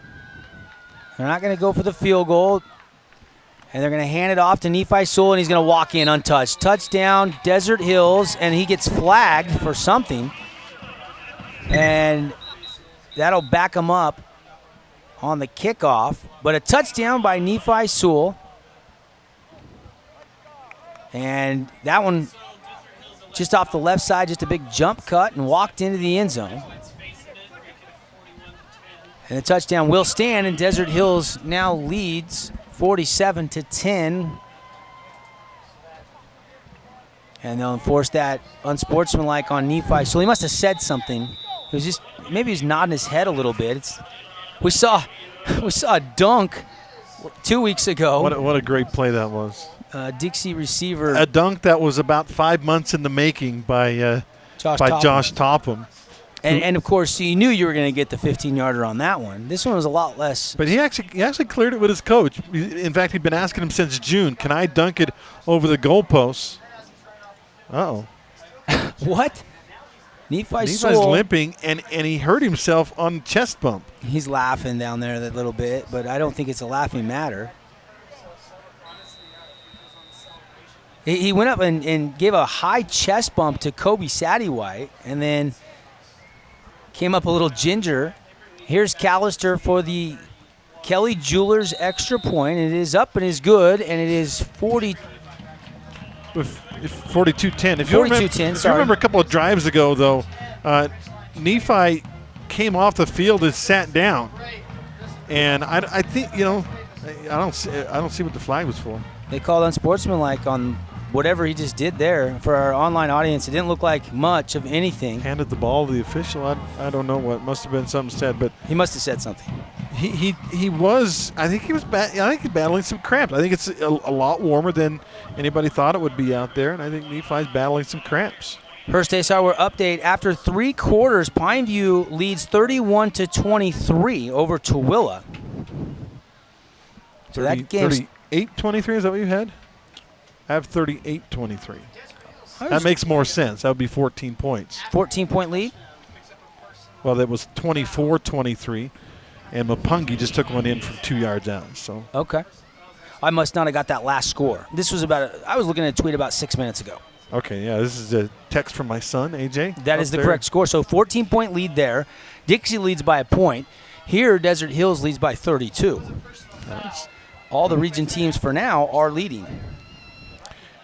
They're not going to go for the field goal. And they're going to hand it off to Nephi Sewell, and he's going to walk in untouched. Touchdown, Desert Hills, and he gets flagged for something. And that'll back him up on the kickoff. But a touchdown by Nephi Sewell. And that one just off the left side, just a big jump cut and walked into the end zone. And the touchdown will stand, and Desert Hills now leads 47-10. And they'll enforce that unsportsmanlike on Nephi. So he must have said something. He was just, maybe he was nodding his head a little bit. We saw a dunk 2 weeks ago. What a great play that was. Dixie receiver. A dunk that was about 5 months in the making by Josh Topham. And of course, you knew you were going to get the 15-yarder on that one. This one was a lot less. But he actually cleared it with his coach. In fact, he'd been asking him since June, can I dunk it over the goalposts? Uh-oh. What? Nephi's limping, and he hurt himself on chest bump. He's laughing down there a little bit, but I don't think it's a laughing matter. He went up and gave a high chest bump to Kobe Sattywhite, and then came up a little ginger. Here's Callister for the Kelly Jewelers extra point. It is up and is good, and it is 42-10. If you remember a couple of drives ago, though, Nephi came off the field and sat down, and I think I don't see what the flag was for. They called unsportsmanlike on whatever he just did there. For our online audience, it didn't look like much of anything. Handed the ball to the official. I don't know what must have been something said, but he must have said something. He was. I think he's battling some cramps. I think it's a lot warmer than anybody thought it would be out there, and I think Nephi's battling some cramps. Hearst Days Hardware update. After 3 quarters, Pineview leads 31-23 over Tooele. So that game's 38-23. Is that what you had? I have 38-23. That makes more sense. That would be 14 points. 14-point lead? Well, that was 24-23. And Mapungi just took one in from 2 yards out. So okay, I must not have got that last score. This was I was looking at a tweet about 6 minutes ago. Okay, yeah, this is a text from my son, AJ. That is the correct score. So 14-point lead there. Dixie leads by a point. Here, Desert Hills leads by 32. Nice. All the region teams for now are leading.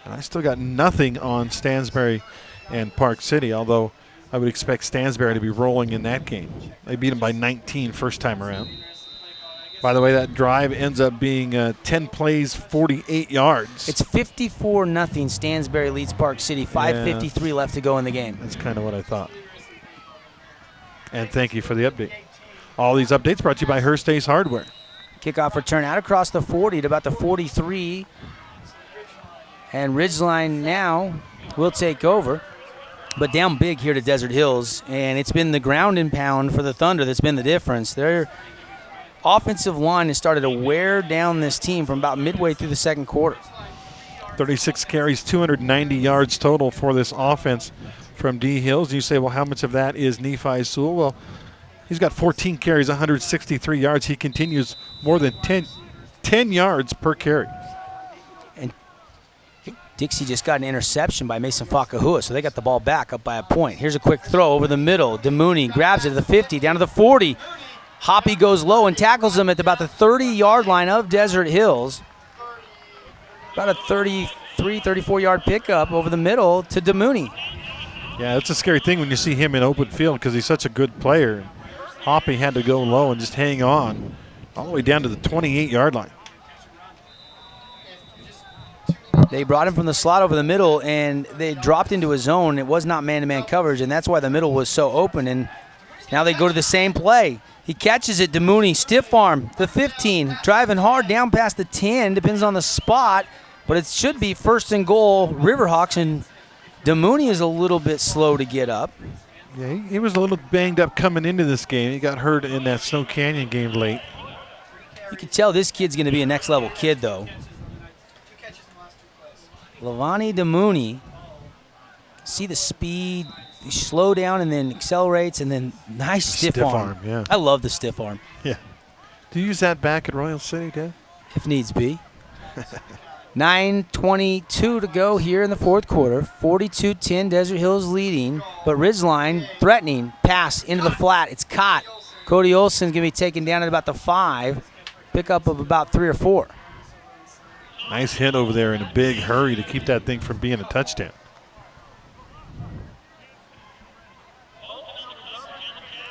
And I still got nothing on Stansbury and Park City, although I would expect Stansbury to be rolling in that game. They beat them by 19 first time around. By the way, that drive ends up being 10 plays, 48 yards. It's 54-0. Stansbury leads Park City. 5:53 left to go in the game. That's kind of what I thought. And thank you for the update. All these updates brought to you by Hearst Days Hardware. Kickoff return out across the 40 to about the 43. And Ridgeline now will take over. But down big here to Desert Hills, and it's been the ground and pound for the Thunder that's been the difference. Their offensive line has started to wear down this team from about midway through the second quarter. 36 carries, 290 yards total for this offense from D. Hills. You say, well, how much of that is Nephi Sewell? Well, he's got 14 carries, 163 yards. He continues more than 10 yards per carry. Dixie just got an interception by Mason Fakahua, so they got the ball back up by a point. Here's a quick throw over the middle. DeMooney grabs it to the 50, down to the 40. Hoppy goes low and tackles him at about the 30-yard line of Desert Hills. About a 33, 34-yard pickup over the middle to DeMooney. Yeah, it's a scary thing when you see him in open field because he's such a good player. Hoppy had to go low and just hang on all the way down to the 28-yard line. They brought him from the slot over the middle, and they dropped into a zone. It was not man-to-man coverage, and that's why the middle was so open. And now they go to the same play. He catches it, DeMooney, stiff arm, the 15, driving hard down past the 10, depends on the spot, but it should be first and goal, Riverhawks, and DeMooney is a little bit slow to get up. Yeah, he was a little banged up coming into this game. He got hurt in that Snow Canyon game late. You can tell this kid's going to be a next-level kid, though. Levani DeMooney, see the speed, he slow down and then accelerates, and then nice stiff arm. Yeah. I love the stiff arm. Yeah. Do you use that back at Royal City, Dad? If needs be. 9:22 to go here in the fourth quarter. 42-10, Desert Hills leading, but Ridgeline threatening, pass into the flat. It's caught. Cody Olson's going to be taken down at about the 5, pickup of about 3 or 4. Nice hit over there in a big hurry to keep that thing from being a touchdown.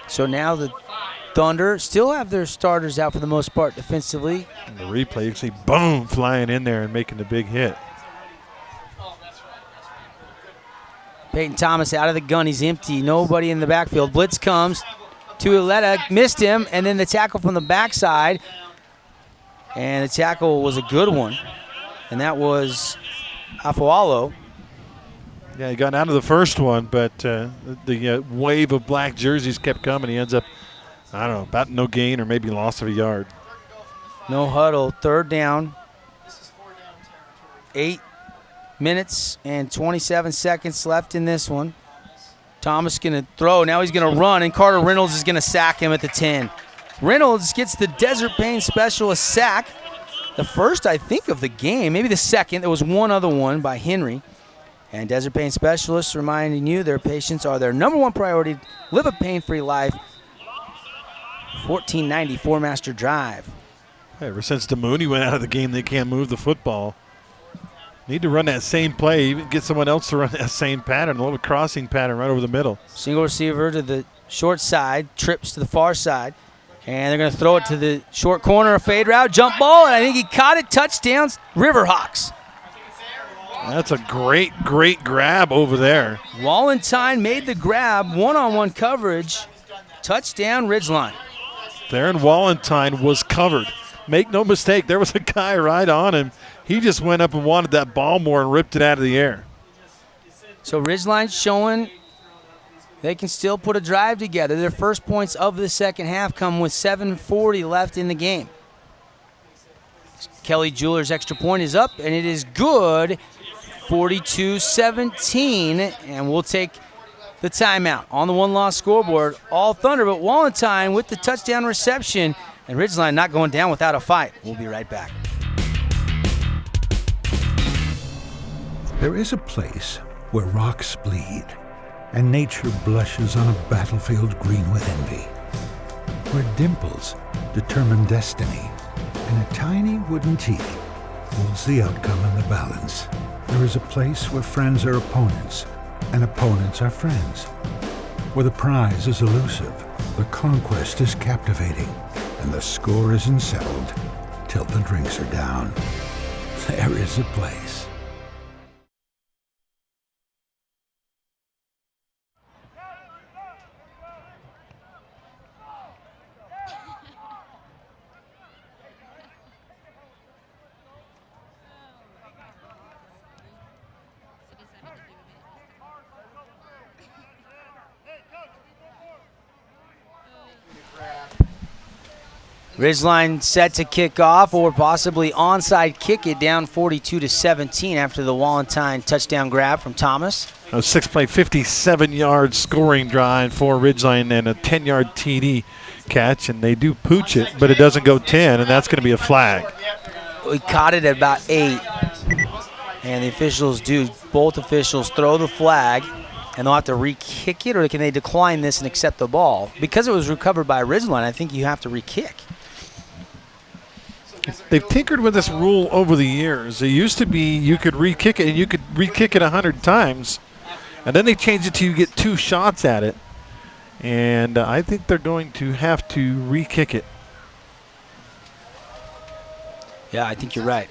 So now the Thunder still have their starters out for the most part defensively. In the replay, you can see boom flying in there and making the big hit. Peyton Thomas out of the gun. He's empty. Nobody in the backfield. Blitz comes. Tuileta missed him, and then the tackle from the backside. And the tackle was a good one, and that was Afualo. Yeah, he got out of the first one, but the wave of black jerseys kept coming. He ends up, I don't know, about no gain or maybe loss of a yard. No huddle. Third down. 8 minutes and 27 seconds left in this one. Thomas going to throw. Now he's going to run, and Carter Reynolds is going to sack him at the 10. Reynolds gets the Desert Pain Specialist sack. The first, I think, of the game. Maybe the second. There was one other one by Henry. And Desert Pain Specialists reminding you their patients are their number one priority. Live a pain-free life. 1494 Master Drive. Ever since DeMooney went out of the game, they can't move the football. Need to run that same play, even get someone else to run that same pattern, a little crossing pattern right over the middle. Single receiver to the short side, trips to the far side. And they're going to throw it to the short corner, a fade route, jump ball, and I think he caught it. Touchdowns, Riverhawks. That's a great, great grab over there. Wallentine made the grab, one-on-one coverage, touchdown, Ridgeline. Theron Wallentine was covered. Make no mistake, there was a guy right on him. He just went up and wanted that ball more and ripped it out of the air. So Ridgeline showing they can still put a drive together. Their first points of the second half come with 7:40 left in the game. Kelly Jewelers' extra point is up, and it is good, 42-17, and we'll take the timeout. On the one-loss scoreboard, all Thunder, but Wallentine with the touchdown reception, and Ridgeline not going down without a fight. We'll be right back. There is a place where rocks bleed and nature blushes on a battlefield green with envy, where dimples determine destiny and a tiny wooden tee holds the outcome in the balance. There is a place where friends are opponents and opponents are friends, where the prize is elusive, the conquest is captivating, and the score isn't settled till the drinks are down. There is a place. Ridgeline set to kick off or possibly onside kick it down 42-17 after the Wallentine touchdown grab from Thomas. A 6-play, 57-yard scoring drive for Ridgeline and a 10-yard TD catch, and they do pooch it, but it doesn't go 10, and that's going to be a flag. We caught it at about 8, and the officials both officials throw the flag, and they'll have to re-kick it, or can they decline this and accept the ball? Because it was recovered by Ridgeline, I think you have to re-kick. They've tinkered with this rule over the years. It used to be you could re-kick it, and you could re-kick it 100 times. And then they changed it to you get 2 shots at it. And I think they're going to have to re-kick it. Yeah, I think you're right.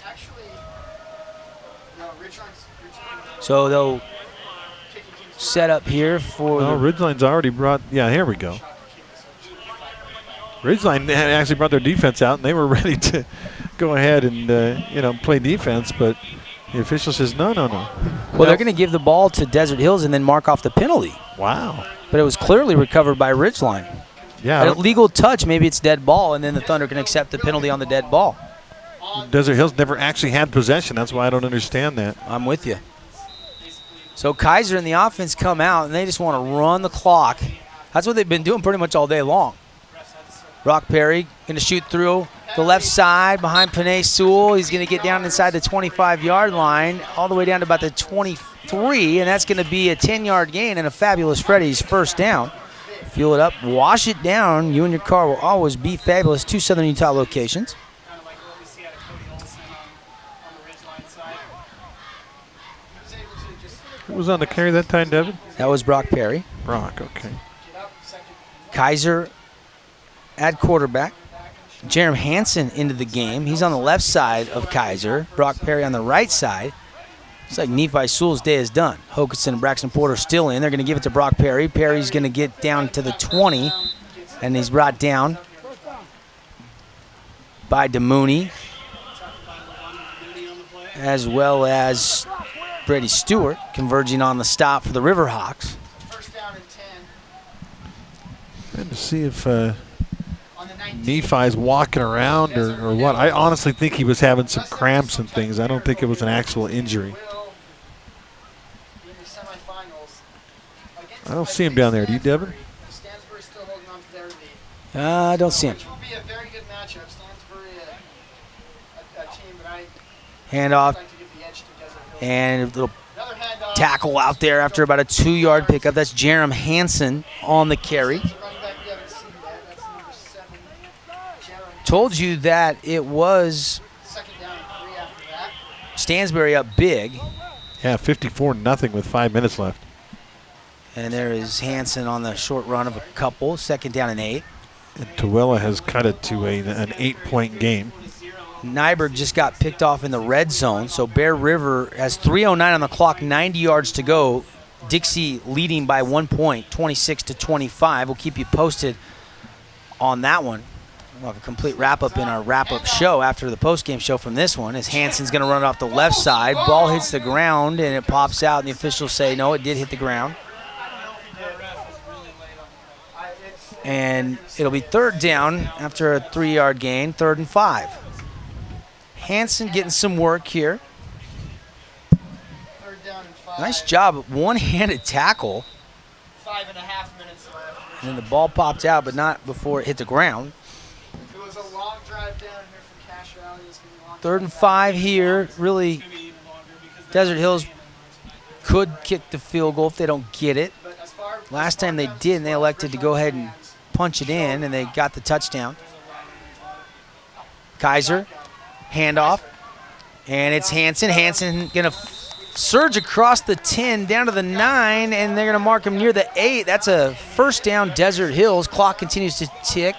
So they'll set up here for Ridgeline's already brought, here we go. Ridgeline had actually brought their defense out, and they were ready to go ahead and play defense, but the official says no. Well, they're going to give the ball to Desert Hills and then mark off the penalty. Wow. But it was clearly recovered by Ridgeline. Yeah. At a legal touch, maybe it's dead ball, and then the Thunder can accept the penalty on the dead ball. Desert Hills never actually had possession. That's why I don't understand that. I'm with you. So Kaiser and the offense come out, and they just want to run the clock. That's what they've been doing pretty much all day long. Brock Perry going to shoot through the left side behind Panay Sewell. He's going to get down inside the 25-yard line, all the way down to about the 23, and that's going to be a 10-yard gain and a fabulous Freddy's first down. Fuel it up, wash it down. You and your car will always be fabulous. 2 Southern Utah locations. Who was on the carry that time, Devin? That was Brock Perry. Brock, okay. Kaiser at quarterback. Jerem Hansen into the game. He's on the left side of Kaiser. Brock Perry on the right side. Looks like Nephi Sewell's day is done. Hokinson and Braxton Porter still in. They're going to give it to Brock Perry. Perry's going to get down to the 20, and he's brought down by DeMooney, as well as Brady Stewart converging on the stop for the Riverhawks. Trying to see if Nephi's walking around or what. I honestly think he was having some cramps and things. I don't think it was an actual injury. I don't see him down there. Do you, Devin? I don't see him. Handoff. And a little tackle out there after about a 2-yard pickup. That's Jerem Hansen on the carry. Told you that it was Stansbury up big. Yeah, 54-0 with 5 minutes left. And there is Hansen on the short run of a couple. 2nd down and 8. And Tooele has cut it to an 8-point game. Nyberg just got picked off in the red zone, so Bear River has 3:09 on the clock, 90 yards to go. Dixie leading by 1 point, 26-25. We'll keep you posted on that one. We'll have a complete wrap-up in our wrap-up show after the post-game show from this one, as Hansen's going to run it off the left side. Ball hits the ground, and it pops out, and the officials say, no, it did hit the ground. And it'll be 3rd down after a 3-yard gain, 3rd and 5. Hansen getting some work here. Nice job, one-handed tackle. 5.5 minutes left. And then the ball popped out, but not before it hit the ground. It was a long drive down here from Cache Valley. 3rd and 5 here. Really, Desert Hills could kick the field goal if they don't get it. Last time they did, and they elected to go ahead and punch it in, and they got the touchdown. Kaiser, handoff, and it's Hansen. Hansen going to surge across the 10 down to the 9, and they're going to mark him near the 8. That's a 1st down, Desert Hills. Clock continues to tick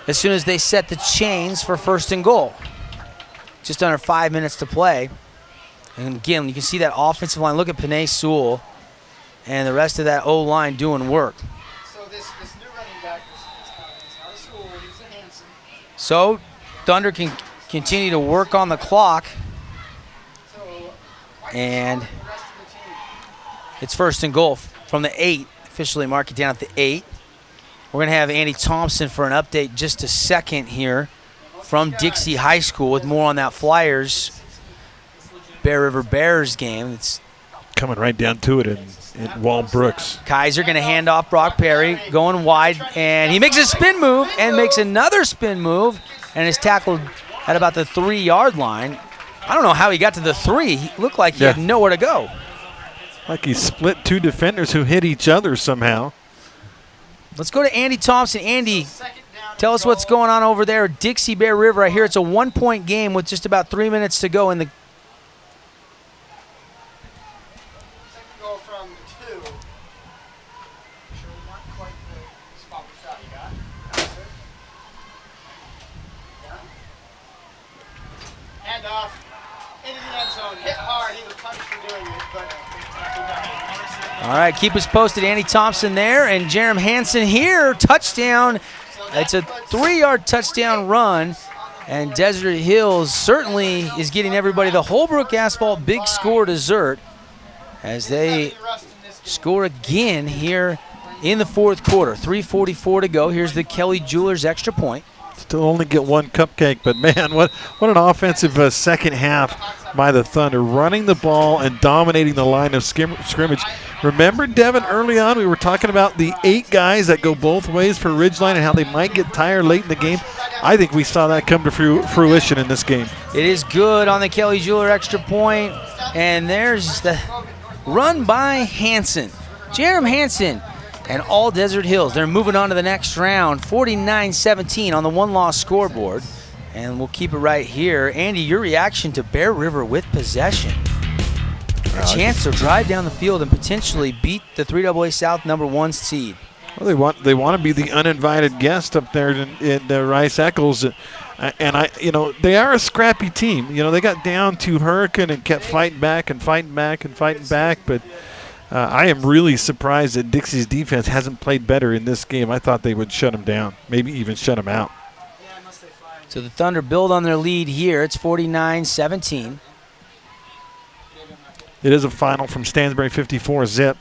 as soon as they set the chains for 1st and goal. Just under 5 minutes to play. And again, you can see that offensive line. Look at Panay Sewell and the rest of that O-line doing work. So Thunder can continue to work on the clock. And it's 1st and goal from the 8. Officially mark it down at the 8. We're going to have Andy Thompson for an update just a second here from Dixie High School with more on that Flyers Bear River Bears game. It's coming right down to it in Walbrooks. Kaiser going to hand off Brock Perry, going wide, and he makes a spin move and makes another spin move and is tackled at about the 3-yard line. I don't know how he got to the 3. He looked like he had nowhere to go. Like he split 2 defenders who hit each other somehow. Let's go to Andy Thompson. Andy, tell us what's going on over there at Dixie Bear River. I hear it's a 1-point game with just about 3 minutes to go in the. All right, keep us posted. Andy Thompson there, and Jerem Hansen here. Touchdown. It's a 3-yard touchdown run, and Desert Hills certainly is getting everybody the Holbrook Asphalt big score dessert as they score again here in the 4th quarter. 3:44 to go. Here's the Kelly Jewelers extra point. Still only get 1 cupcake, but man, what an offensive second half by the Thunder, running the ball and dominating the line of scrimmage. Remember, Devin, early on we were talking about the 8 guys that go both ways for Ridgeline and how they might get tired late in the game. I think we saw that come to fruition in this game. It is good on the Kelly Jeweler extra point, and there's the run by Hansen. Jerem Hansen and all Desert Hills. They're moving on to the next round, 49-17 on the 1-loss scoreboard. And we'll keep it right here. Andy, your reaction to Bear River with possession. A chance to drive down the field and potentially beat the 3AA South #1 seed. Well, they want to be the uninvited guest up there in Rice Eccles, and they are a scrappy team. They got down to Hurricane and kept fighting back and fighting back and fighting back. But I am really surprised that Dixie's defense hasn't played better in this game. I thought they would shut them down, maybe even shut them out. So the Thunder build on their lead here. It's 49-17. It is a final from Stansbury 54-zip.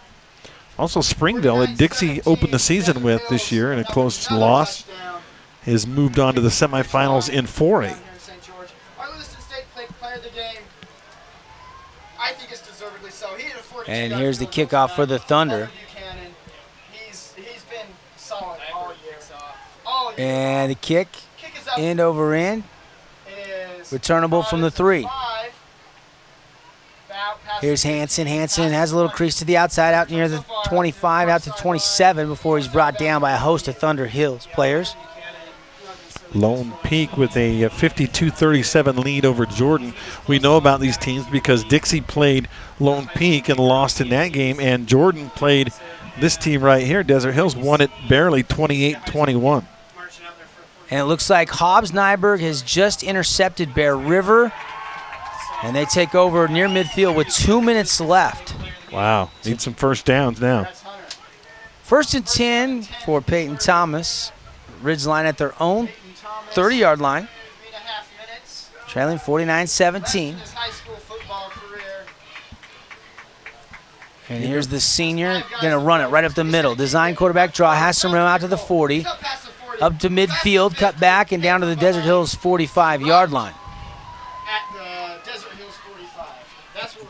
Also, Springville that Dixie opened the season with this year in a close loss has moved on to the semifinals in 4A. And here's the kickoff for the Thunder. He's been solid all year. And the kick, end over end, returnable from the 3. Here's Hansen. Hansen has a little crease to the outside, out near the 25, out to 27 before he's brought down by a host of Thunder Hills players. Lone Peak with a 52-37 lead over Jordan. We know about these teams because Dixie played Lone Peak and lost in that game, and Jordan played this team right here, Desert Hills, won it barely 28-21. And it looks like Hobbs Nyberg has just intercepted Bear River. And they take over near midfield with 2 minutes left. Wow, need some first downs now. 1st and 10 for Peyton Thomas. Ridgeline at their own 30-yard line. Trailing 49-17. And here's the senior, going to run it right up the middle. Design quarterback draw, has some room out to the 40. Up to midfield, cut back, and down to the Desert Hills 45-yard line.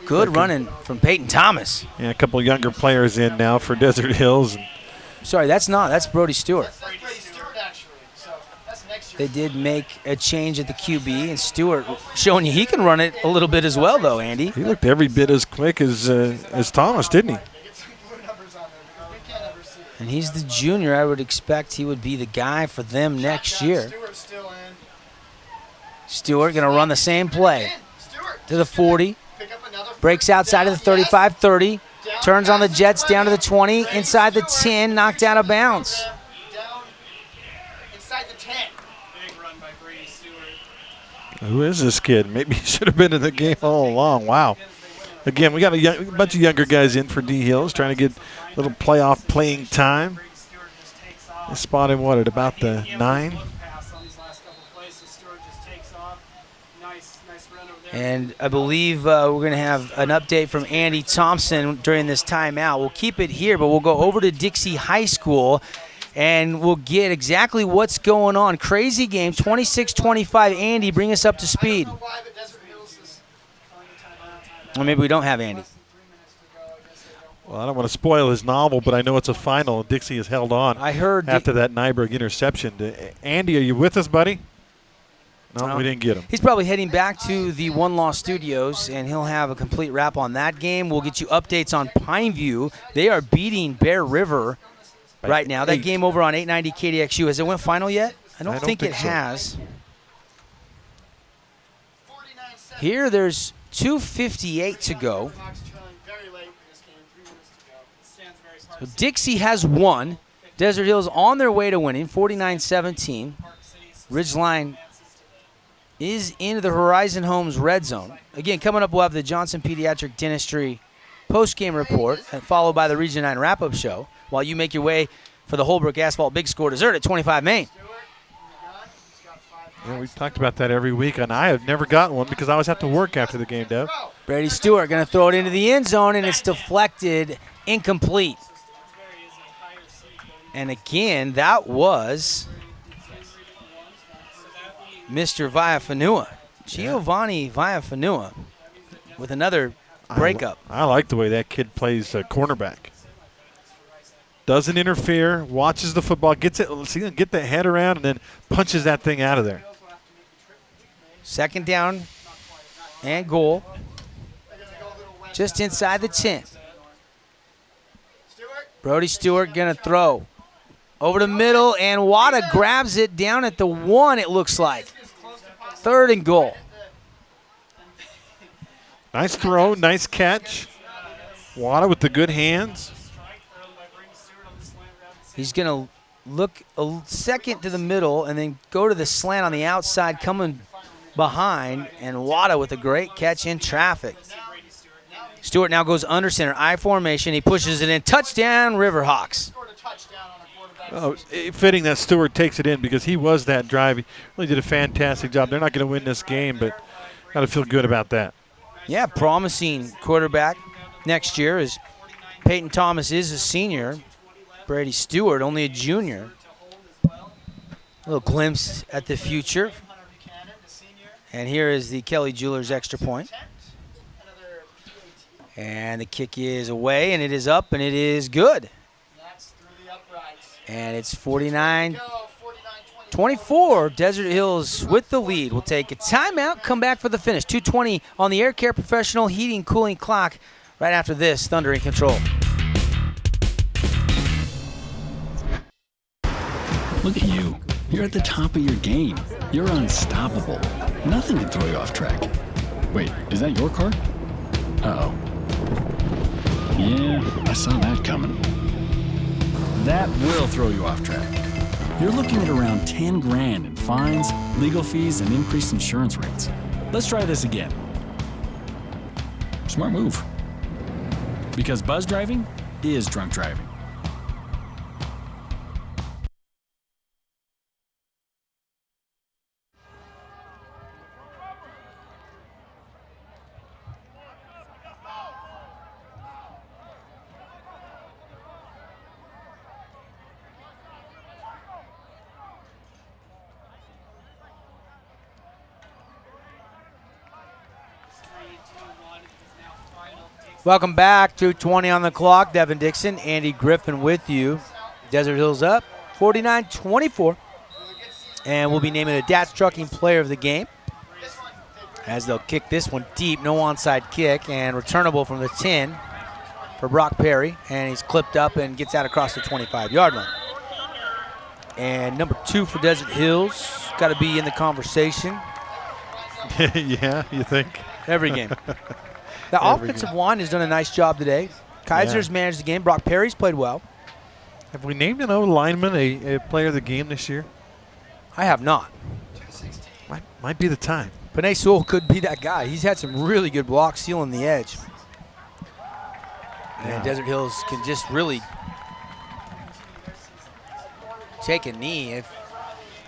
Good running from Peyton Thomas. Yeah, a couple younger players in now for Desert Hills. Sorry, that's Brody Stewart. They did make a change at the QB, and Stewart showing you he can run it a little bit as well, though, Andy. He looked every bit as quick as Thomas, didn't he? And he's the junior. I would expect he would be the guy for them next year. Stewart going to run the same play to the 40. Breaks outside of the 35-30. Turns on the Jets down to the 20. Inside the 10. Knocked out of bounds. Who is this kid? Maybe he should have been in the game all along. Wow. Again, we got a bunch of younger guys in for D Hills trying to get a little playoff playing time. They spotted what at about the 9. And I believe we're going to have an update from Andy Thompson during this timeout. We'll keep it here, but we'll go over to Dixie High School, and we'll get exactly what's going on. Crazy game, 26-25. Andy, bring us up to speed. Or maybe we don't have Andy. Well, I don't want to spoil his novel, but I know it's a final. Dixie has held on. I heard after that Nyberg interception. Andy, are you with us, buddy? No, we didn't get him. He's probably heading back to the One Loss Studios, and he'll have a complete wrap on that game. We'll get you updates on Pineview. They are beating Bear River right now. That game over on 890 KDXU. Has it went final yet? I don't think it has. Here, there's 2:58 to go. So Dixie has won. Desert Hills on their way to winning, 49-17. Ridgeline is into the Horizon Homes red zone. Again, coming up, we'll have the Johnson Pediatric Dentistry post-game report, followed by the Region 9 wrap-up show, while you make your way for the Holbrook Asphalt Big Score dessert at 25 Main. Yeah, we've talked about that every week, and I have never gotten one because I always have to work after the game, Dev. Brady Stewart going to throw it into the end zone, and it's deflected, incomplete. And again, that was Mr. Villafanua, Giovanni Villafanua, with another breakup. I like the way that kid plays cornerback. Doesn't interfere, watches the football, gets it, get the head around, and then punches that thing out of there. 2nd down and goal, just inside the 10. Brody Stewart going to throw over the middle, and Wada grabs it down at the 1, it looks like. 3rd and goal. Nice throw, nice catch. Wada with the good hands. He's going to look a second to the middle and then go to the slant on the outside coming behind, and Wada with a great catch in traffic. Stewart now goes under center, I formation. He pushes it in. Touchdown, Riverhawks. Oh, fitting that Stewart takes it in because he was that drive. He really did a fantastic job. They're not going to win this game, but got to feel good about that. Yeah, promising quarterback next year as Peyton Thomas is a senior. Brady Stewart, only a junior. A little glimpse at the future. And here is the Kelly Jewelers extra point. And the kick is away, and it is up, and it is good. And it's 49-24. Desert Hills with the lead. We'll take a timeout, come back for the finish. 2:20 on the Air Care Professional Heating Cooling Clock. Right after this, Thunder in control. Look at you. You're at the top of your game. You're unstoppable. Nothing can throw you off track. Wait, is that your car? Uh-oh. Yeah, I saw that coming. That will throw you off track. You're looking at around 10 grand in fines, legal fees, and increased insurance rates. Let's try this again. Smart move. Because buzz driving is drunk driving. Welcome back. 2:20 on the clock. Devin Dixon, Andy Griffin with you. Desert Hills up 49-24. And we'll be naming a DATS Trucking Player of the Game as they'll kick this one deep. No onside kick and returnable from the 10 for Brock Perry. And he's clipped up and gets out across the 25-yard line. And number 2 for Desert Hills. Got to be in the conversation. Yeah, you think? Every game. The offensive line has done a nice job today. Kaiser's managed the game. Brock Perry's played well. Have we named an O-lineman a player of the game this year? I have not. Might be the time. Panay Sewell could be that guy. He's had some really good blocks sealing the edge. And Desert Hills can just really take a knee if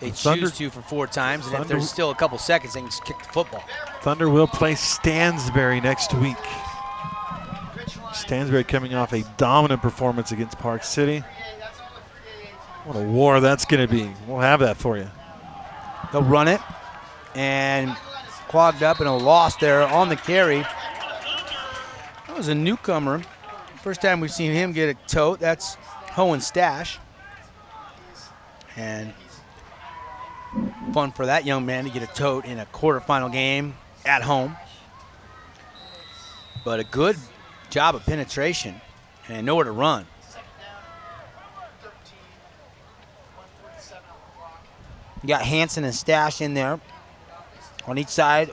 they choose to for 4 times. And if there's still a couple seconds, they can just kick the football. Thunder will play Stansbury next week. Stansbury coming off a dominant performance against Park City. What a war that's going to be. We'll have that for you. They'll run it and clogged up and a loss there on the carry. That was a newcomer. First time we've seen him get a tote. That's Hohen Stash. And fun for that young man to get a tote in a quarterfinal game at home. But a good job of penetration and nowhere to run. You got Hansen and Stash in there on each side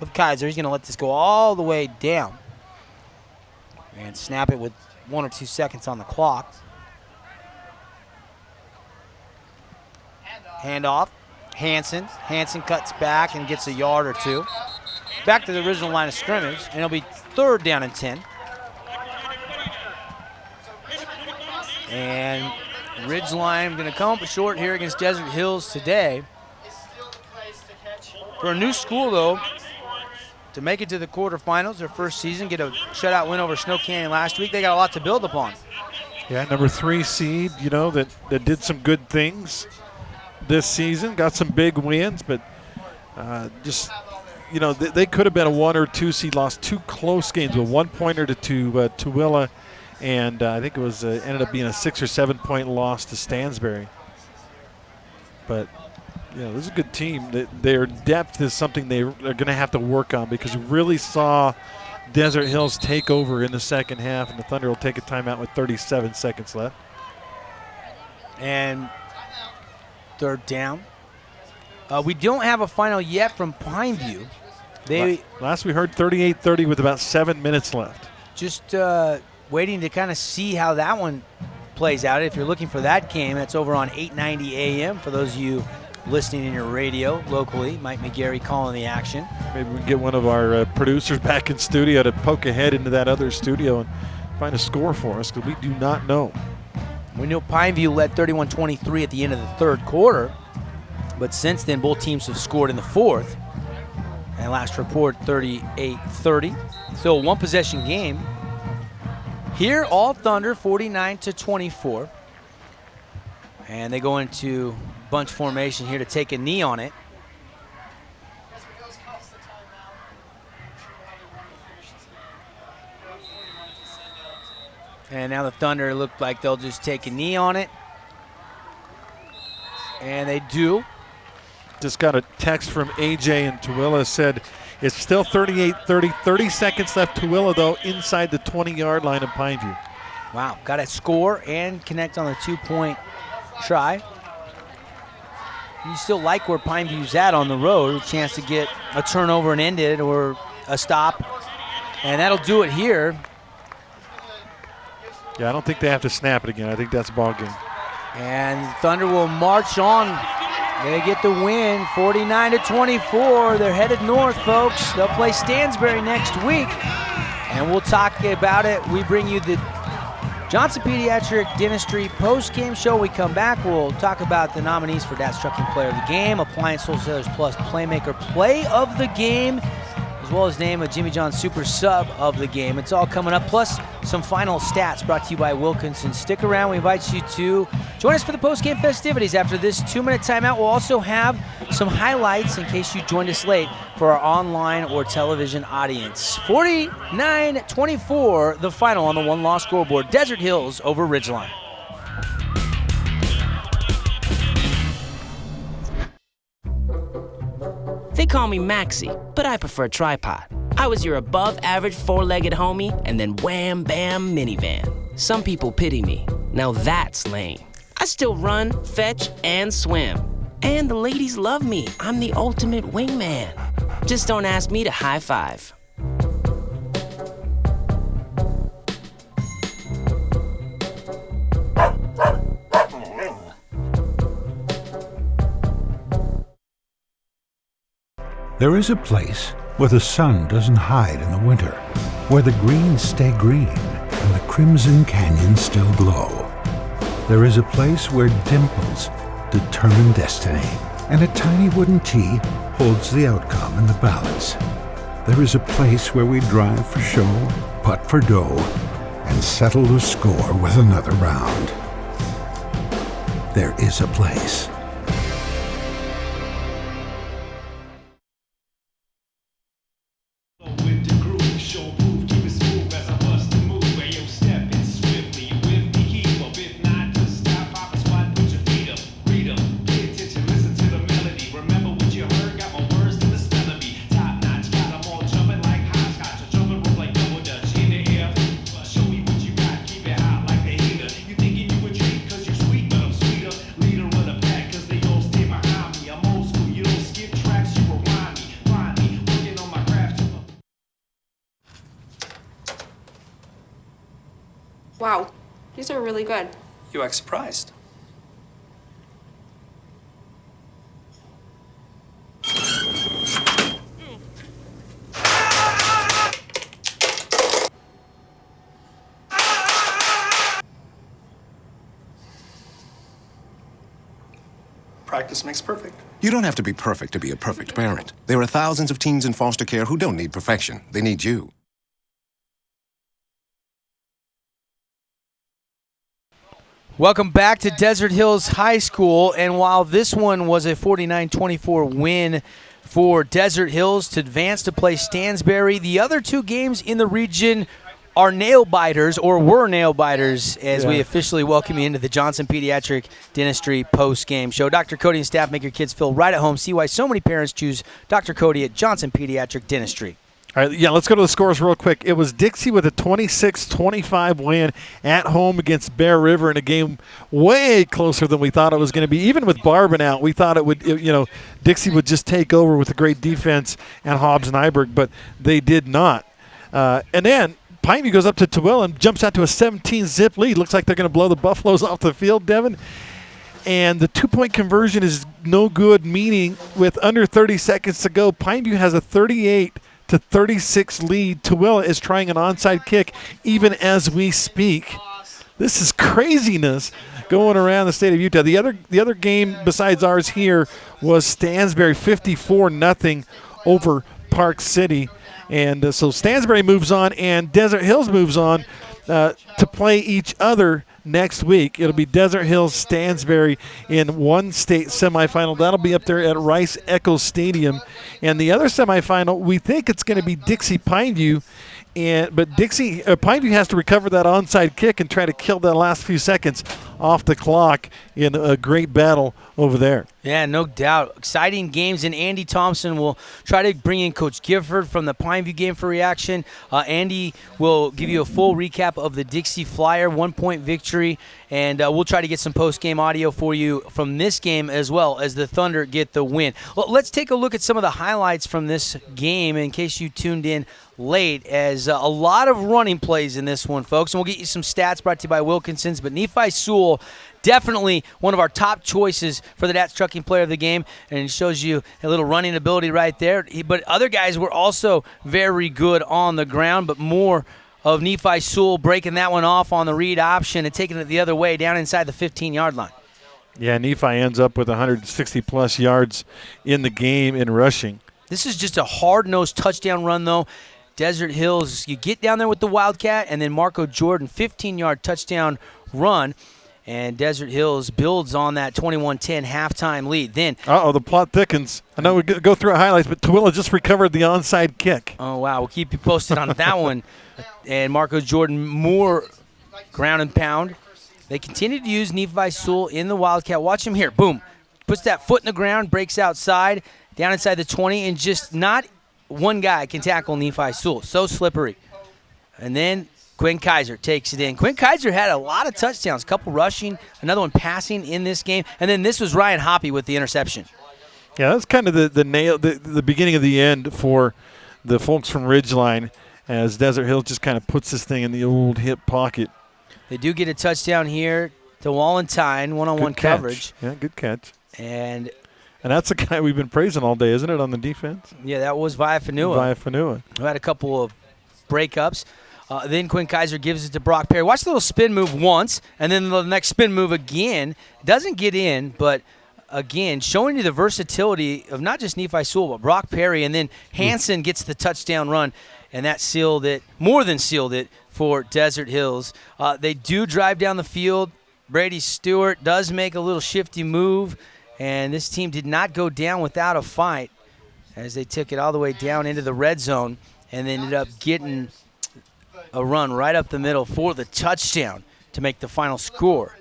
of Kaiser. He's going to let this go all the way down and snap it with 1 or 2 seconds on the clock. Handoff. Hansen cuts back and gets a yard or 2. Back to the original line of scrimmage, and it'll be 3rd down and 10. And Ridgeline going to come up short here against Desert Hills today. For a new school, though, to make it to the quarterfinals, their first season, get a shutout win over Snow Canyon last week, they got a lot to build upon. Yeah, number 3 seed, that did some good things this season, got some big wins, but they could have been a 1 or 2 seed, lost 2 close games, a 1-pointer to Tooele, and I think it was ended up being a 6 or 7 point loss to Stansbury. But this is a good team. Their depth is something they're going to have to work on because you really saw Desert Hills take over in the second half, and the Thunder will take a timeout with 37 seconds left. And 3rd down. We don't have a final yet from Pineview. Last we heard 38-30 with about 7 minutes left. Just waiting to kind of see how that one plays out. If you're looking for that game, that's over on 890 AM for those of you listening in your radio locally. Mike McGarry calling the action. Maybe we can get one of our producers back in studio to poke ahead into that other studio and find a score for us, because we do not know. We know Pineview led 31-23 at the end of the third quarter, but since then both teams have scored in the fourth. And last report, 38-30. Still a one-possession game. Here, all Thunder, 49-24. And they go into bunch formation here to take a knee on it. And now the Thunder look like they'll just take a knee on it. And they do. Just got a text from AJ, and Tooele said it's still 38-30. 30 seconds left. Tooele, though, inside the 20-yard line of Pineview. Wow, got to score and connect on the 2-point try. You still like where Pineview's at on the road. A chance to get a turnover and end it, or a stop. And that'll do it here. Yeah, I don't think they have to snap it again. I think that's a ball game. And Thunder will march on. They get the win, 49-24. They're headed north, folks. They'll play Stansbury next week. And we'll talk about it. We bring you the Johnson Pediatric Dentistry post-game show. We come back, we'll talk about the nominees for Dad's Trucking Player of the Game, Appliance Wholesalers Plus Playmaker Play of the Game, as well as name a Jimmy John Super Sub of the Game. It's all coming up, plus some final stats brought to you by Wilkinson. Stick around. We invite you to join us for the post-game festivities. After this 2-minute timeout, we'll also have some highlights in case you joined us late for our online or television audience. 49-24, the final on the one-loss scoreboard. Desert Hills over Ridgeline. They call me Maxie, but I prefer tripod. I was your above-average four-legged homie, and then wham-bam minivan. Some people pity me. Now that's lame. I still run, fetch, and swim. And the ladies love me. I'm the ultimate wingman. Just don't ask me to high five. There is a place where the sun doesn't hide in the winter, where the greens stay green and the crimson canyons still glow. There is a place where dimples determine destiny, and a tiny wooden tee holds the outcome in the balance. There is a place where we drive for show, putt for dough, and settle the score with another round. There is a place. Wow, these are really good. You act surprised. Practice makes perfect. You don't have to be perfect to be a perfect parent. There are thousands of teens in foster care who don't need perfection. They need you. Welcome back to Desert Hills High School, and while this one was a 49-24 win for Desert Hills to advance to play Stansbury, the other two games in the region are nail-biters, or were nail-biters, as we officially welcome you into the Johnson Pediatric Dentistry post-game show. Dr. Cody and staff make your kids feel right at home. See why so many parents choose Dr. Cody at Johnson Pediatric Dentistry. All right, yeah, let's go to the scores real quick. It was Dixie with a 26-25 win at home against Bear River in a game way closer than we thought it was going to be. Even with Barban out, we thought Dixie would just take over with a great defense and Hobbs and Nyberg, but they did not. And then Pineview goes up to Tooele and jumps out to a 17-zip lead. Looks like they're going to blow the Buffaloes off the field, Devin. And the 2-point conversion is no good, meaning with under 30 seconds to go, Pineview has a 38-36 lead. Tooele is trying an onside kick even as we speak. This is craziness going around the state of Utah. The other game besides ours here was Stansbury 54-0 over Park City. And so Stansbury moves on and Desert Hills moves on to play each other next week. It'll be Desert Hills, Stansbury in one state semifinal. That'll be up there at Rice Echo Stadium. And the other semifinal, we think it's going to be Dixie Pineview. But Pineview has to recover that onside kick and try to kill the last few seconds off the clock in a great battle over there. Yeah, no doubt. Exciting games, and Andy Thompson will try to bring in Coach Gifford from the Pineview game for reaction. Andy will give you a full recap of the Dixie Flyer 1-point victory, and we'll try to get some post-game audio for you from this game as well as the Thunder get the win. Well, let's take a look at some of the highlights from this game in case you tuned in late, as a lot of running plays in this one, folks. And we'll get you some stats brought to you by Wilkinson's. But Nephi Sewell, definitely one of our top choices for the Nats Trucking Player of the Game, and it shows you a little running ability right there. But other guys were also very good on the ground, but more of Nephi Sewell breaking that one off on the read option and taking it the other way down inside the 15-yard line. Yeah, Nephi ends up with 160-plus yards in the game in rushing. This is just a hard-nosed touchdown run, though. Desert Hills, you get down there with the Wildcat, and then Marco Jordan, 15-yard touchdown run, and Desert Hills builds on that 21-10 halftime lead. Then, the plot thickens. I know we go through highlights, but Tooele just recovered the onside kick. Oh, wow. We'll keep you posted on that one. And Marco Jordan, more ground and pound. They continue to use Nephi Sewell in the Wildcat. Watch him here. Boom. Puts that foot in the ground, breaks outside, down inside the 20, and just not one guy can tackle Nephi Sewell. So slippery. And then Quinn Kaiser takes it in. Quinn Kaiser had a lot of touchdowns, a couple rushing, another one passing in this game. And then this was Ryan Hoppy with the interception. Yeah, that's kind of the beginning of the end for the folks from Ridgeline, as Desert Hills just kind of puts this thing in the old hip pocket. They do get a touchdown here to Wallentine, one-on-one coverage. Yeah, good catch. And that's the guy we've been praising all day, isn't it, on the defense? Yeah, that was Viafanua. Who had a couple of breakups. Then Quinn Kaiser gives it to Brock Perry. Watch the little spin move once, and then the next spin move again. Doesn't get in, but again, showing you the versatility of not just Nephi Sewell, but Brock Perry. And then Hansen gets the touchdown run, and that sealed it, more than sealed it, for Desert Hills. They do drive down the field. Brady Stewart does make a little shifty move, and this team did not go down without a fight as they took it all the way down into the red zone and they ended up getting a run right up the middle for the touchdown to make the final score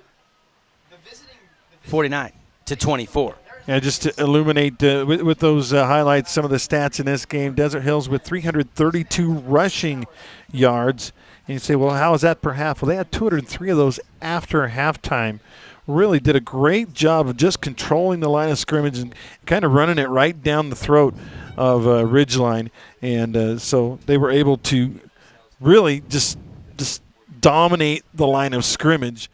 49-24. Yeah, just to illuminate with those highlights, some of the stats in this game. Desert Hills with 332 rushing yards. And you say, well, how is that per half? Well, they had 203 of those after halftime. Really did a great job of just controlling the line of scrimmage and kind of running it right down the throat of Ridgeline. And so they were able to really just dominate the line of scrimmage